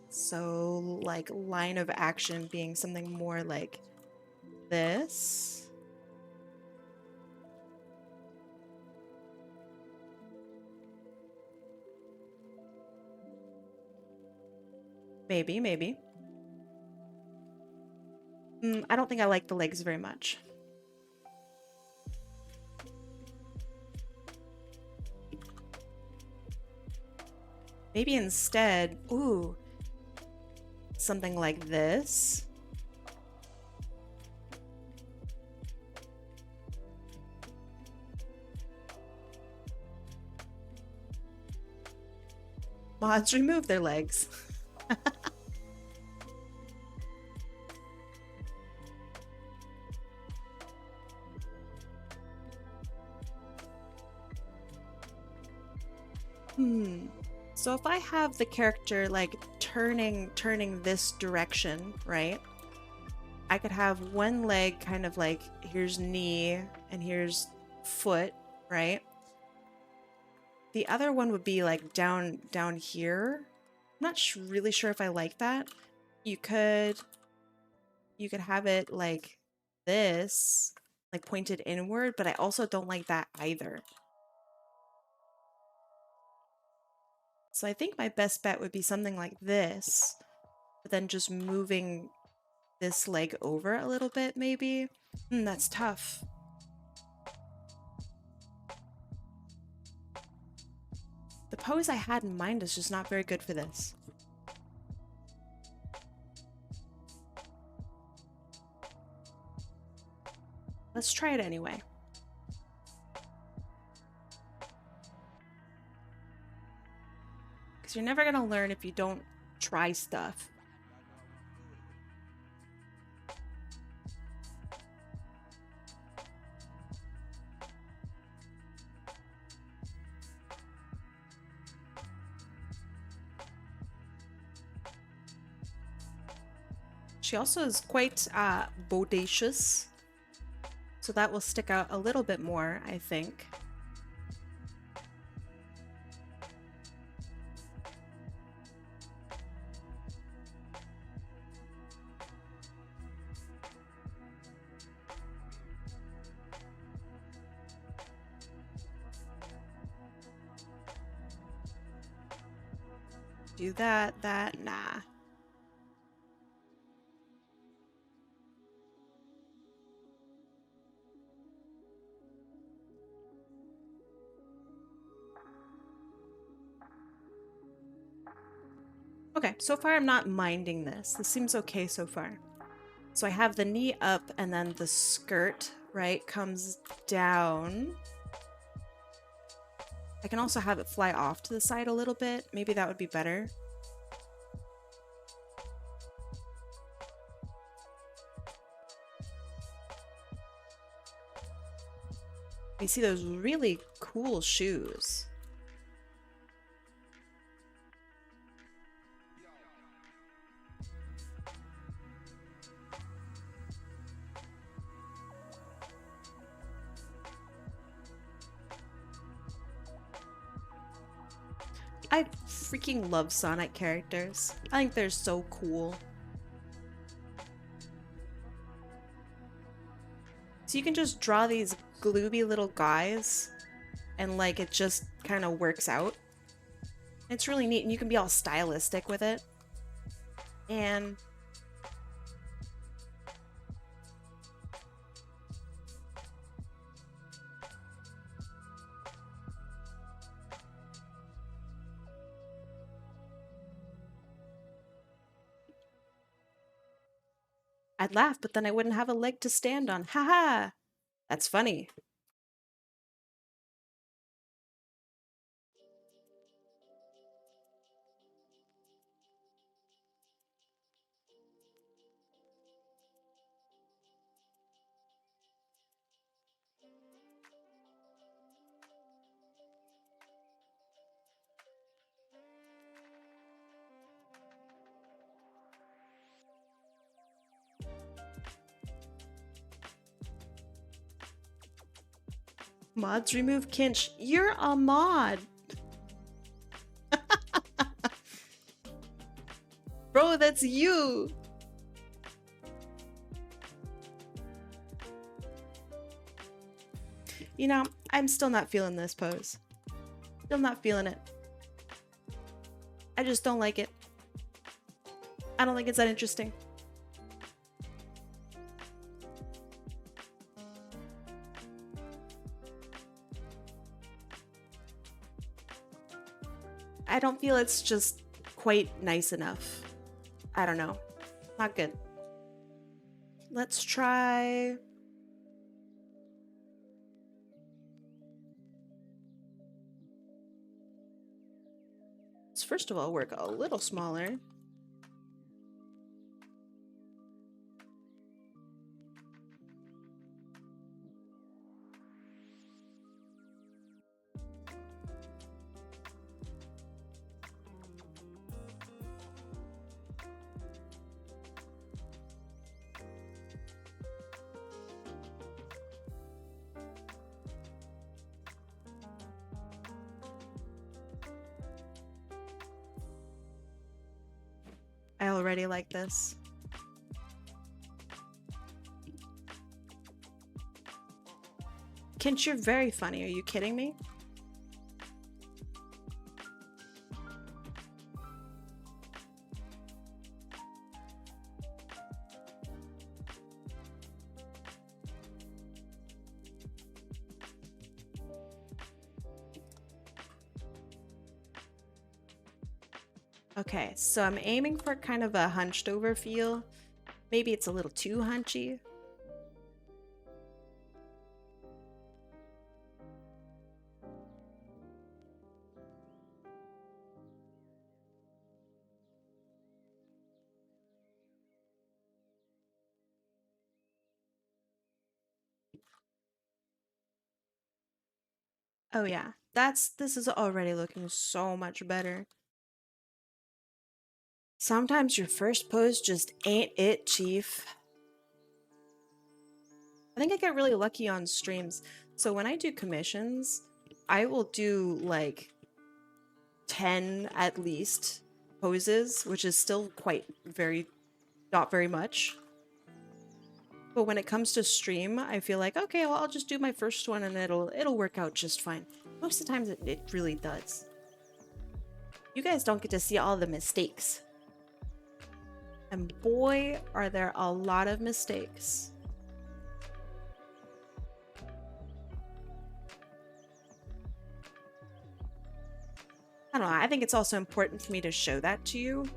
So like line of action being something more like this. Maybe. I don't think I like the legs very much. Maybe instead, ooh, something like this. Mods remove their legs. So if I have the character like turning this direction, right? I could have one leg kind of like here's knee and here's foot, right? The other one would be like down here. I'm not really sure if I like that. You could have it like this, like pointed inward, but I also don't like that either. So I think my best bet would be something like this, but then just moving this leg over a little bit, maybe. That's tough. The pose I had in mind is just not very good for this. Let's try it anyway. Because you're never gonna learn if you don't try stuff. She also is quite bodacious, so that will stick out a little bit more, I think. Do that, nah. Okay, so far I'm not minding this. This seems okay so far. So I have the knee up and then the skirt, right, comes down. I can also have it fly off to the side a little bit. Maybe that would be better. You see those really cool shoes. I freaking love Sonic characters. I think they're so cool. So you can just draw these glooby little guys and like it just kind of works out. It's really neat and you can be all stylistic with it. And I'd laugh, but then I wouldn't have a leg to stand on. Haha! That's funny. Mods remove Kinch. You're a mod. Bro, that's you. You know, I'm still not feeling this pose. Still not feeling it. I just don't like it. I don't think it's that interesting. I don't feel it's just quite nice enough. I don't know. Not good. Let's try... Let's first of all work a little smaller. I already like this. Kinch, you're very funny. Are you kidding me? Okay, so I'm aiming for kind of a hunched over feel. Maybe it's a little too hunchy. Oh yeah, this is already looking so much better. Sometimes your first pose just ain't it, chief. I think I get really lucky on streams. So when I do commissions, I will do like 10 at least poses, which is still not very much. But when it comes to stream, I feel like, okay, well, I'll just do my first one and it'll work out just fine. Most of the times it really does. You guys don't get to see all the mistakes. And boy, are there a lot of mistakes. I don't know, I think it's also important for me to show that to you.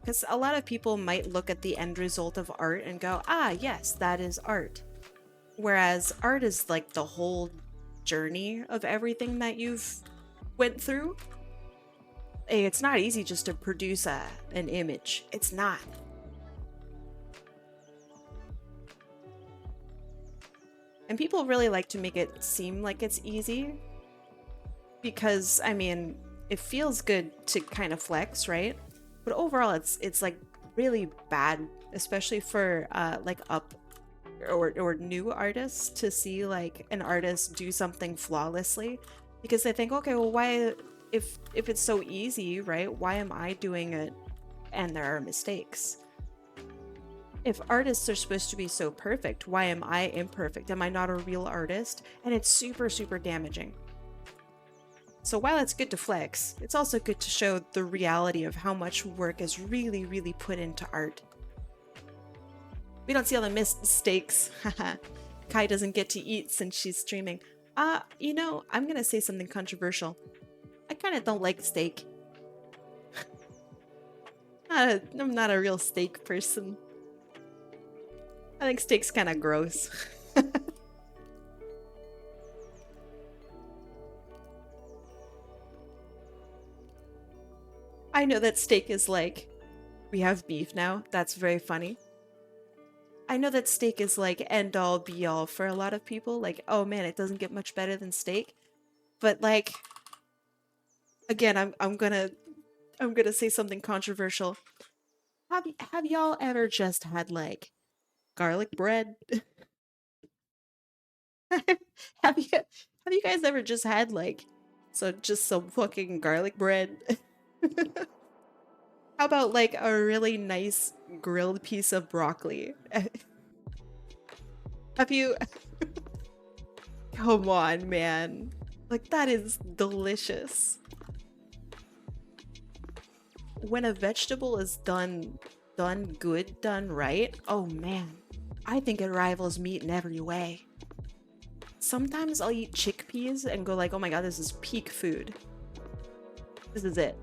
Because a lot of people might look at the end result of art and go, ah, yes, that is art. Whereas art is like the whole journey of everything that you've went through. It's not easy just to produce an image. It's not. And people really like to make it seem like it's easy. Because, I mean, it feels good to kind of flex, right? But overall, it's like really bad, especially for like up or new artists to see like an artist do something flawlessly, because they think, okay, well, why, if it's so easy, right? Why am I doing it and there are mistakes? If artists are supposed to be so perfect, why am I imperfect? Am I not a real artist? And it's super, super damaging. So while it's good to flex, it's also good to show the reality of how much work is really, really put into art. We don't see all the mistakes. Haha. Kai doesn't get to eat since she's streaming. You know, I'm gonna say something controversial. I kind of don't like steak. I'm not a real steak person. I think steak's kind of gross. I know that steak is like, we have beef now. That's very funny. I know that steak is like end all be all for a lot of people. Like, oh man, it doesn't get much better than steak. But like, again, I'm gonna say something controversial. Have y'all ever just had like garlic bread? Have you guys ever just had like just some fucking garlic bread? How about like a really nice grilled piece of broccoli? Have you Come on, man. Like that is delicious. When a vegetable is done good, done right, oh man. I think it rivals meat in every way. Sometimes I'll eat chickpeas and go like, oh my god, this is peak food. This is it.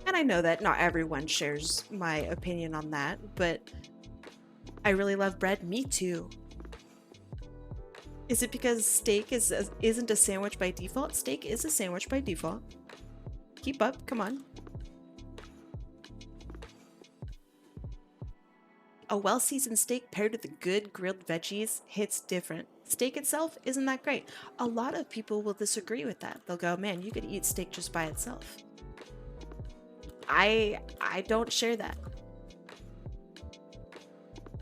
And I know that not everyone shares my opinion on that, but I really love bread. Me too. Is it because steak isn't a sandwich by default? Steak is a sandwich by default. Keep up, come on. A well-seasoned steak paired with the good grilled veggies hits different. Steak itself isn't that great. A lot of people will disagree with that. They'll go, man, you could eat steak just by itself. I don't share that.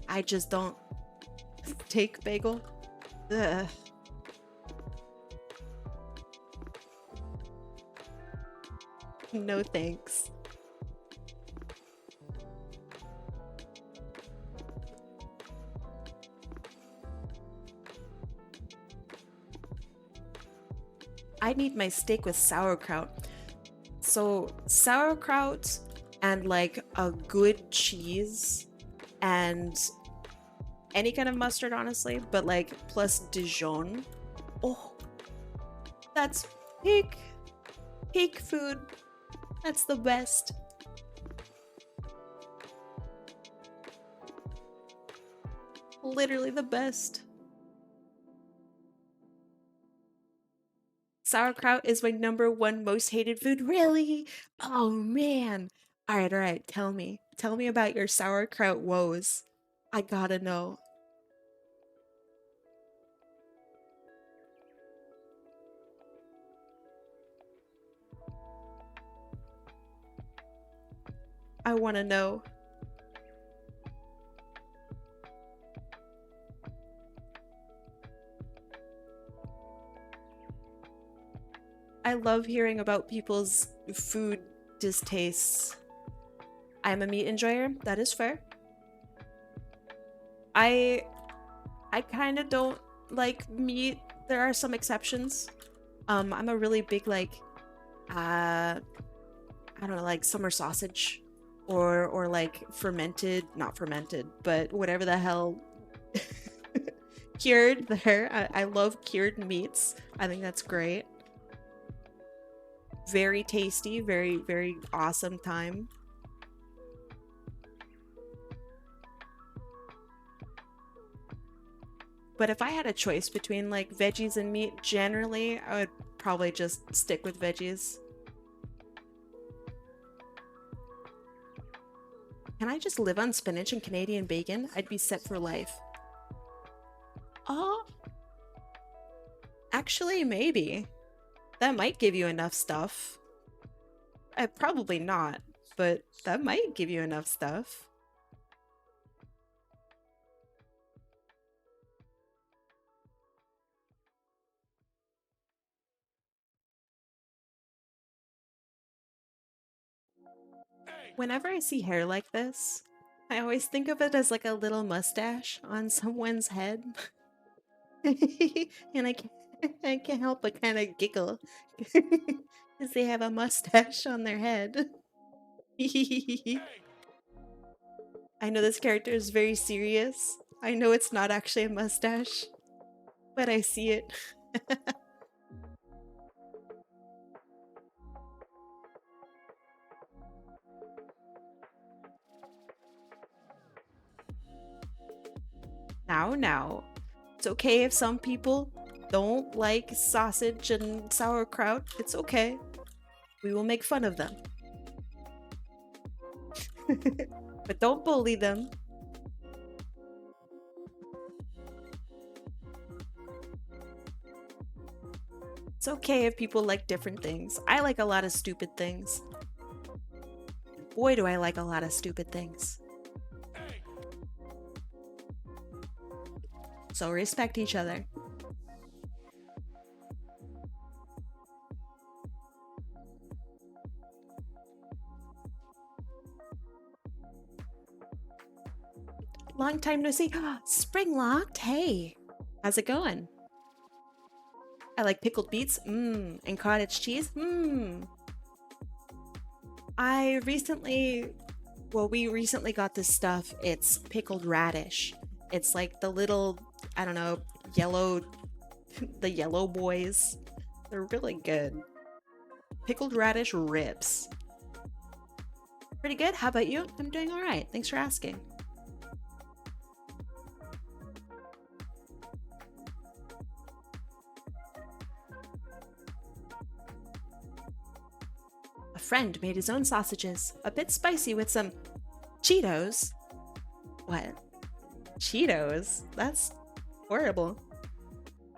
I just don't. Steak bagel? Ugh. No thanks. I need my steak with sauerkraut. So sauerkraut and like a good cheese and any kind of mustard, honestly, but like plus Dijon. Oh, that's peak food. That's the best. Literally the best. Sauerkraut is my #1 most hated food. Really? Oh man. All right. Tell me about your sauerkraut woes. I gotta know. I want to know. I love hearing about people's food distastes. I'm a meat enjoyer. That is fair. I kind of don't like meat. There are some exceptions. I'm a really big like I don't know, like summer sausage or like fermented, not fermented, but whatever the hell cured there. I love cured meats. I think that's great. Very tasty, very, very awesome time. But if I had a choice between like veggies and meat, generally I would probably just stick with veggies. Can I just live on spinach and Canadian bacon? I'd be set for life. Oh, actually, maybe. That might give you enough stuff. Probably not, but that might give you enough stuff. Whenever I see hair like this, I always think of it as like a little mustache on someone's head. And I can't help but kind of giggle because they have a mustache on their head. I know this character is very serious. I know it's not actually a mustache, but I see it. Now. It's okay if some people don't like sausage and sauerkraut. It's okay. We will make fun of them. But don't bully them. It's okay if people like different things. I like a lot of stupid things. Boy, do I like a lot of stupid things. So respect each other. Long time no see. Springlocked, hey. How's it going? I like pickled beets, and cottage cheese, we recently got this stuff. It's pickled radish. It's like the little, I don't know, the yellow boys. They're really good. Pickled radish ribs. Pretty good. How about you? I'm doing all right. Thanks for asking. A friend made his own sausages, a bit spicy with some Cheetos. What? Cheetos? That's horrible.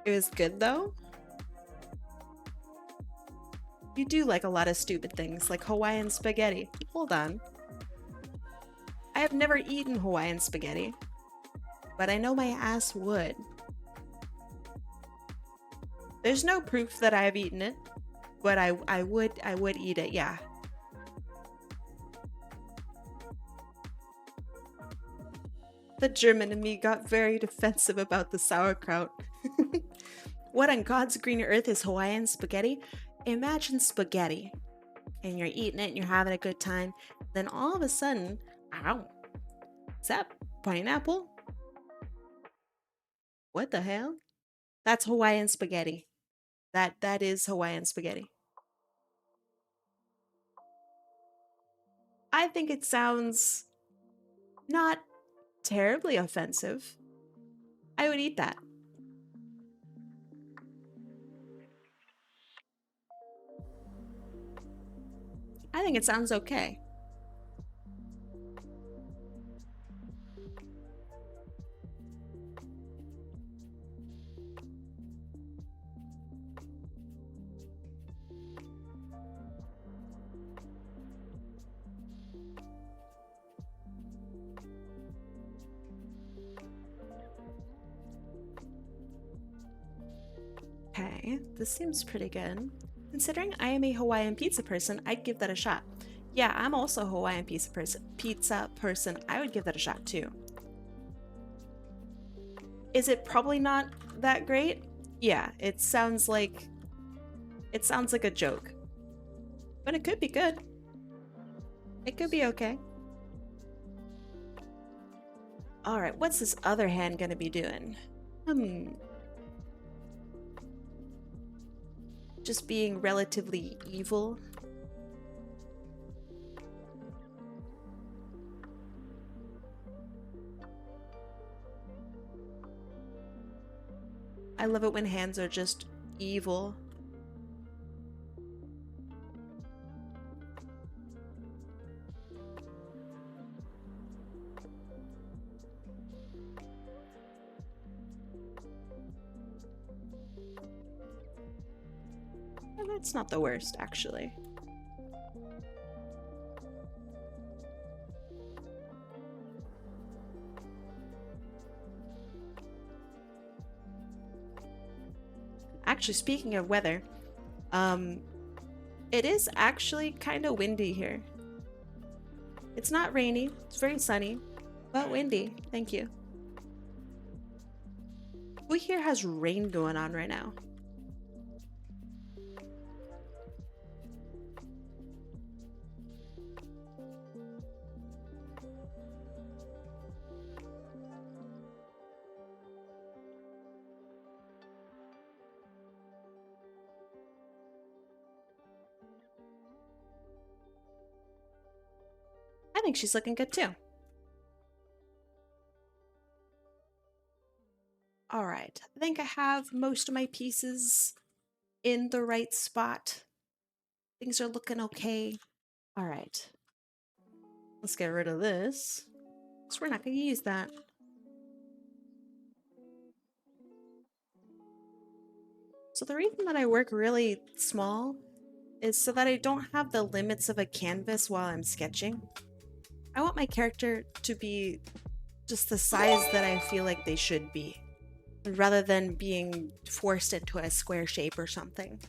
It was good though? You do like a lot of stupid things, like Hawaiian spaghetti. Hold on. I have never eaten Hawaiian spaghetti, but I know my ass would. There's no proof that I have eaten it, but I would eat it, yeah. The German in me got very defensive about the sauerkraut. What on God's green earth is Hawaiian spaghetti? Imagine spaghetti, and you're eating it and you're having a good time. Then all of a sudden, ow, is that pineapple? What the hell? That's Hawaiian spaghetti. That is Hawaiian spaghetti. I think it sounds not terribly offensive. I would eat that. I think it sounds okay. Okay, this seems pretty good. Considering I am a Hawaiian pizza person, I'd give that a shot. Yeah, I'm also a Hawaiian pizza person. I would give that a shot too. Is it probably not that great? Yeah, it sounds like a joke. But it could be good. It could be okay. All right, what's this other hand gonna be doing? Just being relatively evil. I love it when hands are just evil. Well, that's not the worst, actually. Actually, speaking of weather, it is actually kind of windy here. It's not rainy, it's very sunny, but windy. Thank you. Who here has rain going on right now? I think she's looking good too. All right, I think I have most of my pieces in the right spot. Things are looking okay. All right, let's get rid of this, because we're not going to use that. So the reason that I work really small is so that I don't have the limits of a canvas while I'm sketching. I want my character to be just the size that I feel like they should be, rather than being forced into a square shape or something.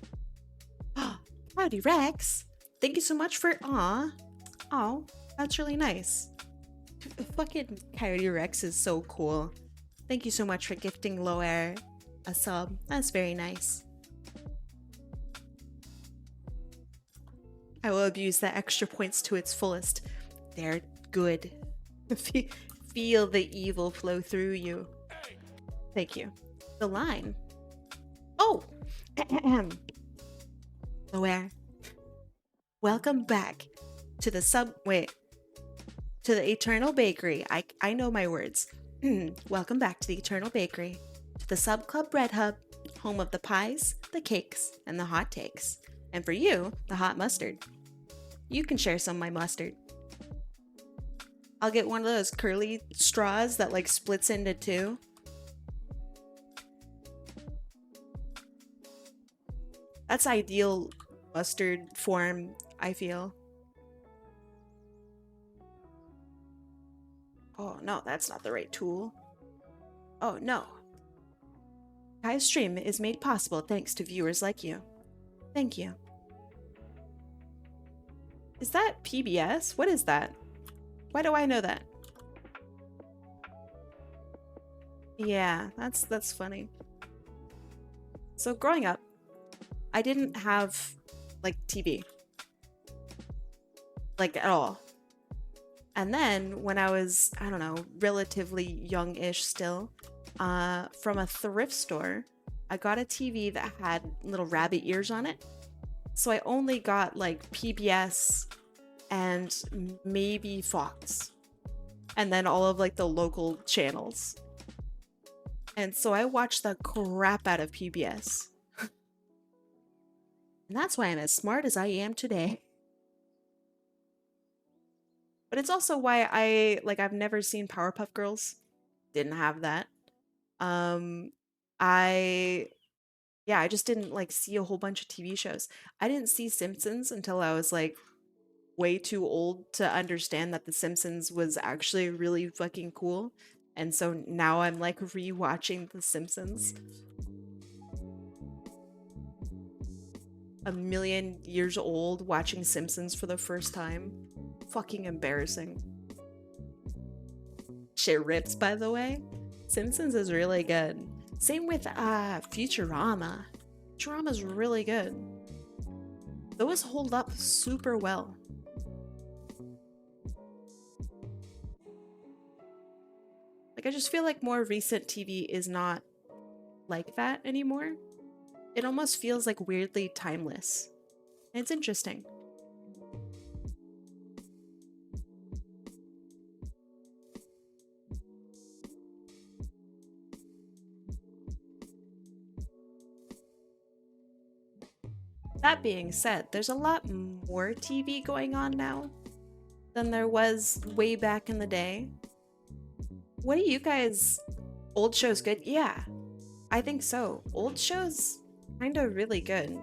Howdy, Rex. Thank you so much for oh, that's really nice. Fucking Coyote Rex is so cool. Thank you so much for gifting Loer a sub. That's very nice. I will abuse the extra points to its fullest. They're good. Feel the evil flow through you. Thank you. The line. Oh! Loer. Welcome back to the to the Eternal Bakery. I know my words. Welcome back to the Eternal Bakery, to the Sub Club Bread Hub, home of the pies, the cakes, and the hot takes. And for you, the hot mustard. You can share some of my mustard. I'll get one of those curly straws that like splits into two. That's ideal mustard form, I feel. Oh no, that's not the right tool. Oh no. Kai's stream is made possible thanks to viewers like you. Thank you. Is that PBS? What is that? Why do I know that? Yeah, that's funny. So growing up, I didn't have like TV. Like at all. And then when I was, I don't know, relatively young-ish still, from a thrift store, I got a TV that had little rabbit ears on it. So I only got like PBS and maybe Fox. And then all of like the local channels. And so I watched the crap out of PBS. And that's why I'm as smart as I am today. But it's also why I've never seen Powerpuff Girls. Didn't have that. I just didn't like see a whole bunch of TV shows. I didn't see Simpsons until I was like way too old to understand that The Simpsons was actually really fucking cool. And so now I'm like rewatching The Simpsons. A million years old watching Simpsons for the first time. Fucking embarrassing. Shit rips, by the way. Simpsons is really good. Same with Futurama. Futurama's really good. Those hold up super well. Like, I just feel like more recent TV is not like that anymore. It almost feels like weirdly timeless. And it's interesting. That being said, there's a lot more TV going on now than there was way back in the day. What do you guys... Old shows good? Yeah, I think so. Old shows kind of really good.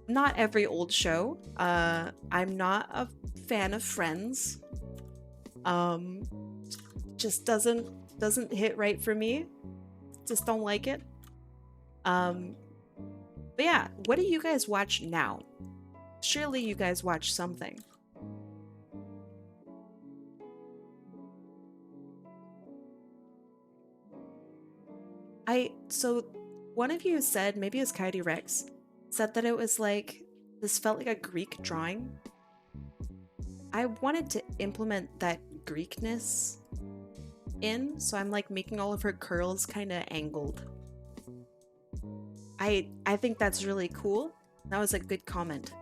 Not every old show. I'm not a fan of Friends. Just doesn't hit right for me. Just don't like it. But yeah, what do you guys watch now? Surely you guys watch something. So one of you said, maybe it was Coyote Rex, said that it was like, this felt like a Greek drawing. I wanted to implement that Greekness in, so I'm like making all of her curls kind of angled. I think that's really cool. That was a good comment.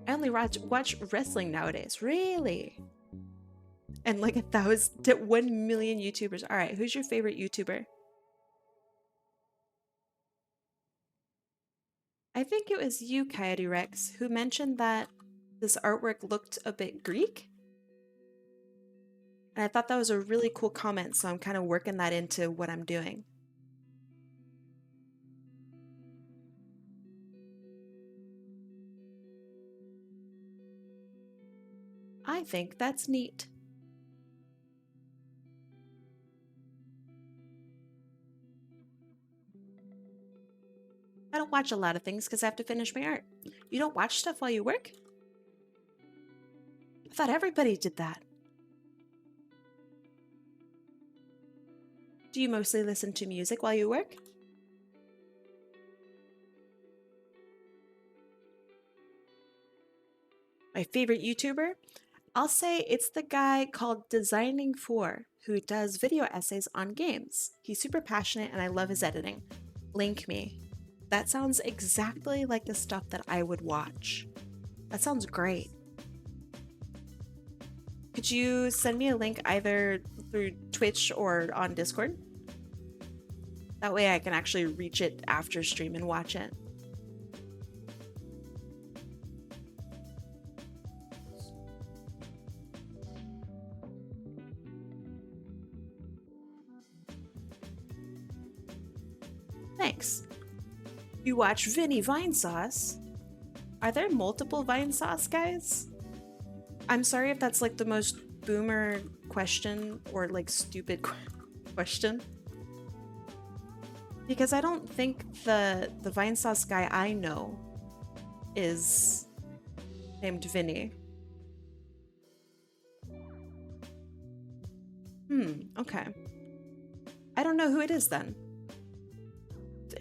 I only watch wrestling nowadays. Really? And like 1 million YouTubers. All right, who's your favorite YouTuber? I think it was you, Coyote Rex, who mentioned that this artwork looked a bit Greek. And I thought that was a really cool comment, so I'm kind of working that into what I'm doing. I think that's neat. I don't watch a lot of things because I have to finish my art. You don't watch stuff while you work? I thought everybody did that. Do you mostly listen to music while you work? My favorite YouTuber? I'll say it's the guy called Designing4 who does video essays on games. He's super passionate and I love his editing. Link me. That sounds exactly like the stuff that I would watch. That sounds great. Could you send me a link either through Twitch or on Discord? That way I can actually reach it after stream and watch it. Thanks. You watch Vinny Vinesauce? Are there multiple Vinesauce guys? I'm sorry if that's like the most boomer question or like stupid question. Because I don't think the Vinesauce guy I know is named Vinny. Okay. I don't know who it is then.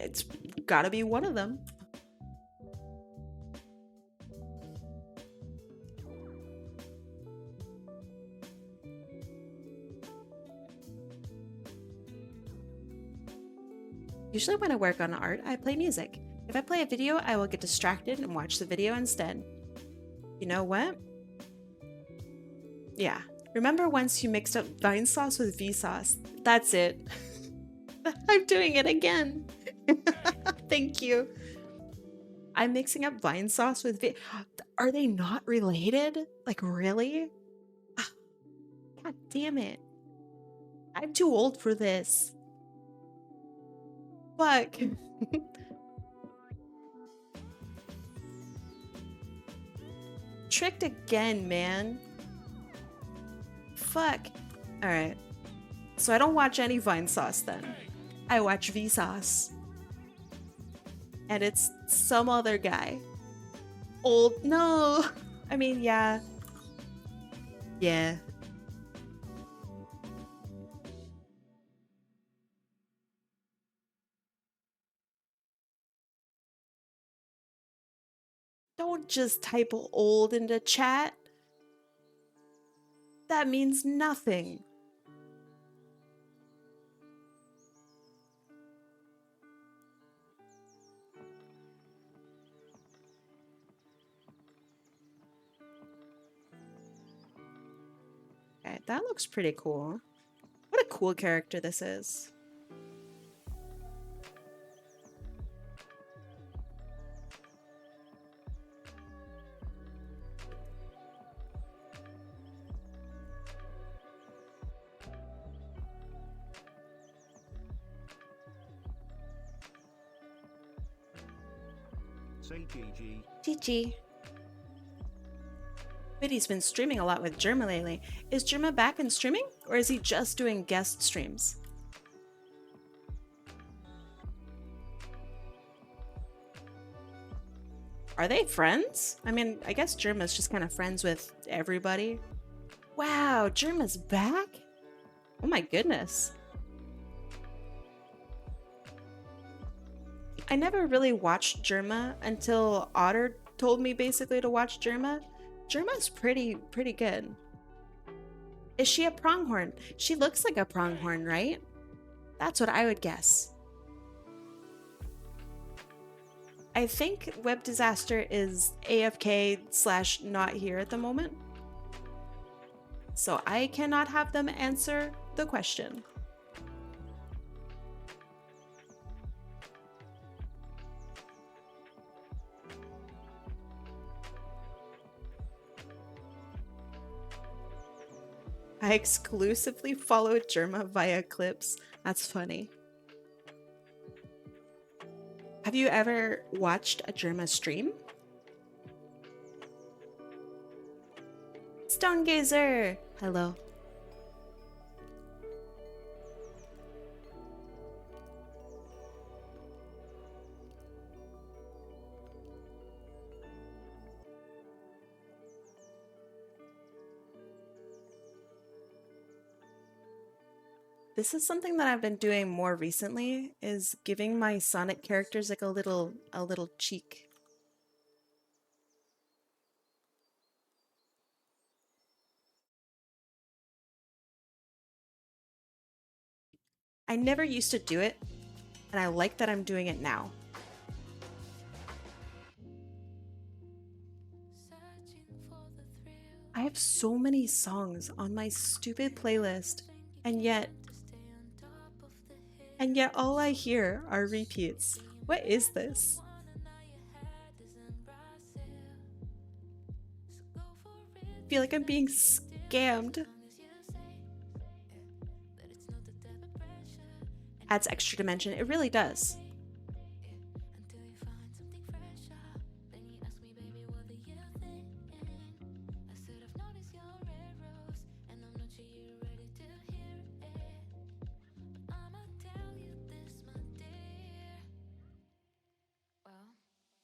It's gotta be one of them. Usually when I work on art, I play music. If I play a video, I will get distracted and watch the video instead. You know what? Yeah. Remember once you mixed up Vinesauce with Vsauce? That's it. I'm doing it again. Thank you. I'm mixing up Vinesauce with Are they not related? Like, really? God damn it. I'm too old for this. Fuck. Tricked again, man. Fuck. Alright. So I don't watch any Vinesauce then. I watch Vsauce. And it's some other guy. Old. No. I mean, yeah. Yeah. Don't just type old into chat. That means nothing. Okay, that looks pretty cool. What a cool character this is. Say GG. GG. Biddy's been streaming a lot with Germa lately. Is Germa back in streaming? Or is he just doing guest streams? Are they friends? I mean, I guess Germa's just kind of friends with everybody. Wow, Germa's back? Oh my goodness. I never really watched Germa until Otter told me basically to watch Germa. Germa's pretty good. Is she a pronghorn? She looks like a pronghorn, right? That's what I would guess. I think Web Disaster is AFK / not here at the moment. so I cannot have them answer the question. I exclusively follow Germa via clips. That's funny. Have you ever watched a Germa stream? Stonegazer! Hello. This is something that I've been doing more recently, is giving my Sonic characters like a little cheek. I never used to do it, and I like that I'm doing it now. I have so many songs on my stupid playlist, and yet all I hear are repeats. What is this? I feel like I'm being scammed. Adds extra dimension. It really does.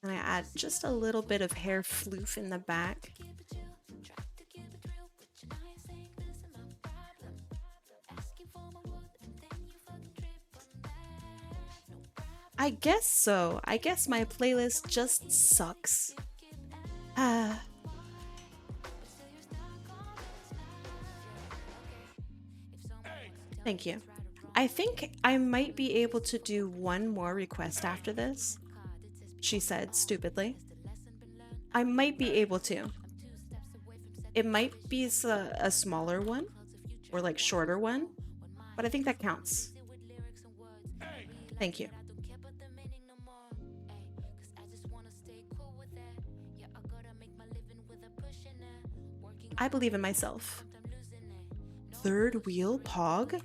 And I add just a little bit of hair floof in the back. I guess so. I guess my playlist just sucks. Thank you. I think I might be able to do one more request after this, she said stupidly. I might be able to. It might be a smaller one or like shorter one, but I think that counts. Thank you. I believe in myself. Third wheel pog?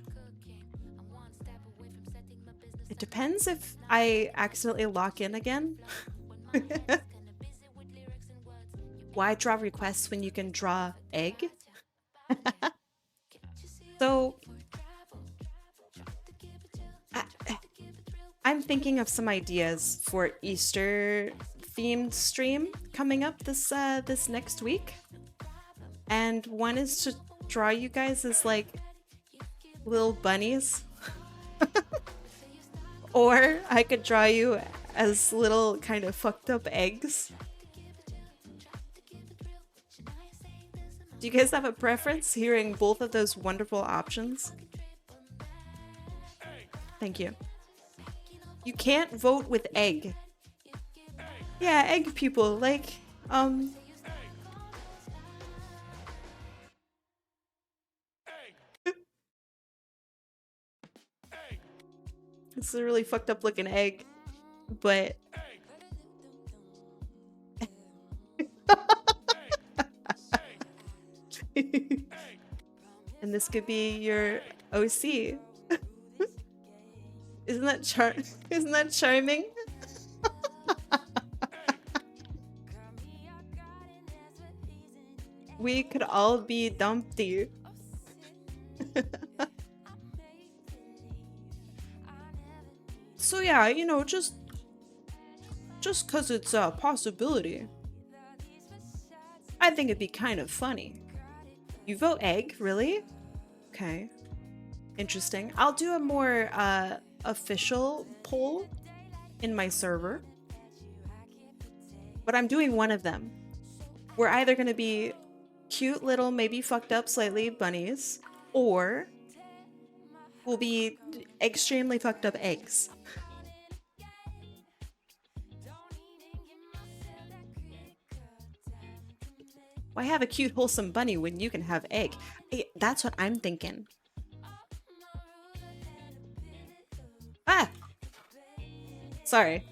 It depends if I accidentally lock in again. Why draw requests when you can draw egg? So I'm thinking of some ideas for Easter themed stream coming up this next week. And one is to draw you guys as like little bunnies. Or I could draw you as little kind of fucked up eggs. Do you guys have a preference hearing both of those wonderful options? Thank you. You can't vote with egg. Yeah, egg people, like, This is a really fucked up looking egg, but and this could be your OC. Isn't that charming? We could all be Dumpty. So yeah, you know, just cause it's a possibility, I think it'd be kind of funny. You vote egg, really? Okay. Interesting. I'll do a more official poll in my server. But I'm doing one of them. We're either gonna be cute little, maybe fucked up slightly bunnies, or we'll be extremely fucked up eggs. Why have a cute, wholesome bunny when you can have egg? That's what I'm thinking. Ah! Sorry.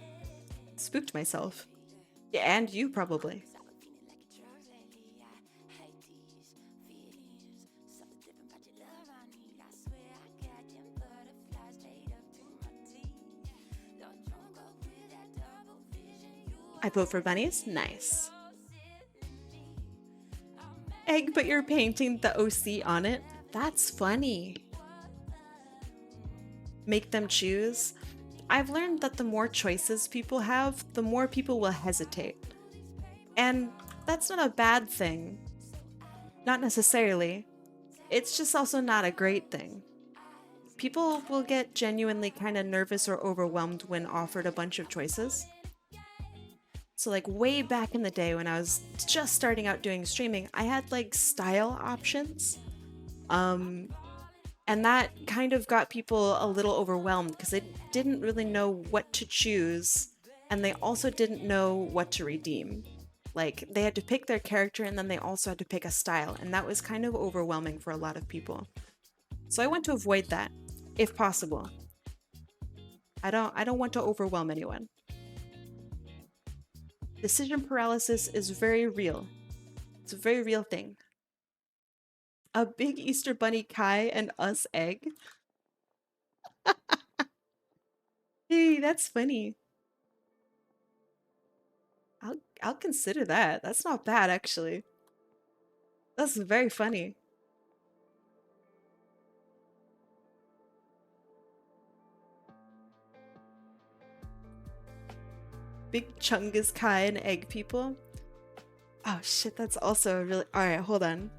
Spooked myself. Yeah, and you probably. I vote for bunnies? Nice. Egg, but you're painting the OC on it? That's funny. Make them choose? I've learned that the more choices people have, the more people will hesitate. And that's not a bad thing. Not necessarily. It's just also not a great thing. People will get genuinely kind of nervous or overwhelmed when offered a bunch of choices. So like way back in the day when I was just starting out doing streaming, I had like style options. And that kind of got people a little overwhelmed because they didn't really know what to choose, and they also didn't know what to redeem. Like, they had to pick their character and then they also had to pick a style, and that was kind of overwhelming for a lot of people. So I want to avoid that, if possible. I don't want to overwhelm anyone. Decision paralysis is very real. It's a very real thing. A big Easter Bunny Kai and us egg. Hey, that's funny. I'll consider that. That's not bad, actually. That's very funny. Big Chungus Kai and egg people. Oh shit, that's also a really... Alright, hold on.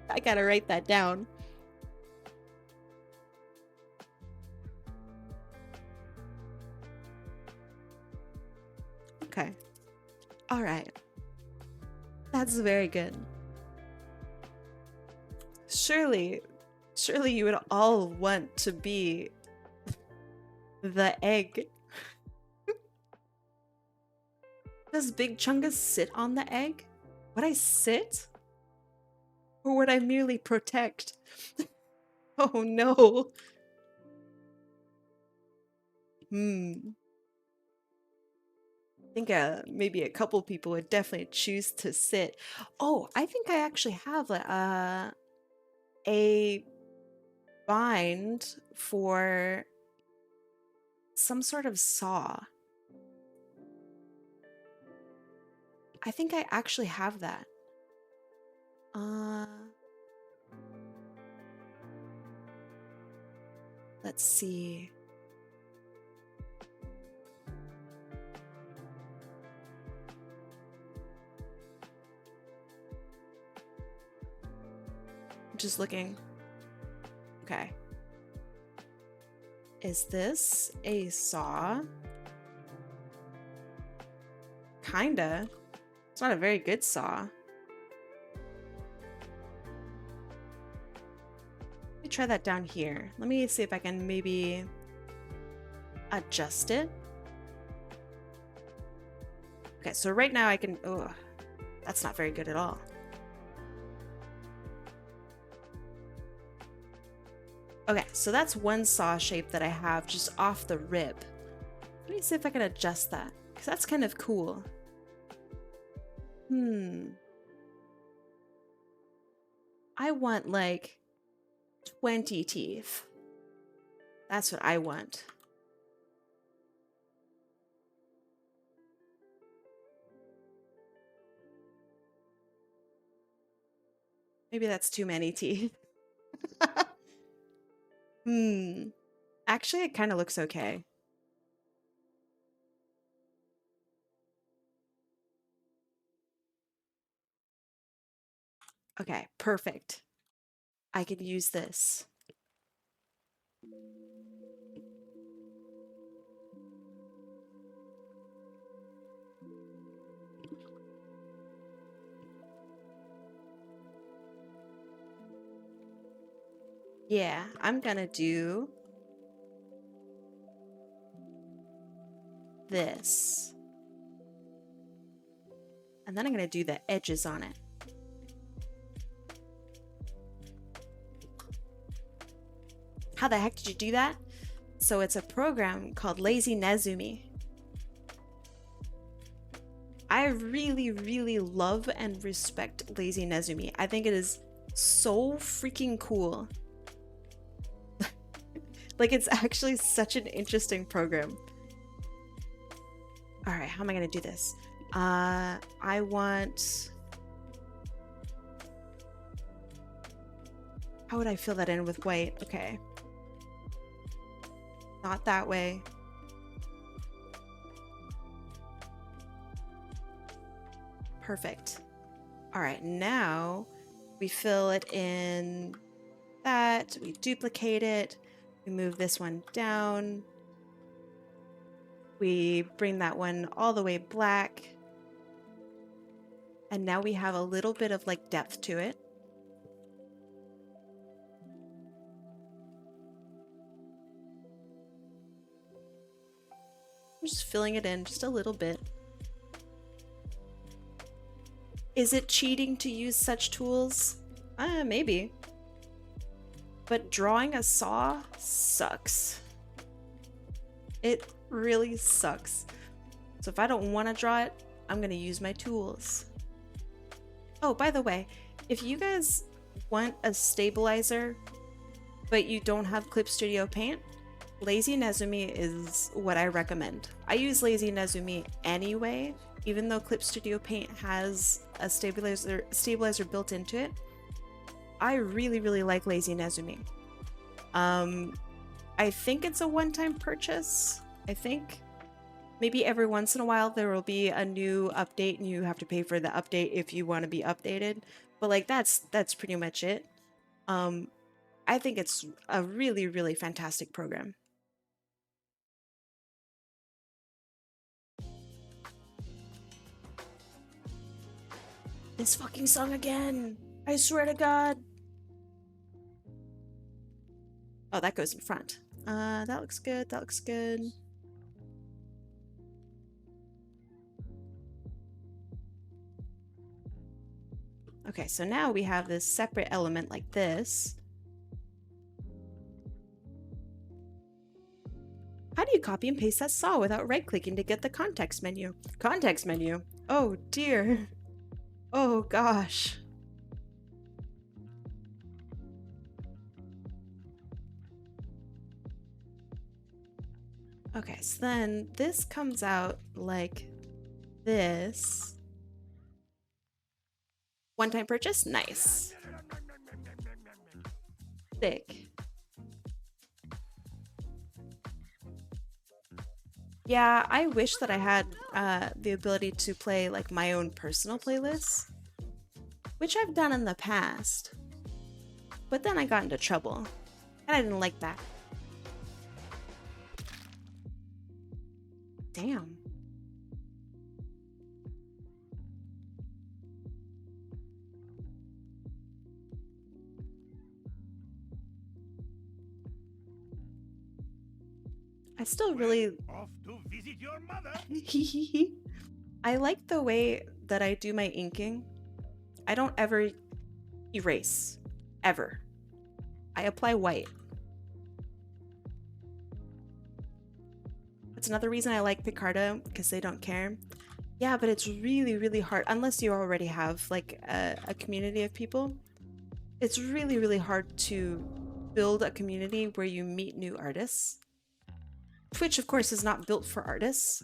I gotta write that down. Okay. Alright. That's very good. Surely you would all want to be the egg. Does Big Chungus sit on the egg? Would I sit? Or would I merely protect? Oh no. I think maybe a couple people would definitely choose to sit. Oh, I think I actually have a bind for some sort of saw. I think I actually have that. Let's see. Just looking. Okay. Is this a saw? Kinda. It's not a very good saw. Let me try that down here. Let me see if I can maybe adjust it. Okay, so right now I can... Oh, that's not very good at all. Okay, so that's one saw shape that I have just off the rib. Let me see if I can adjust that, because that's kind of cool. I want like 20 teeth. That's what I want. Maybe that's too many teeth. Actually, it kind of looks okay. Okay, perfect. I could use this. Yeah, I'm gonna do this. And And then I'm gonna do the edges on it. How the heck did you do that? So it's a program called Lazy Nezumi. I really, really love and respect Lazy Nezumi. I think it is so freaking cool. Like, it's actually such an interesting program. All right, how am I gonna do this? I want... How would I fill that in with white? Okay. Not that way. Perfect. All right, now we fill it in that, we duplicate it, we move this one down, we bring that one all the way black, and now we have a little bit of like depth to it. I'm just filling it in just a little bit. Is it cheating to use such tools? Maybe. But drawing a saw sucks. It really sucks. So if I don't want to draw it, I'm going to use my tools. Oh, by the way, if you guys want a stabilizer, but you don't have Clip Studio Paint, Lazy Nezumi is what I recommend. I use Lazy Nezumi anyway, even though Clip Studio Paint has a stabilizer built into it. I really, really like Lazy Nezumi. I think it's a one-time purchase. I think maybe every once in a while there will be a new update and you have to pay for the update if you want to be updated. But like that's pretty much it. I think it's a really, really fantastic program. This fucking song again! I swear to God! Oh, that goes in front. That looks good, that looks good. Okay, so now we have this separate element like this. How do you copy and paste that saw without right-clicking to get the context menu? Context menu? Oh dear. Oh gosh. Okay, so then this comes out like this. One-time purchase? Nice. Thick. Yeah, I wish that I had the ability to play like my own personal playlists, which I've done in the past, but then I got into trouble and I didn't like that. Damn. I still really Off to visit your mother. I like the way that I do my inking. I don't ever erase. Ever. I apply white. That's another reason I like Picarto, because they don't care. Yeah, but it's really, really hard. Unless you already have like a community of people. It's really, really hard to build a community where you meet new artists. Twitch, of course, is not built for artists,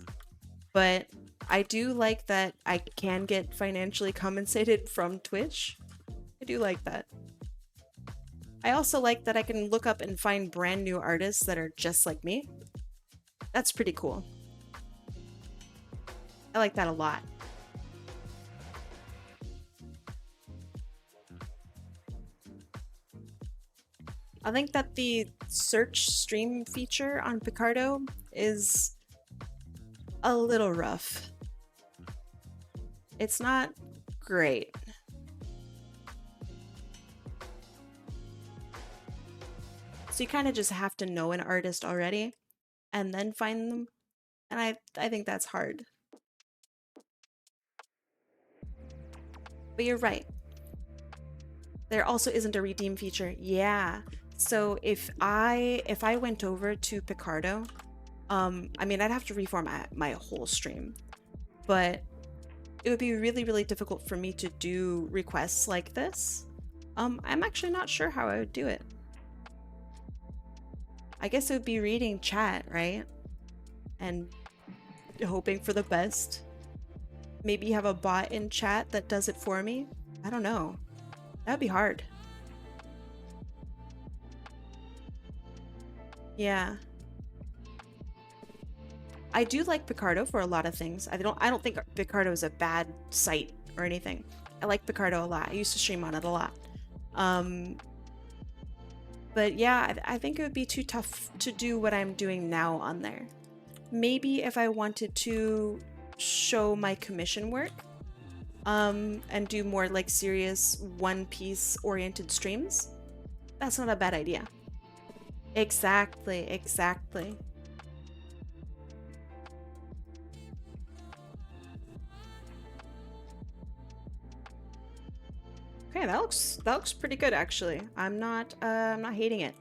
but I do like that I can get financially compensated from Twitch. I do like that. I also like that I can look up and find brand new artists that are just like me. That's pretty cool. I like that a lot. I think that the search stream feature on Picarto is a little rough. It's not great. So you kind of just have to know an artist already and then find them. And I think that's hard. But you're right. There also isn't a redeem feature. Yeah. So if I went over to Picardo, I mean, I'd have to reformat my whole stream, but it would be really, really difficult for me to do requests like this. I'm actually not sure how I would do it. I guess it would be reading chat, right? And hoping for the best. Maybe have a bot in chat that does it for me. I don't know. That would be hard. Yeah. I do like Picardo for a lot of things. I don't think Picardo is a bad site or anything. I like Picardo a lot. I used to stream on it a lot. But yeah, I think it would be too tough to do what I'm doing now on there. Maybe if I wanted to show my commission work, and do more like serious One Piece oriented streams, that's not a bad idea. Exactly, exactly. Okay, that looks pretty good actually. I'm not hating it.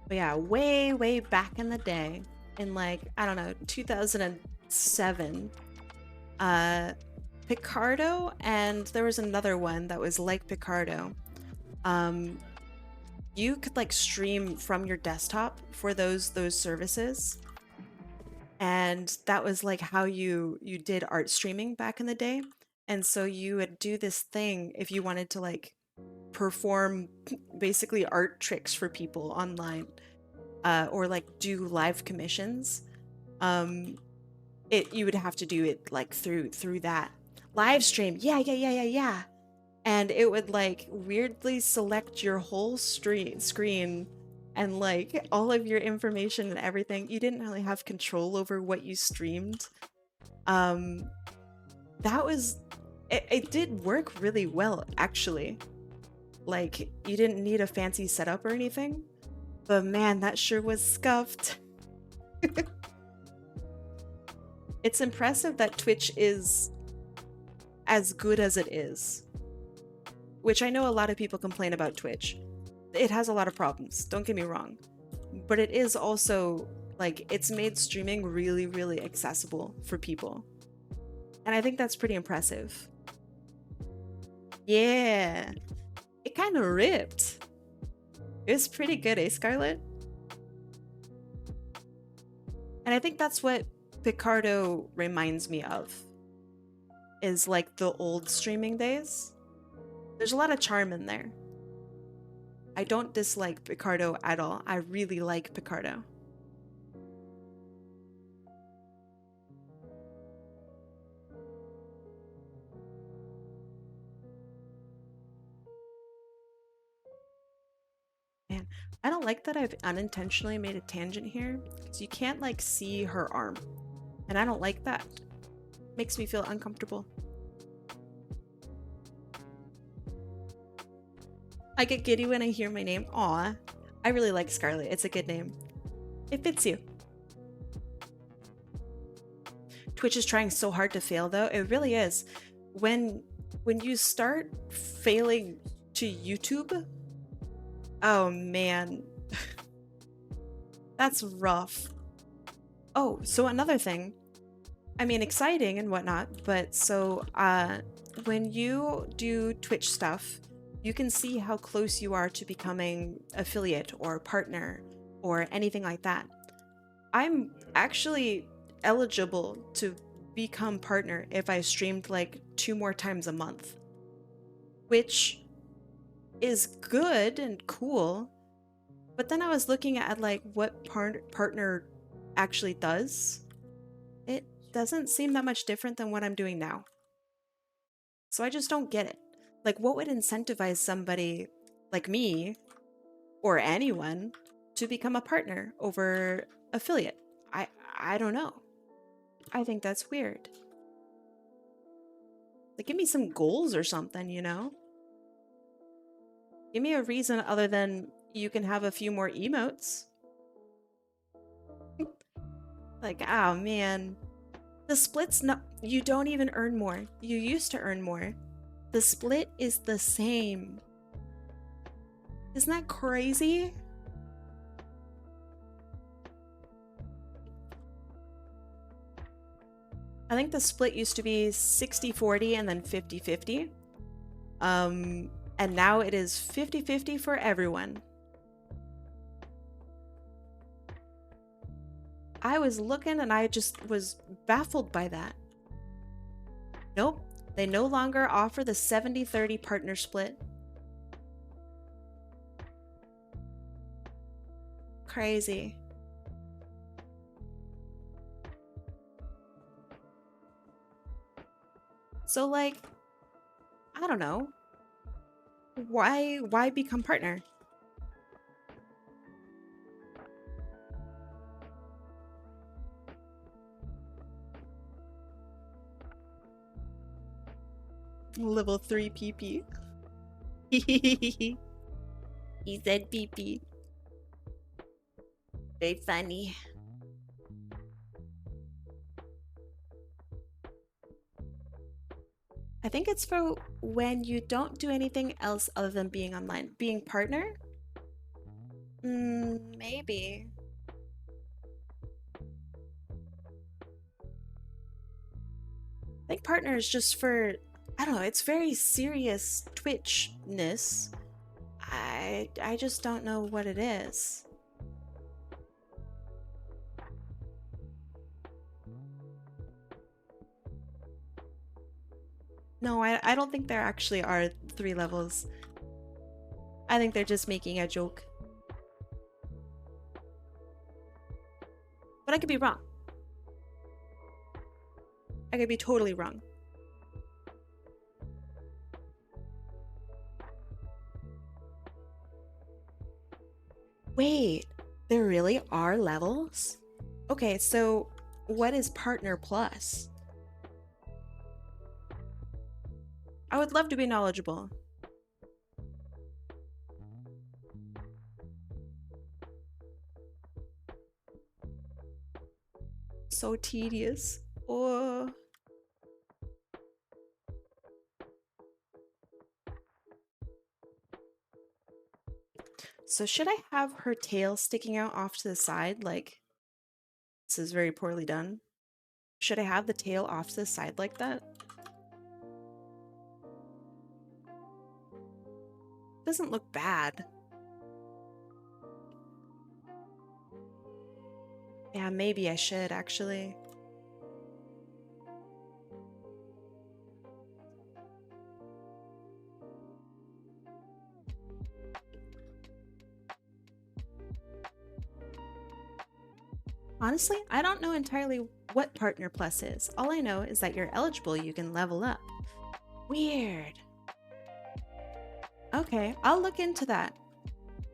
But yeah, way back in the day, in like, I don't know, 2007, Picardo, and there was another one that was like Picardo. You could like stream from your desktop for those services. And that was like how you did art streaming back in the day. And so you would do this thing if you wanted to like perform basically art tricks for people online, or like do live commissions. You would have to do it like through that live stream. Yeah. And it would like weirdly select your whole screen and like all of your information and everything. You didn't really have control over what you streamed. That was it did work really well actually. Like, you didn't need a fancy setup or anything, but man, that sure was scuffed. It's impressive that Twitch is as good as it is, which I know a lot of people complain about Twitch. It has a lot of problems, don't get me wrong, but it is also, like, it's made streaming really, really accessible for people. And I think that's pretty impressive. Yeah. It kind of ripped. It was pretty good, eh, Scarlett? And I think that's what Picardo reminds me of, is like the old streaming days. There's a lot of charm in there. I don't dislike Picardo at all. I really like Picardo. Man, I don't like that I've unintentionally made a tangent here, because you can't like see her arm. And I don't like that. Makes me feel uncomfortable. I get giddy when I hear my name. Aw. I really like Scarlett. It's a good name. It fits you. Twitch is trying so hard to fail though. It really is. When you start failing to YouTube, oh man. That's rough. Oh, so another thing. I mean, exciting and whatnot, but so when you do Twitch stuff, you can see how close you are to becoming affiliate or partner or anything like that. I'm actually eligible to become partner if I streamed like 2 more times a month, which is good and cool. But then I was looking at like what partner actually does. It doesn't seem that much different than what I'm doing now. So I just don't get it. Like, what would incentivize somebody like me or anyone to become a partner over affiliate? I don't know. I think that's weird. Like, give me some goals or something, you know? Give me a reason other than you can have a few more emotes. Like, oh man. The split's not, you don't even earn more. You used to earn more. The split is the same. Isn't that crazy? I think the split used to be 60-40 and then 50-50. And now it is 50-50 for everyone. I was looking and I just was baffled by that. Nope, they no longer offer the 70-30 partner split. Crazy. So like, I don't know. Why become partner? Level 3 PP. He said PP. Very funny. I think it's for when you don't do anything else other than being online. Being partner? Maybe. I think partner is just for, I don't know, it's very serious Twitch-ness. I just don't know what it is. No, I don't think there actually are 3 levels. I think they're just making a joke. But I could be wrong. I could be totally wrong. Wait, there really are levels? Okay, so what is Partner Plus? I would love to be knowledgeable. So tedious. Oh. So should I have her tail sticking out off to the side? Like, this is very poorly done. Should I have the tail off to the side like that? Doesn't look bad. Yeah, maybe I should actually. Honestly, I don't know entirely what Partner Plus is. All I know is that you're eligible, you can level up. Weird. Okay, I'll look into that.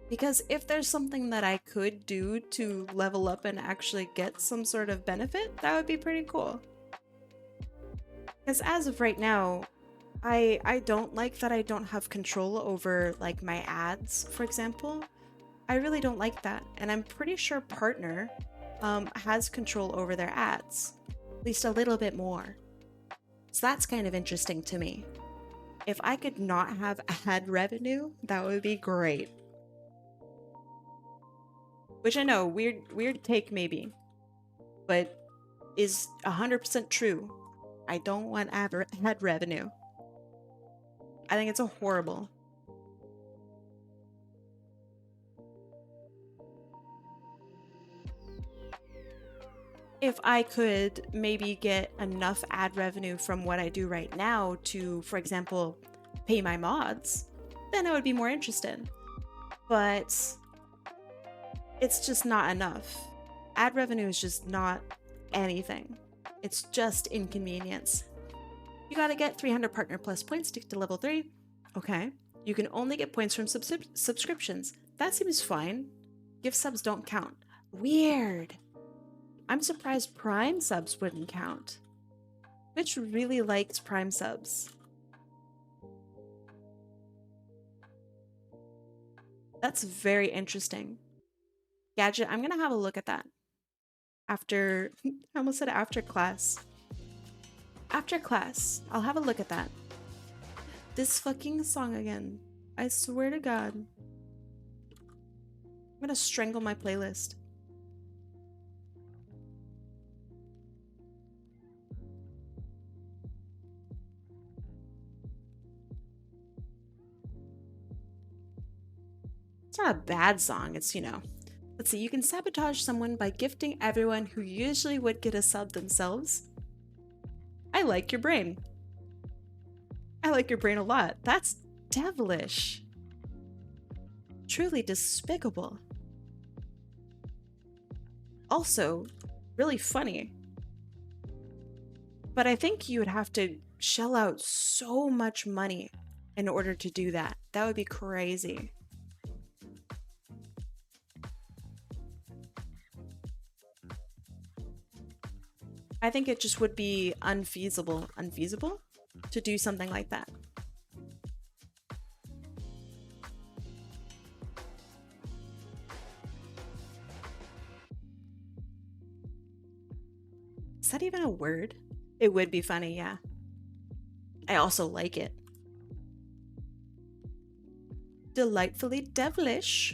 Because if there's something that I could do to level up and actually get some sort of benefit, that would be pretty cool. Because as of right now, I don't like that I don't have control over like my ads, for example. I really don't like that. And I'm pretty sure Partner has control over their ads, at least a little bit more. So that's kind of interesting to me. If I could not have ad revenue, that would be great. Which I know, weird take maybe, but is 100% true. I don't want ad revenue. I think it's a horrible. If I could maybe get enough ad revenue from what I do right now to, for example, pay my mods, then I would be more interested. But it's just not enough. Ad revenue is just not anything. It's just inconvenience. You gotta get 300 partner plus points to get to level 3. Okay. You can only get points from subscriptions. That seems fine. Gift subs don't count. Weird. I'm surprised Prime subs wouldn't count. Twitch really likes Prime subs. That's very interesting. Gadget, I'm gonna have a look at that. After, I almost said after class. After class, I'll have a look at that. This fucking song again. I swear to God. I'm gonna strangle my playlist. It's not a bad song, it's, you know. Let's see, you can sabotage someone by gifting everyone who usually would get a sub themselves. I like your brain. I like your brain a lot. That's devilish. Truly despicable. Also, really funny. But I think you would have to shell out so much money in order to do that. That would be crazy. I think it just would be unfeasible to do something like that. Is that even a word? It would be funny, yeah. I also like it. Delightfully devilish.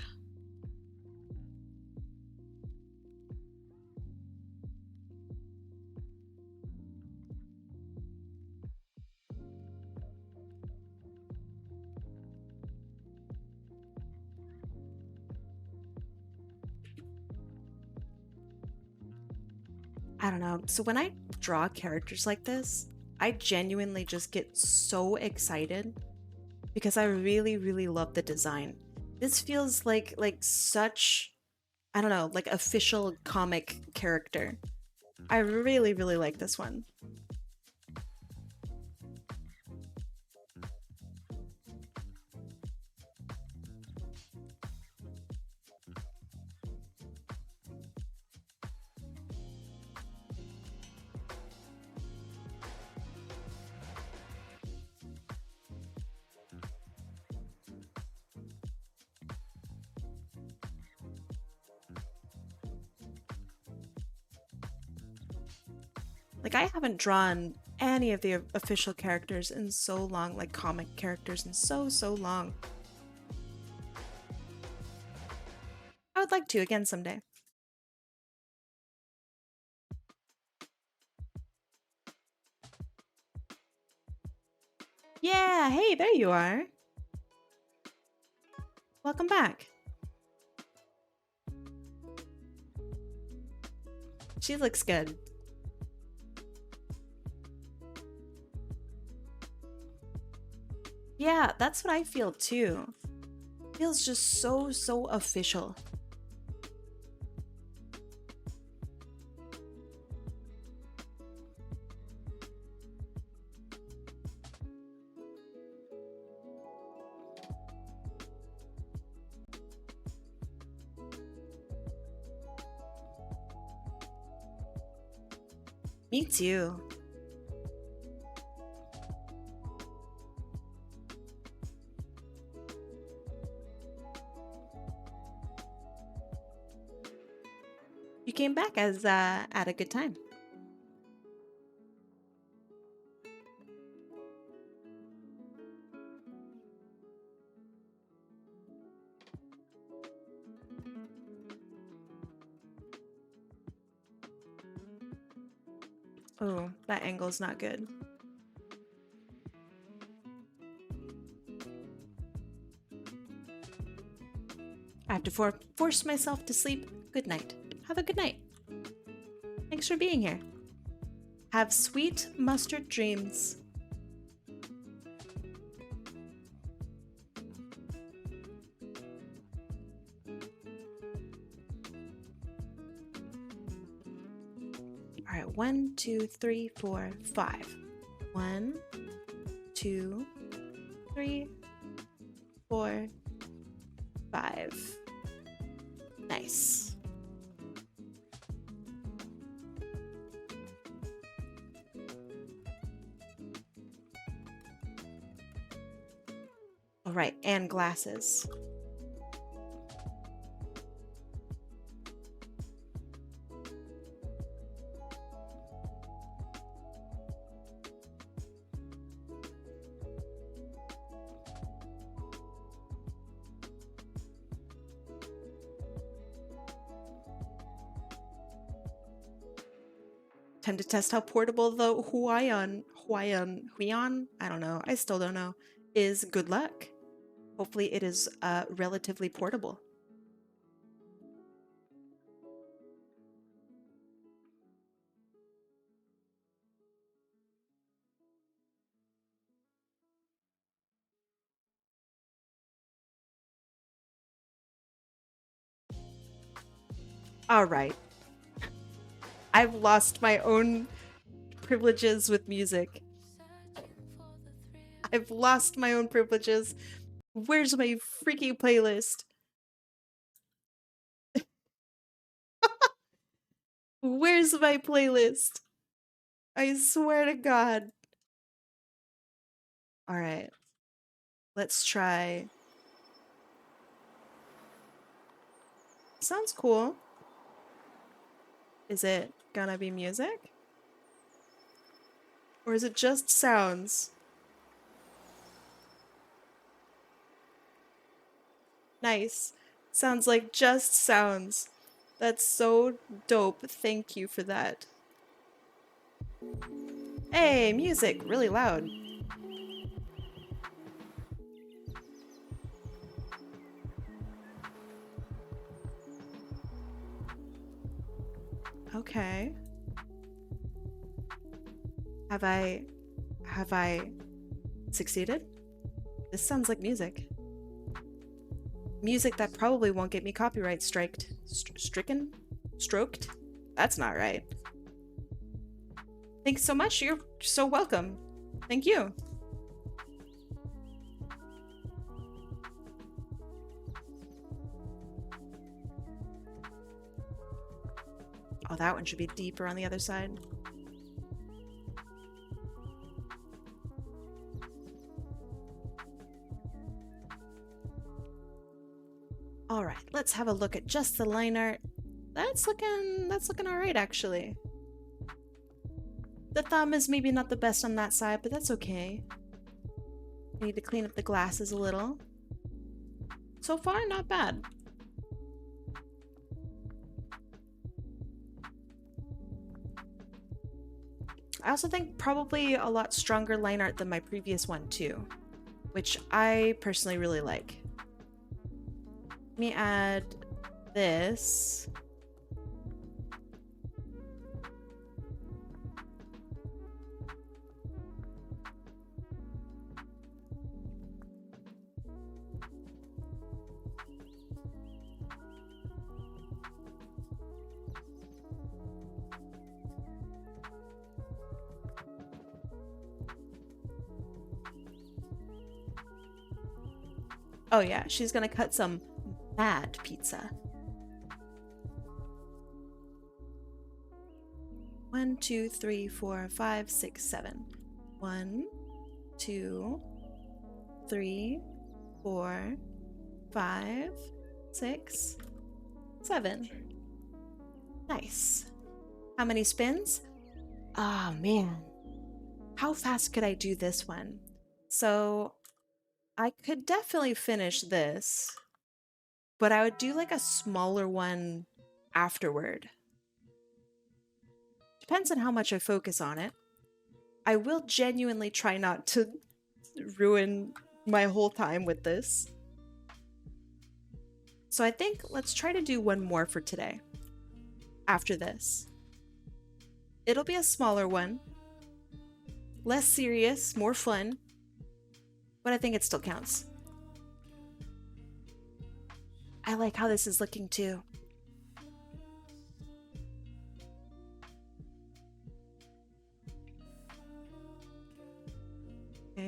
I don't know. So when I draw characters like this, I genuinely just get so excited because I really, really love the design. This feels like such, I don't know, like official comic character. I really, really like this one. Like, I haven't drawn any of the official characters in so long, like comic characters in so long. I would like to again someday. Yeah, hey, there you are. Welcome back. She looks good. Yeah, that's what I feel too. Feels just so official. Me too. You came back as at a good time. Oh, that angle's not good. I have to force myself to sleep. Good night. Have a good night. Thanks for being here. Have sweet mustard dreams. right, 1, 2, 3, 4, 5. 1, 2, 3, 4, 5. Nice. All right, and glasses. Time to test how portable the Huion, I don't know, I still don't know, is. Good luck. Hopefully it is relatively portable. All right. I've lost my own privileges with music. I've lost my own privileges. Where's my freaking playlist? Where's my playlist? I swear to God. All right. Let's try. Sounds cool. Is it gonna be music? Or is it just sounds? Nice. Sounds like just sounds. That's so dope. Thank you for that. Hey, music, really loud. Okay. Have I succeeded? This sounds like music. Music that probably won't get me copyright stricken? Stroked? That's not right. Thanks so much. You're so welcome. Thank you. Oh, that one should be deeper on the other side. All right, let's have a look at just the line art. That's looking all right, actually. The thumb is maybe not the best on that side, but that's okay. I need to clean up the glasses a little. So far, not bad. I also think probably a lot stronger line art than my previous one too, which I personally really like. Let me add this. Oh yeah, she's gonna cut some bad pizza. 1, 2, 3, 4, 5, 6, 7. 1, 2, 3, 4, 5, 6, 7. Nice. How many spins? Oh man. How fast could I do this one? So I could definitely finish this, but I would do like a smaller one afterward. Depends on how much I focus on it. I will genuinely try not to ruin my whole time with this. So I think let's try to do one more for today. After this. It'll be a smaller one. Less serious, more fun. But I think it still counts. I like how this is looking too.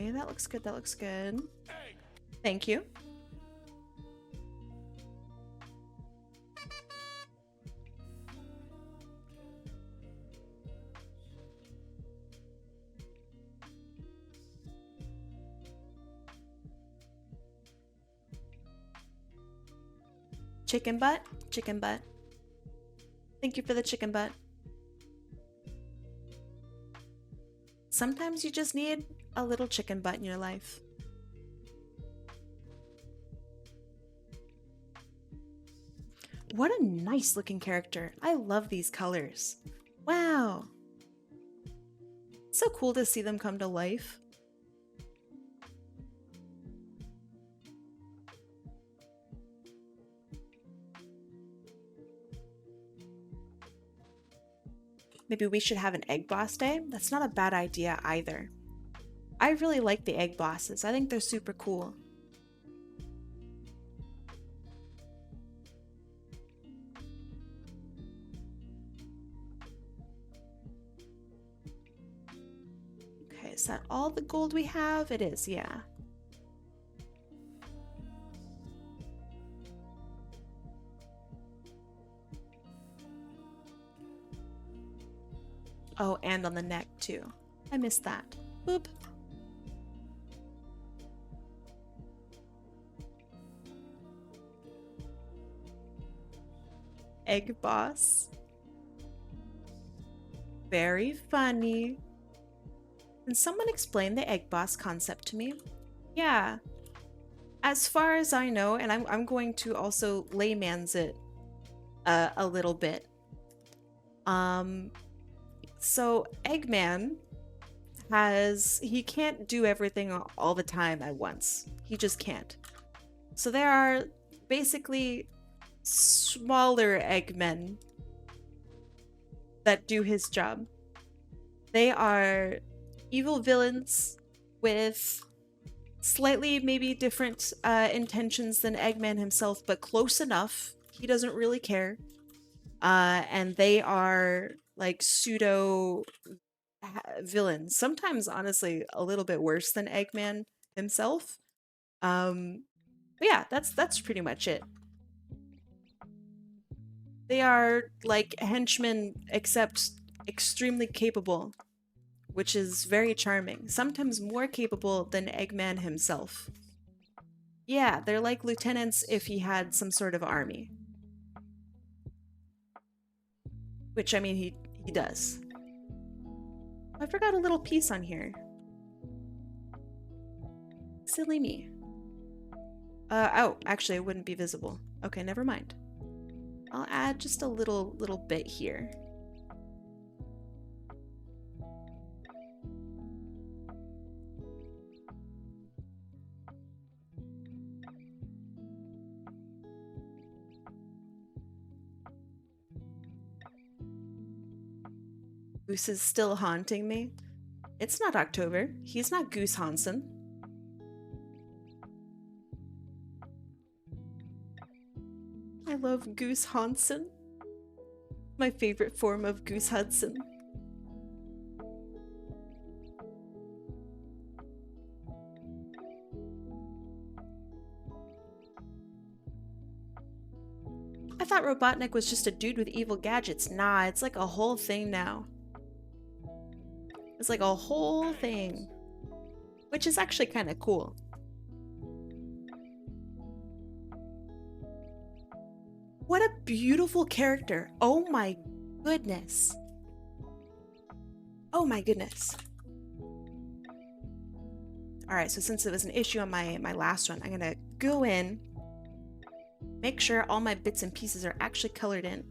Okay, that looks good. That looks good. Thank you. Chicken butt? Chicken butt. Thank you for the chicken butt. Sometimes you just need a little chicken butt in your life. What a nice looking character. I love these colors. Wow. So cool to see them come to life. Maybe we should have an egg boss day? That's not a bad idea either. I really like the egg bosses. I think they're super cool. Okay, is that all the gold we have? It is, yeah. Oh, and on the neck too. I missed that. Boop. Egg boss. Very funny. Can someone explain the egg boss concept to me? Yeah. As far as I know, and I'm going to also layman's it a little bit. So Eggman he can't do everything all the time at once. He just can't. So there are basically smaller Eggmen that do his job. They are evil villains with slightly maybe different intentions than Eggman himself, but close enough. He doesn't really care. And they are like pseudo villains. Sometimes, honestly, a little bit worse than Eggman himself. But yeah, that's pretty much it. They are like henchmen, except extremely capable, which is very charming. Sometimes more capable than Eggman himself. Yeah, they're like lieutenants if he had some sort of army. Which, I mean, he does. I forgot a little piece on here. Silly me. Oh, actually it wouldn't be visible. Okay, never mind. I'll add just a little bit here. Goose is still haunting me. It's not October. He's not Goose Hansen. I love Goose Hansen. My favorite form of Goose Hudson. I thought Robotnik was just a dude with evil gadgets. Nah, it's like a whole thing now. It's like a whole thing. Which is actually kind of cool. What a beautiful character. Oh my goodness. Oh my goodness. Alright, so since it was an issue on my last one, I'm gonna go in, make sure all my bits and pieces are actually colored in.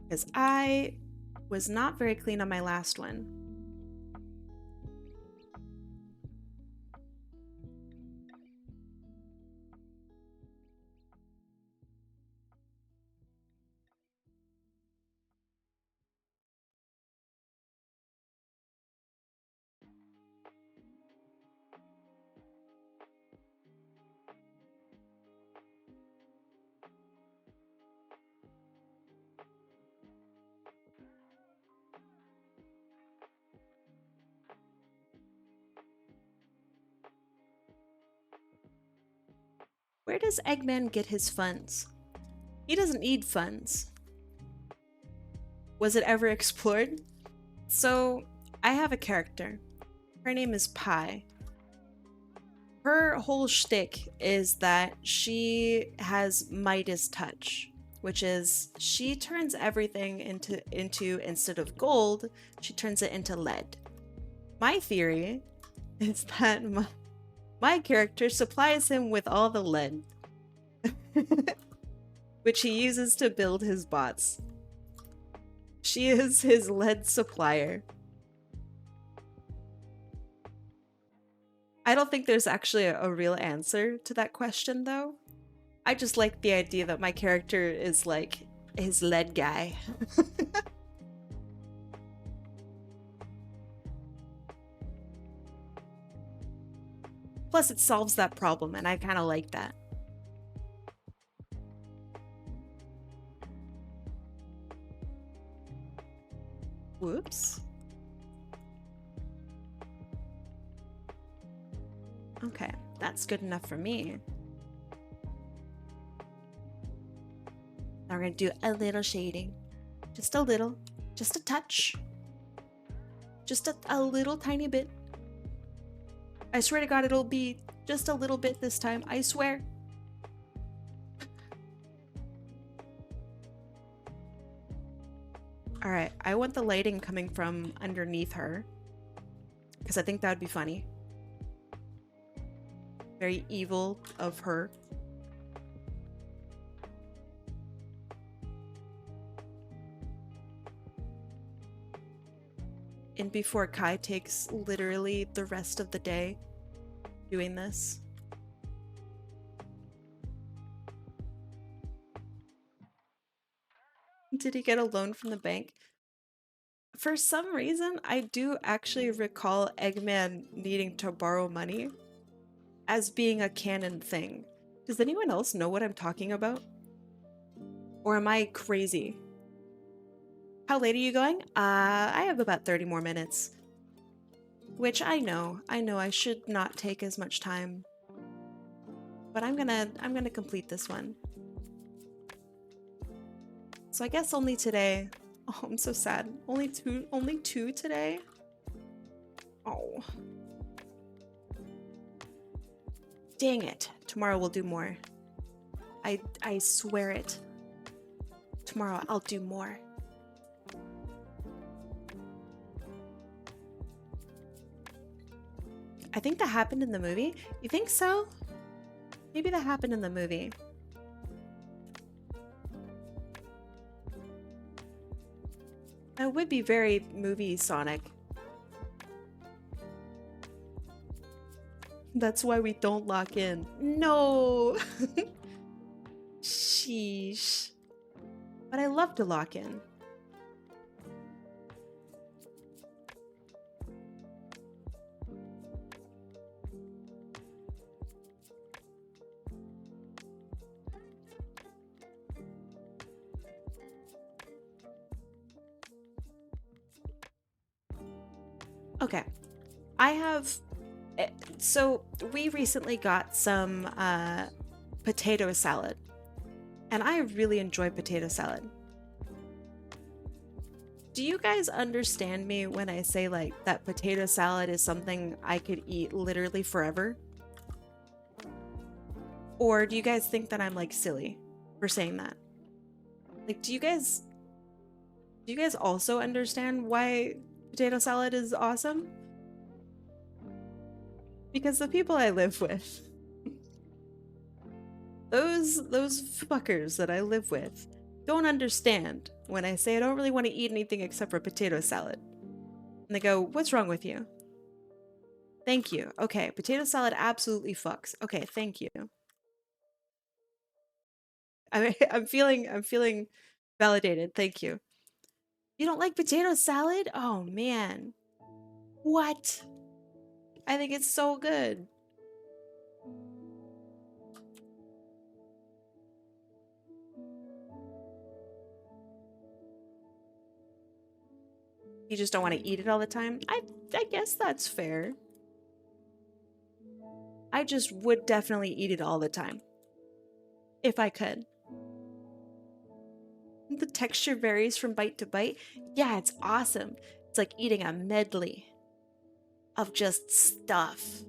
Because I was not very clean on my last one. Where does Eggman get his funds? He doesn't need funds. Was it ever explored? So, I have a character. Her name is Pi. Her whole shtick is that she has Midas touch, which is she turns everything into instead of gold, she turns it into lead. My theory is that my character supplies him with all the lead, which he uses to build his bots. She is his lead supplier. I don't think there's actually a real answer to that question, though. I just like the idea that my character is like his lead guy. Plus, it solves that problem, and I kind of like that. Whoops. Okay, that's good enough for me. Now we're gonna do a little shading. Just a little. Just a touch. Just a little tiny bit. I swear to God, it'll be just a little bit this time. I swear. Alright, I want the lighting coming from underneath her, because I think that would be funny. Very evil of her. And before Kai takes literally the rest of the day doing this. Did he get a loan from the bank? For some reason, I do actually recall Eggman needing to borrow money as being a canon thing. Does anyone else know what I'm talking about? Or am I crazy? How late are you going? I have about 30 more minutes. Which I know I should not take as much time. But I'm gonna complete this one. So I guess only today. Oh, I'm so sad. Only two today? Oh. Dang it. Tomorrow we'll do more. I swear it. Tomorrow I'll do more. I think that happened in the movie. You think so? Maybe that happened in the movie. It would be very movie Sonic. That's why we don't lock in. No! Sheesh. But I love to lock in. Okay. I have... So, we recently got some potato salad. And I really enjoy potato salad. Do you guys understand me when I say, like, that potato salad is something I could eat literally forever? Or do you guys think that I'm, like, silly for saying that? Like, do you guys also understand why potato salad is awesome? Because the people I live with, those fuckers that I live with, don't understand when I say I don't really want to eat anything except for potato salad. And they go, "What's wrong with you?" Thank you. Okay, potato salad absolutely fucks. Okay, thank you. I'm feeling validated. Thank you. You don't like potato salad? Oh man. What? I think it's so good. You just don't want to eat it all the time? I guess that's fair. I just would definitely eat it all the time. if I could. The texture varies from bite to bite. Yeah, it's awesome. It's like eating a medley of just stuff.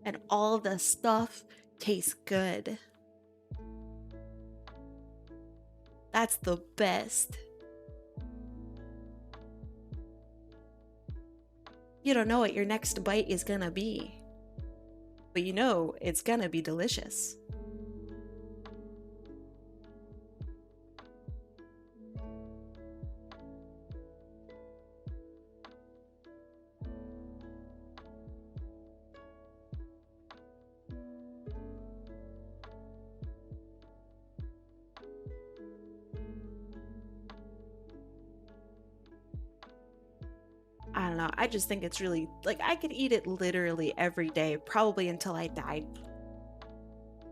And all the stuff tastes good. That's the best. You don't know what your next bite is gonna be, but you know it's gonna be delicious. I don't know. I just think it's really, like, I could eat it literally every day, probably until I died.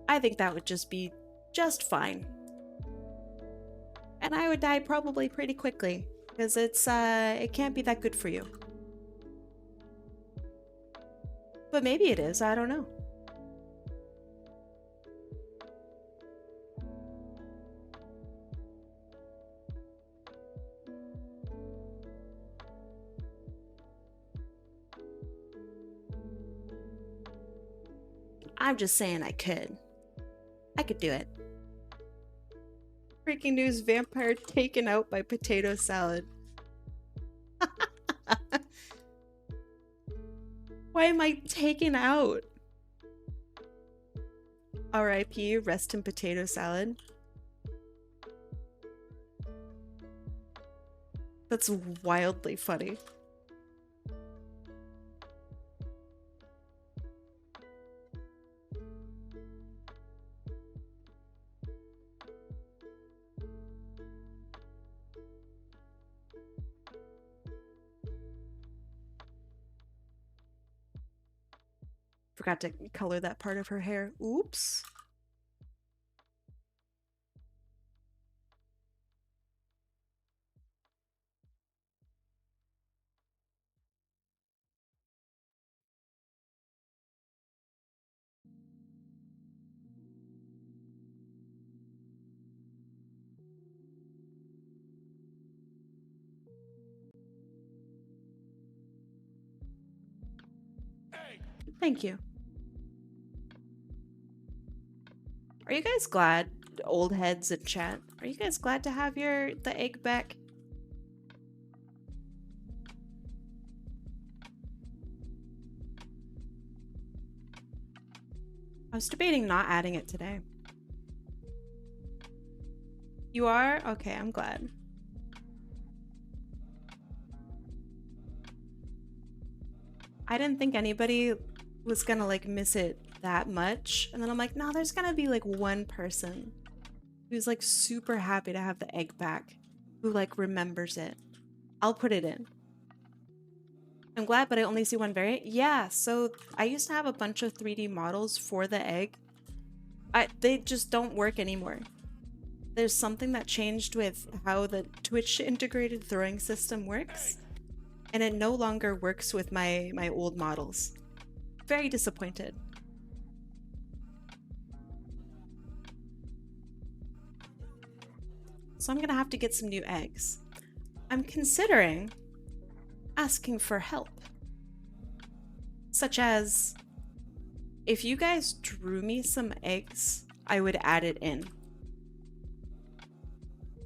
I think that would just be just fine. And I would die probably pretty quickly, because it can't be that good for you. But maybe it is, I don't know. I'm just saying I could. I could do it. Breaking news, vampire taken out by potato salad. Why am I taken out? R.I.P. Rest in potato salad. That's wildly funny. Forgot to color that part of her hair. Oops. Thank you. Are you guys glad, old heads in chat? Are you guys glad to have the egg back? I was debating not adding it today. You are? Okay, I'm glad. I didn't think anybody was gonna like miss it that much. And then I'm like, no, there's gonna be like one person who's like super happy to have the egg back, who like remembers it. I'll put it in. I'm glad, but I only see one variant. Yeah, so I used to have a bunch of 3D models for the egg. They just don't work anymore. There's something that changed with how the Twitch integrated throwing system works, and it no longer works with my old models. Very disappointed. So I'm gonna have to get some new eggs. I'm considering asking for help. Such as, if you guys drew me some eggs, I would add it in.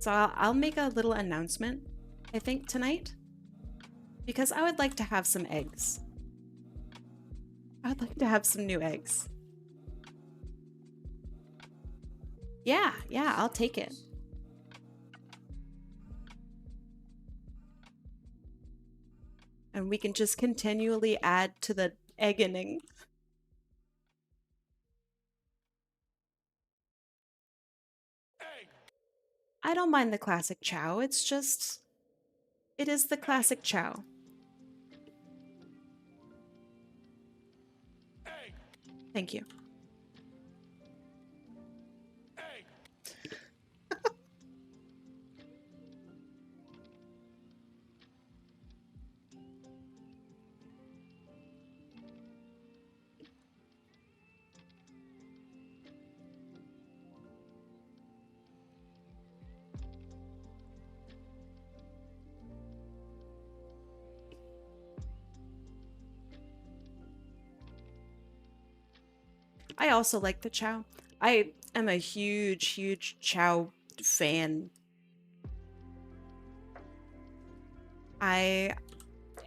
So I'll make a little announcement, I think, tonight. Because I would like to have some eggs. I would like to have some new eggs. Yeah, I'll take it. And we can just continually add to the eggening. I don't mind the classic chow. It's just, it is the classic chow. Thank you. I also like the Chow. I am a huge, huge Chow fan.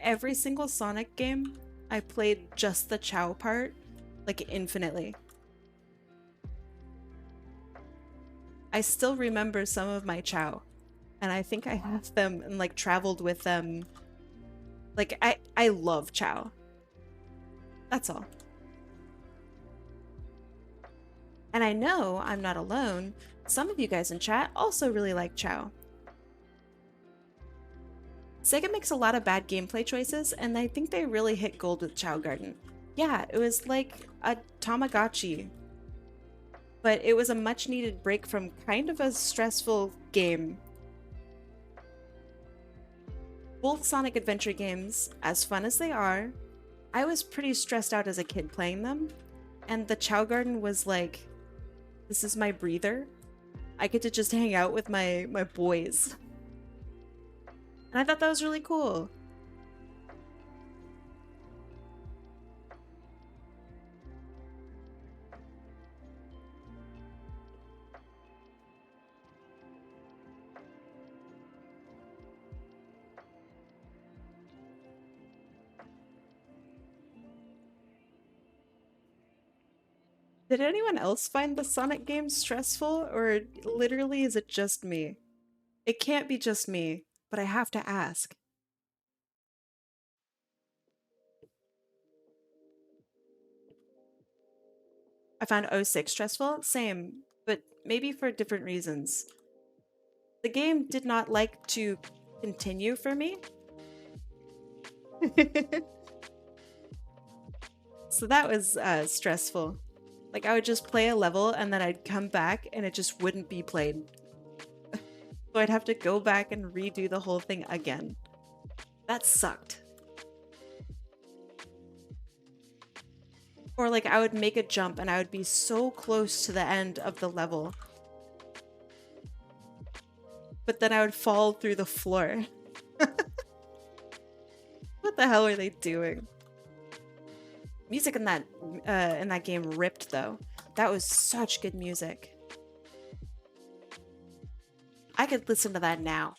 Every single Sonic game, I played just the Chow part, like infinitely. I still remember some of my Chow, and I think I have them and like traveled with them. Like I love Chow. That's all. And I know I'm not alone. Some of you guys in chat also really like Chow. Sega makes a lot of bad gameplay choices, and I think they really hit gold with Chow Garden. Yeah, it was like a Tamagotchi. But it was a much needed break from kind of a stressful game. Both Sonic Adventure games, as fun as they are, I was pretty stressed out as a kid playing them. And the Chow Garden was like, this is my breather. I get to just hang out with my boys. And I thought that was really cool. Did anyone else find the Sonic games stressful, or literally is it just me? It can't be just me, but I have to ask. I found 06 stressful, same, but maybe for different reasons. The game did not like to continue for me. So that was stressful. Like I would just play a level and then I'd come back and it just wouldn't be played. So I'd have to go back and redo the whole thing again. That sucked. Or like I would make a jump and I would be so close to the end of the level. But then I would fall through the floor. What the hell are they doing? Music in that game ripped though. That was such good music. I could listen to that now.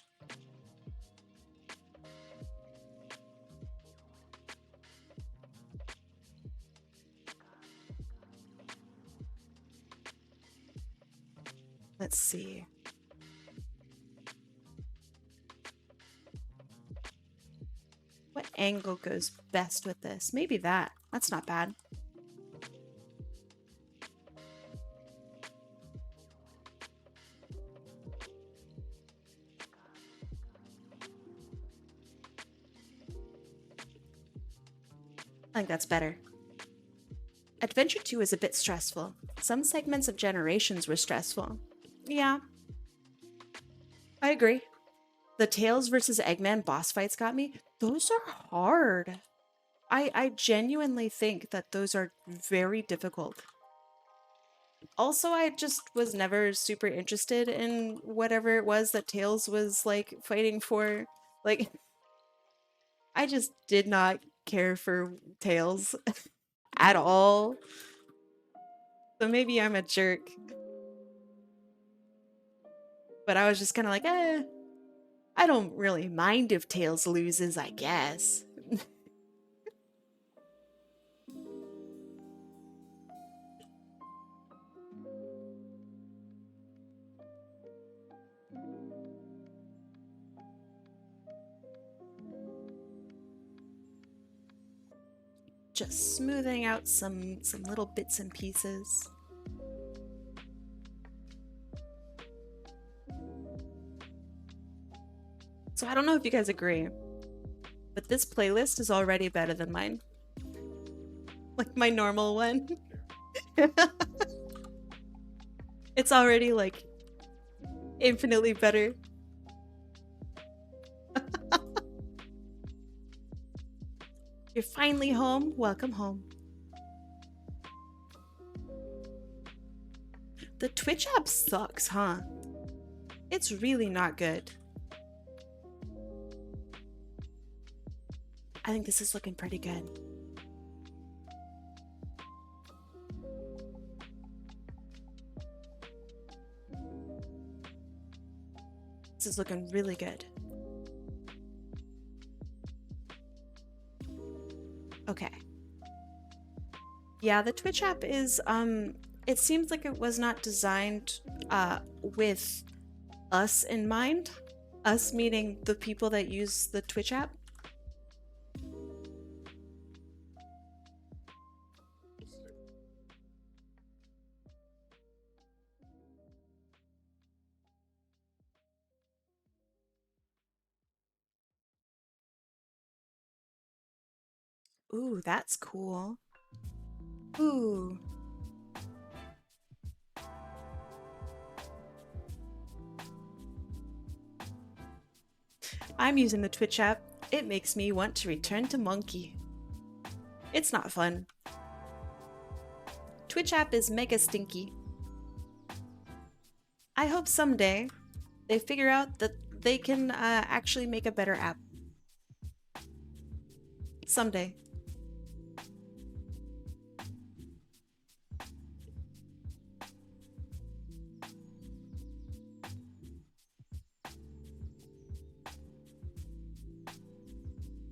Let's see. What angle goes best with this? Maybe that. That's not bad. I think that's better. Adventure 2 is a bit stressful. Some segments of Generations were stressful. Yeah. I agree. The Tails versus Eggman boss fights got me. Those are hard. I genuinely think that those are very difficult. Also, I just was never super interested in whatever it was that Tails was like fighting for. Like, I just did not care for Tails at all. So maybe I'm a jerk. But I was just kind of like, I don't really mind if Tails loses, I guess. Just smoothing out some little bits and pieces. So I don't know if you guys agree, but this playlist is already better than mine. Like my normal one. It's already like infinitely better. You're finally home. Welcome home. The Twitch app sucks, huh? It's really not good. I think this is looking pretty good. This is looking really good. Okay. Yeah, the Twitch app is, it seems like it was not designed with us in mind. Us meaning the people that use the Twitch app. Ooh, that's cool. Ooh. I'm using the Twitch app. It makes me want to return to Monkey. It's not fun. Twitch app is mega stinky. I hope someday they figure out that they can actually make a better app. Someday.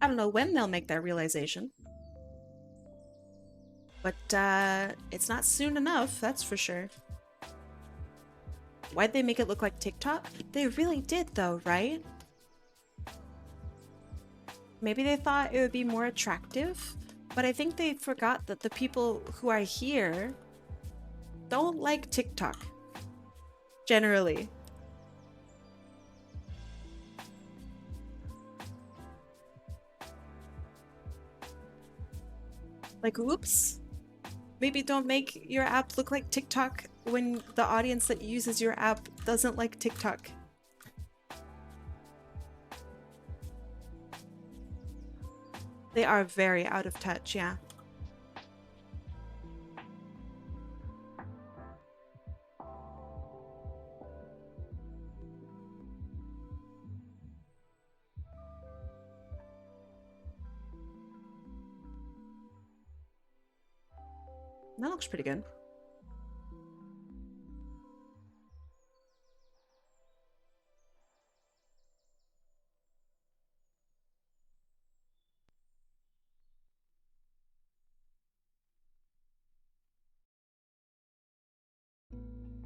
I don't know when they'll make that realization. But it's not soon enough, that's for sure. Why'd they make it look like TikTok? They really did though, right? Maybe they thought it would be more attractive, but I think they forgot that the people who are here don't like TikTok. Generally. Like, oops. Maybe don't make your app look like TikTok when the audience that uses your app doesn't like TikTok. They are very out of touch, yeah. That looks pretty good.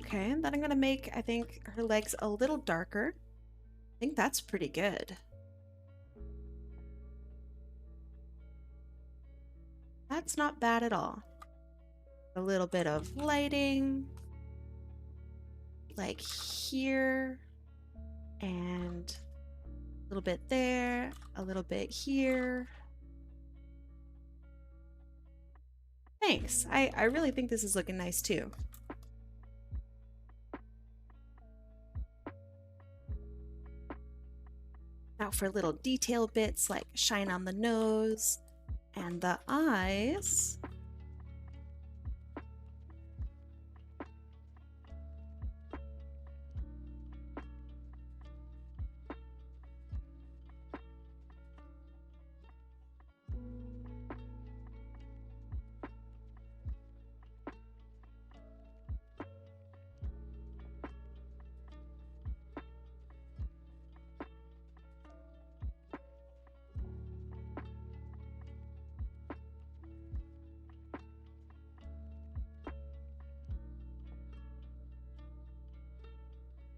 Okay, and then I'm gonna make, I think, her legs a little darker. I think that's pretty good. That's not bad at all. A little bit of lighting. Like here. And a little bit there. A little bit here. Thanks. I really think this is looking nice too. Now for little detail bits like shine on the nose and the eyes.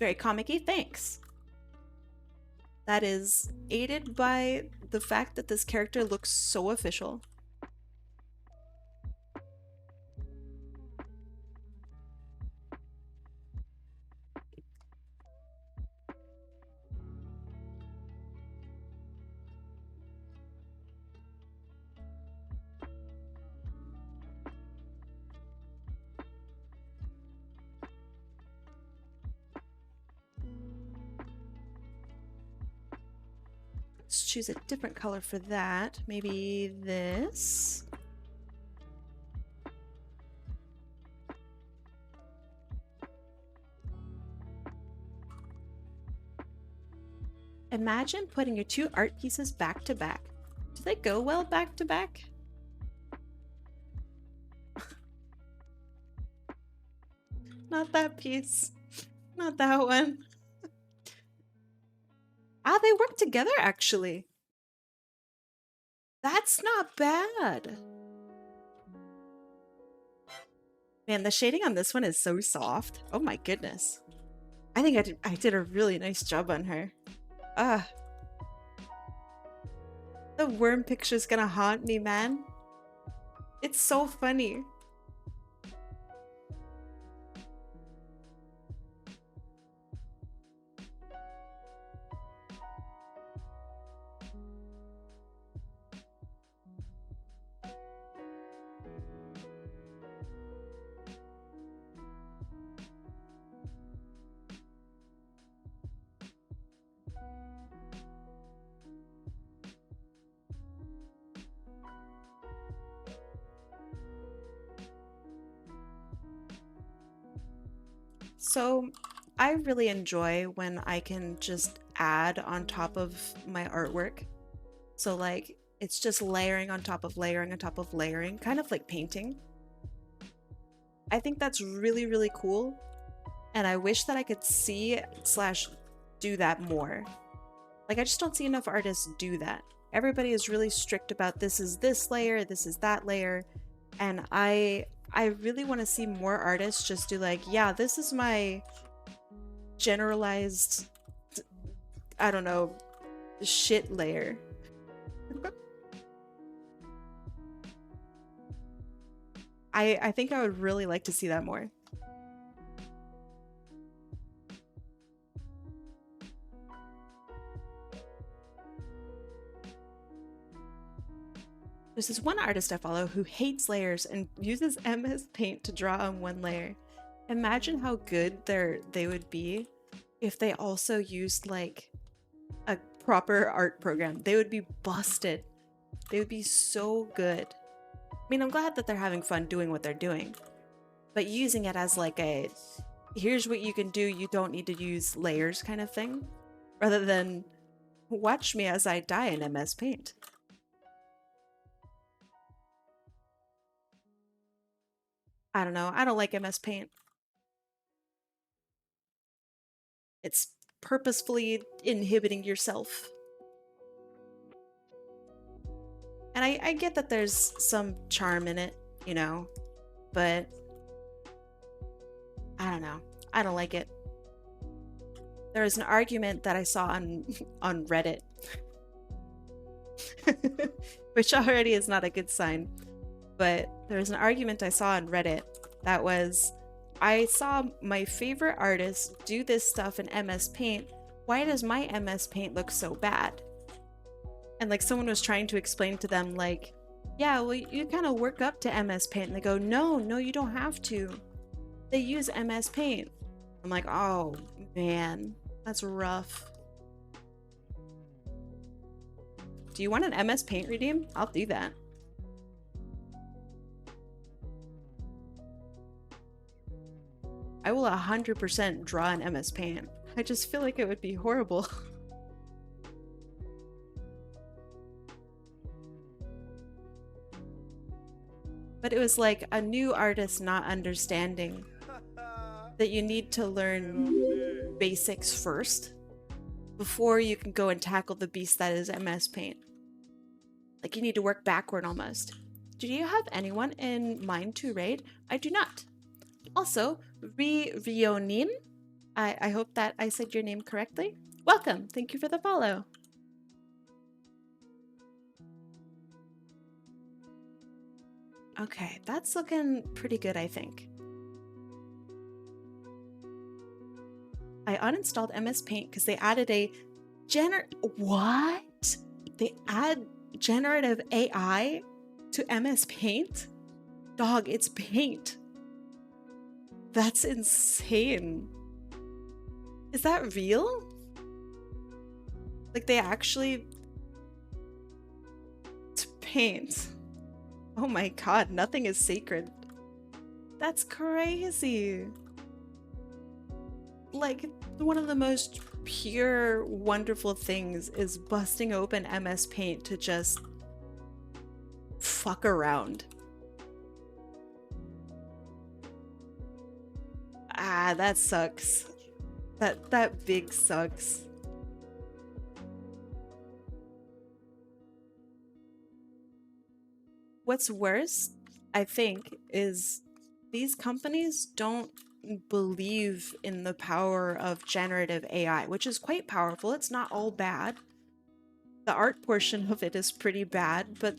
Very comic-y, thanks. That is aided by the fact that this character looks so official. Let's choose a different color for that. Maybe this. Imagine putting your two art pieces back to back. Do they go well back to back? Not that piece. Not that one. Ah, they work together actually. That's not bad. Man, the shading on this one is so soft. Oh my goodness. I think I did a really nice job on her. Ah. The worm picture's gonna haunt me, man. It's so funny. So I really enjoy when I can just add on top of my artwork. So like it's just layering on top of layering on top of layering, kind of like painting. I think that's really, really cool. And I wish that I could see slash do that more. Like I just don't see enough artists do that. Everybody is really strict about this is this layer, this is that layer. And I really want to see more artists just do like, yeah, this is my generalized, I don't know, shit layer. I think I would really like to see that more. There's this one artist I follow who hates layers and uses MS Paint to draw on one layer. Imagine how good they would be if they also used like a proper art program. They would be busted. They would be so good. I mean, I'm glad that they're having fun doing what they're doing, but using it as like a, here's what you can do, you don't need to use layers kind of thing, rather than watch me as I die in MS Paint. I don't know. I don't like MS Paint. It's purposefully inhibiting yourself. And I get that there's some charm in it, you know, but I don't know. I don't like it. There was an argument that I saw on Reddit, which already is not a good sign. But there was an argument I saw on Reddit that was, I saw my favorite artist do this stuff in MS Paint. Why does my MS Paint look so bad? And like someone was trying to explain to them like, yeah, well, you kind of work up to MS Paint. And they go, no, you don't have to. They use MS Paint. I'm like, oh man, that's rough. Do you want an MS Paint redeem? I'll do that. I will 100% draw an MS Paint. I just feel like it would be horrible. But it was like a new artist not understanding that you need to learn basics first before you can go and tackle the beast that is MS Paint. Like you need to work backward almost. Do you have anyone in mind to raid? I do not. Also, Rionin, I hope that I said your name correctly. Welcome. Thank you for the follow. Okay, that's looking pretty good, I think. I uninstalled MS Paint because they added a what? They add generative AI to MS Paint? Dog, it's Paint. That's insane. Is that real? Like they actually... It's Paint. Oh my god, nothing is sacred. That's crazy. Like, one of the most pure, wonderful things is busting open MS Paint to just fuck around. Ah, that sucks. That big sucks. what's worse, I think, is these companies don't believe in the power of generative AI, which is quite powerful. It's not all bad. The art portion of it is pretty bad, but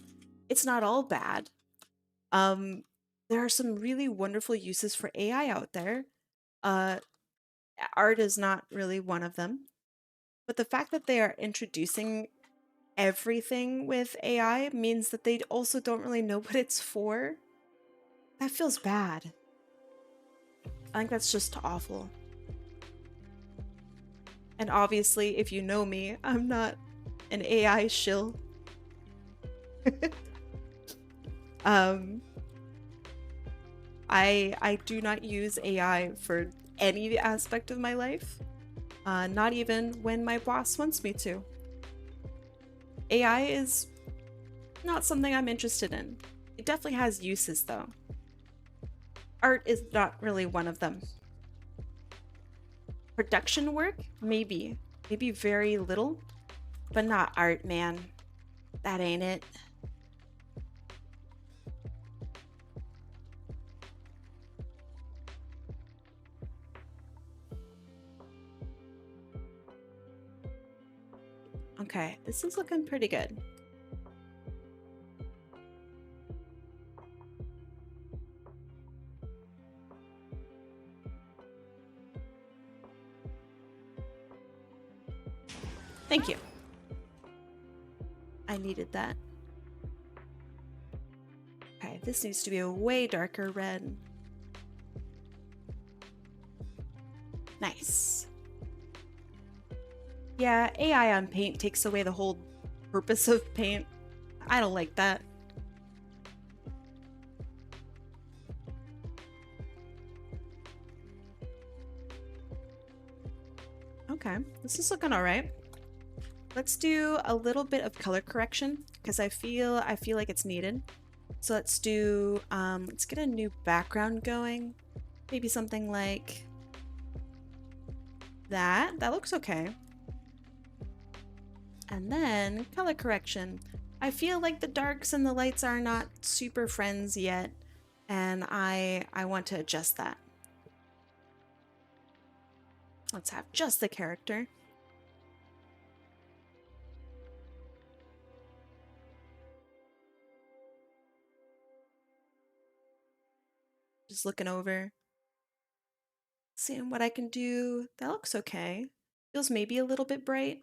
it's not all bad. There are some really wonderful uses for AI out there. Art is not really one of them. But the fact that they are introducing everything with AI means that they also don't really know what it's for. That feels bad. I think that's just awful. And obviously, if you know me, I'm not an AI shill. I do not use AI for any aspect of my life. Not even when my boss wants me to. AI is not something I'm interested in. It definitely has uses though. Art is not really one of them. Production work? Maybe. Maybe very little. But not art, man. That ain't it. Okay, this is looking pretty good. Thank you. I needed that. Okay, this needs to be a way darker red. Nice. Yeah, AI on paint takes away the whole purpose of paint. I don't like that. Okay, this is looking all right. Let's do a little bit of color correction because I feel like it's needed. So let's do let's get a new background going. Maybe something like that. That looks okay. And then color correction. I feel like the darks and the lights are not super friends yet, and I want to adjust that. Let's have just the character. Just looking over, seeing what I can do. That looks okay. Feels maybe a little bit bright.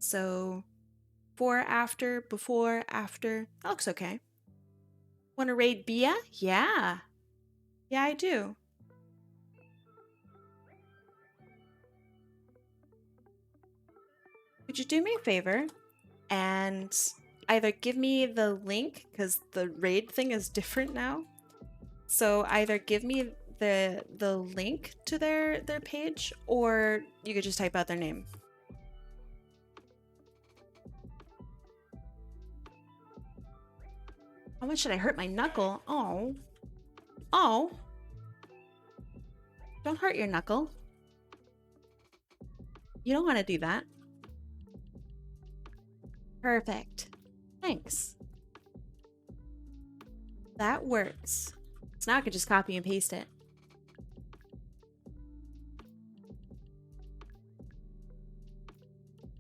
So before, after, before, after. That looks okay. Want to raid Bia? Yeah. Yeah, I do. Could you do me a favor and either give me the link, because the raid thing is different now. So either give me the link to their page, or you could just type out their name. How much did I hurt my knuckle? Oh. Oh. Don't hurt your knuckle. You don't want to do that. Perfect. Thanks. That works. So now I can just copy and paste it.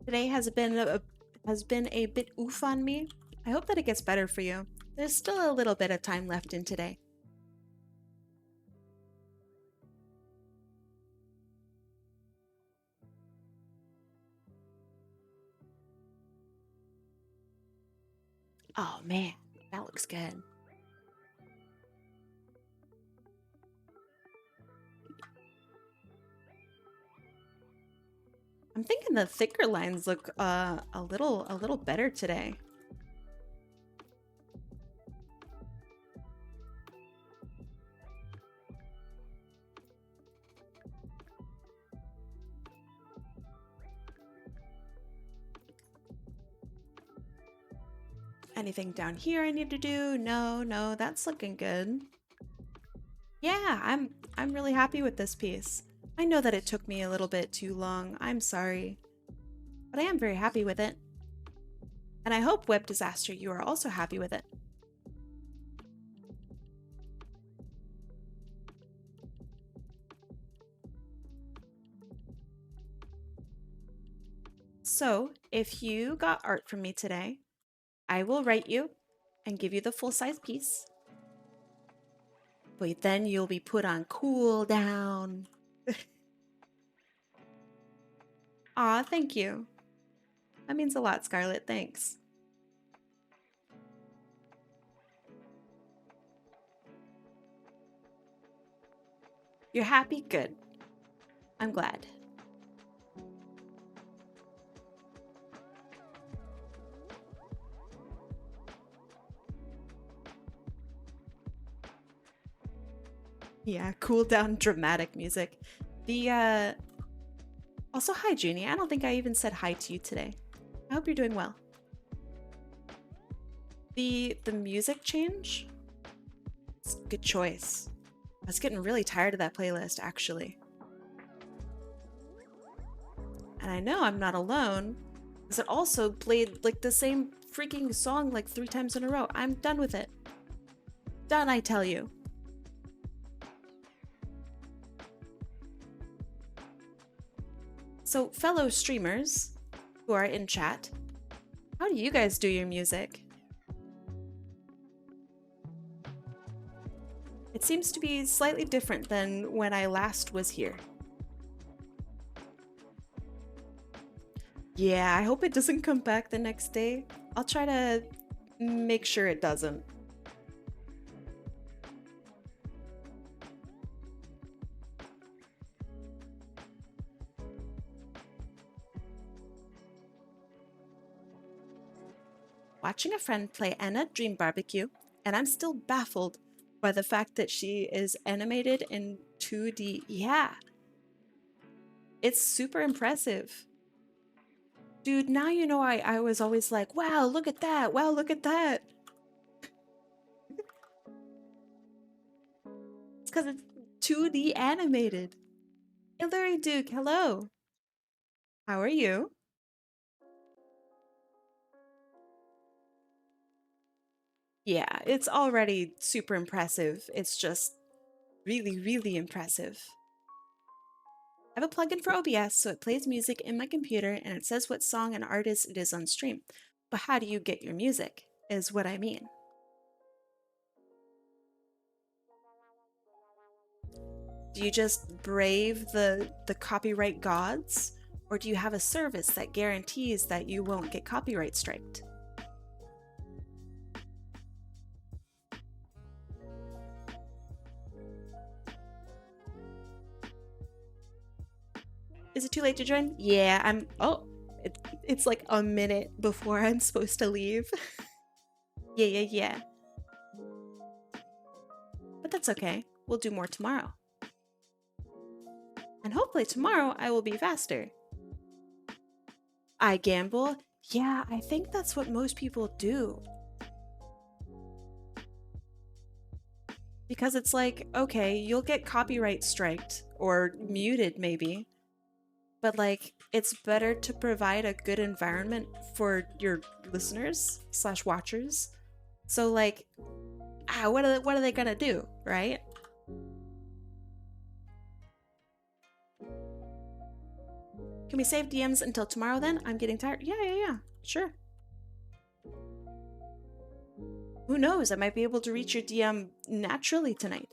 Today has been a bit oof on me. I hope that it gets better for you. There's still a little bit of time left in today. Oh man, that looks good. I'm thinking the thicker lines look a little better today. Anything down here I need to do? No, that's looking good. Yeah, I'm really happy with this piece. I know that it took me a little bit too long. I'm sorry. But I am very happy with it. And I hope, Web Disaster, you are also happy with it. So, if you got art from me today, I will write you and give you the full-size piece. But then you'll be put on cooldown. Aw, thank you. That means a lot, Scarlett. Thanks. You're happy? Good. I'm glad. Yeah, cool down dramatic music. The also hi Junie. I don't think I even said hi to you today. I hope you're doing well. The music change? It's a good choice. I was getting really tired of that playlist actually. And I know I'm not alone, because it also played like the same freaking song like 3 times in a row. I'm done with it. Done, I tell you. So, fellow streamers who are in chat, how do you guys do your music? It seems to be slightly different than when I last was here. Yeah, I hope it doesn't come back the next day. I'll try to make sure it doesn't. Watching a friend play Anna Dream Barbecue, and I'm still baffled by the fact that she is animated in 2D. Yeah. It's super impressive. Dude, now you know I was always like, wow, look at that. Wow, look at that. It's because it's 2D animated. Hillary Duke, hello. How are you? Yeah, it's already super impressive. It's just really, really impressive. I have a plugin for OBS, so it plays music in my computer and it says what song and artist it is on stream. But how do you get your music, is what I mean. Do you just brave the copyright gods? Or do you have a service that guarantees that you won't get copyright striked? Is it too late to join? Yeah, I'm... Oh, it's like a minute before I'm supposed to leave. Yeah. But that's okay. We'll do more tomorrow. And hopefully tomorrow I will be faster. I gamble? Yeah, I think that's what most people do. Because it's like, okay, you'll get copyright striked or muted maybe. But like, it's better to provide a good environment for your listeners / watchers. So like, what are they gonna do, right? Can we save DMs until tomorrow then? I'm getting tired. Yeah, sure. Who knows? I might be able to reach your DM naturally tonight.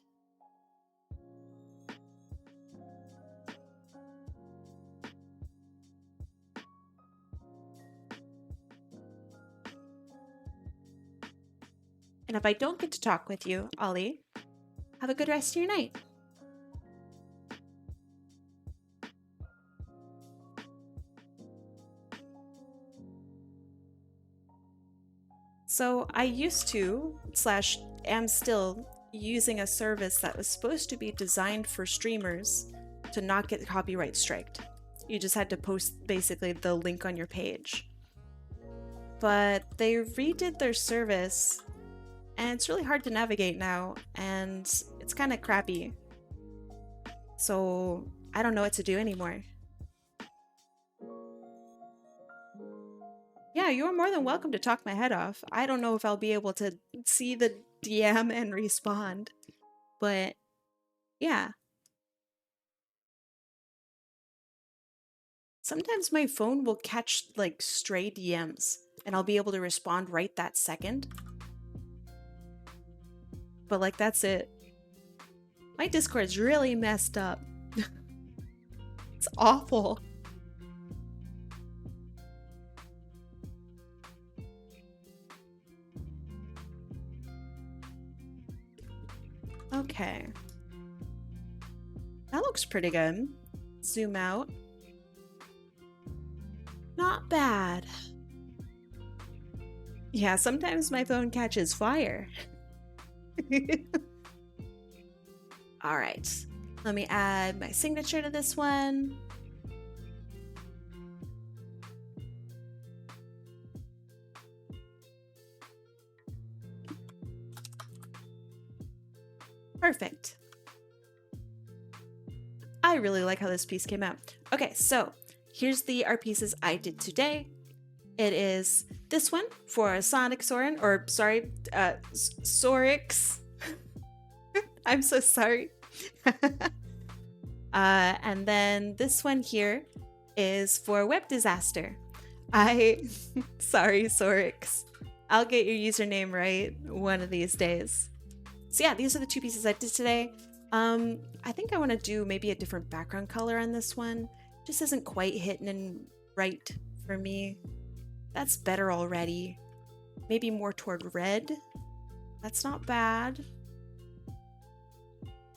And if I don't get to talk with you, Ollie, have a good rest of your night. So I used to, / am still, using a service that was supposed to be designed for streamers to not get copyright striked. You just had to post basically the link on your page. But they redid their service and it's really hard to navigate now and it's kind of crappy. So I don't know what to do anymore. Yeah, you're more than welcome to talk my head off. I don't know if I'll be able to see the DM and respond, but yeah. Sometimes my phone will catch like stray DMs and I'll be able to respond right that second. But like, that's it. My Discord's really messed up. It's awful. Okay. That looks pretty good. Zoom out. Not bad. Yeah, sometimes my phone catches fire. All right. Let me add my signature to this one. Perfect. I really like how this piece came out. Okay, so here's the art pieces I did today. It is this one for Sonic Soren, or sorry, Sorix. I'm so sorry. And then this one here is for Web Disaster. Sorry, Sorix. I'll get your username right one of these days. So yeah, these are the two pieces I did today. I think I want to do maybe a different background color on this one. Just isn't quite hitting and right for me. That's better already. Maybe more toward red. That's not bad.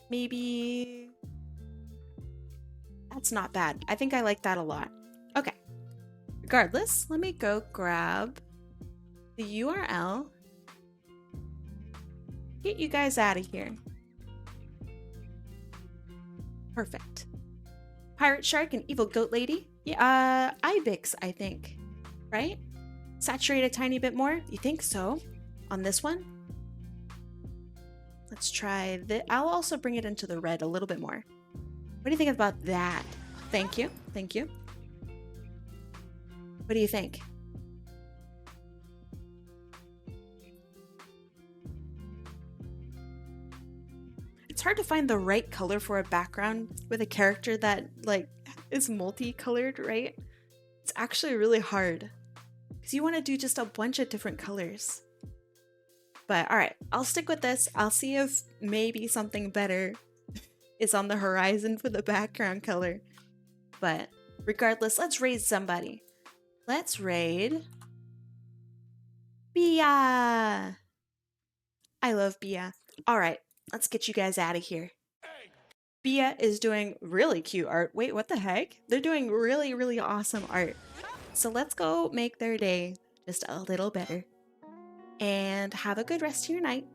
Maybe... That's not bad. I think I like that a lot. Okay. Regardless, let me go grab the URL. Get you guys out of here. Perfect. Pirate Shark and Evil Goat Lady. Yeah, Ibex, I think. Right? Saturate a tiny bit more? You think so? On this one? Let's try this. I'll also bring it into the red a little bit more. What do you think about that? Thank you. Thank you. What do you think? It's hard to find the right color for a background with a character that, like, is multicolored, right? It's actually really hard because you want to do just a bunch of different colors. But all right, I'll stick with this. I'll see if maybe something better is on the horizon for the background color. But regardless, let's raid somebody. Let's raid Bia. I love Bia. All right, let's get you guys out of here. Bia is doing really cute art. Wait, what the heck? They're doing really, really awesome art. So let's go make their day just a little better. And have a good rest of your night.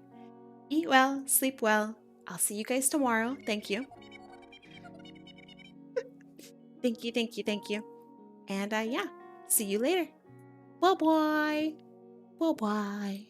Eat well, sleep well. I'll see you guys tomorrow. Thank you. Thank you, thank you, thank you. And yeah, see you later. Bye-bye. Bye-bye.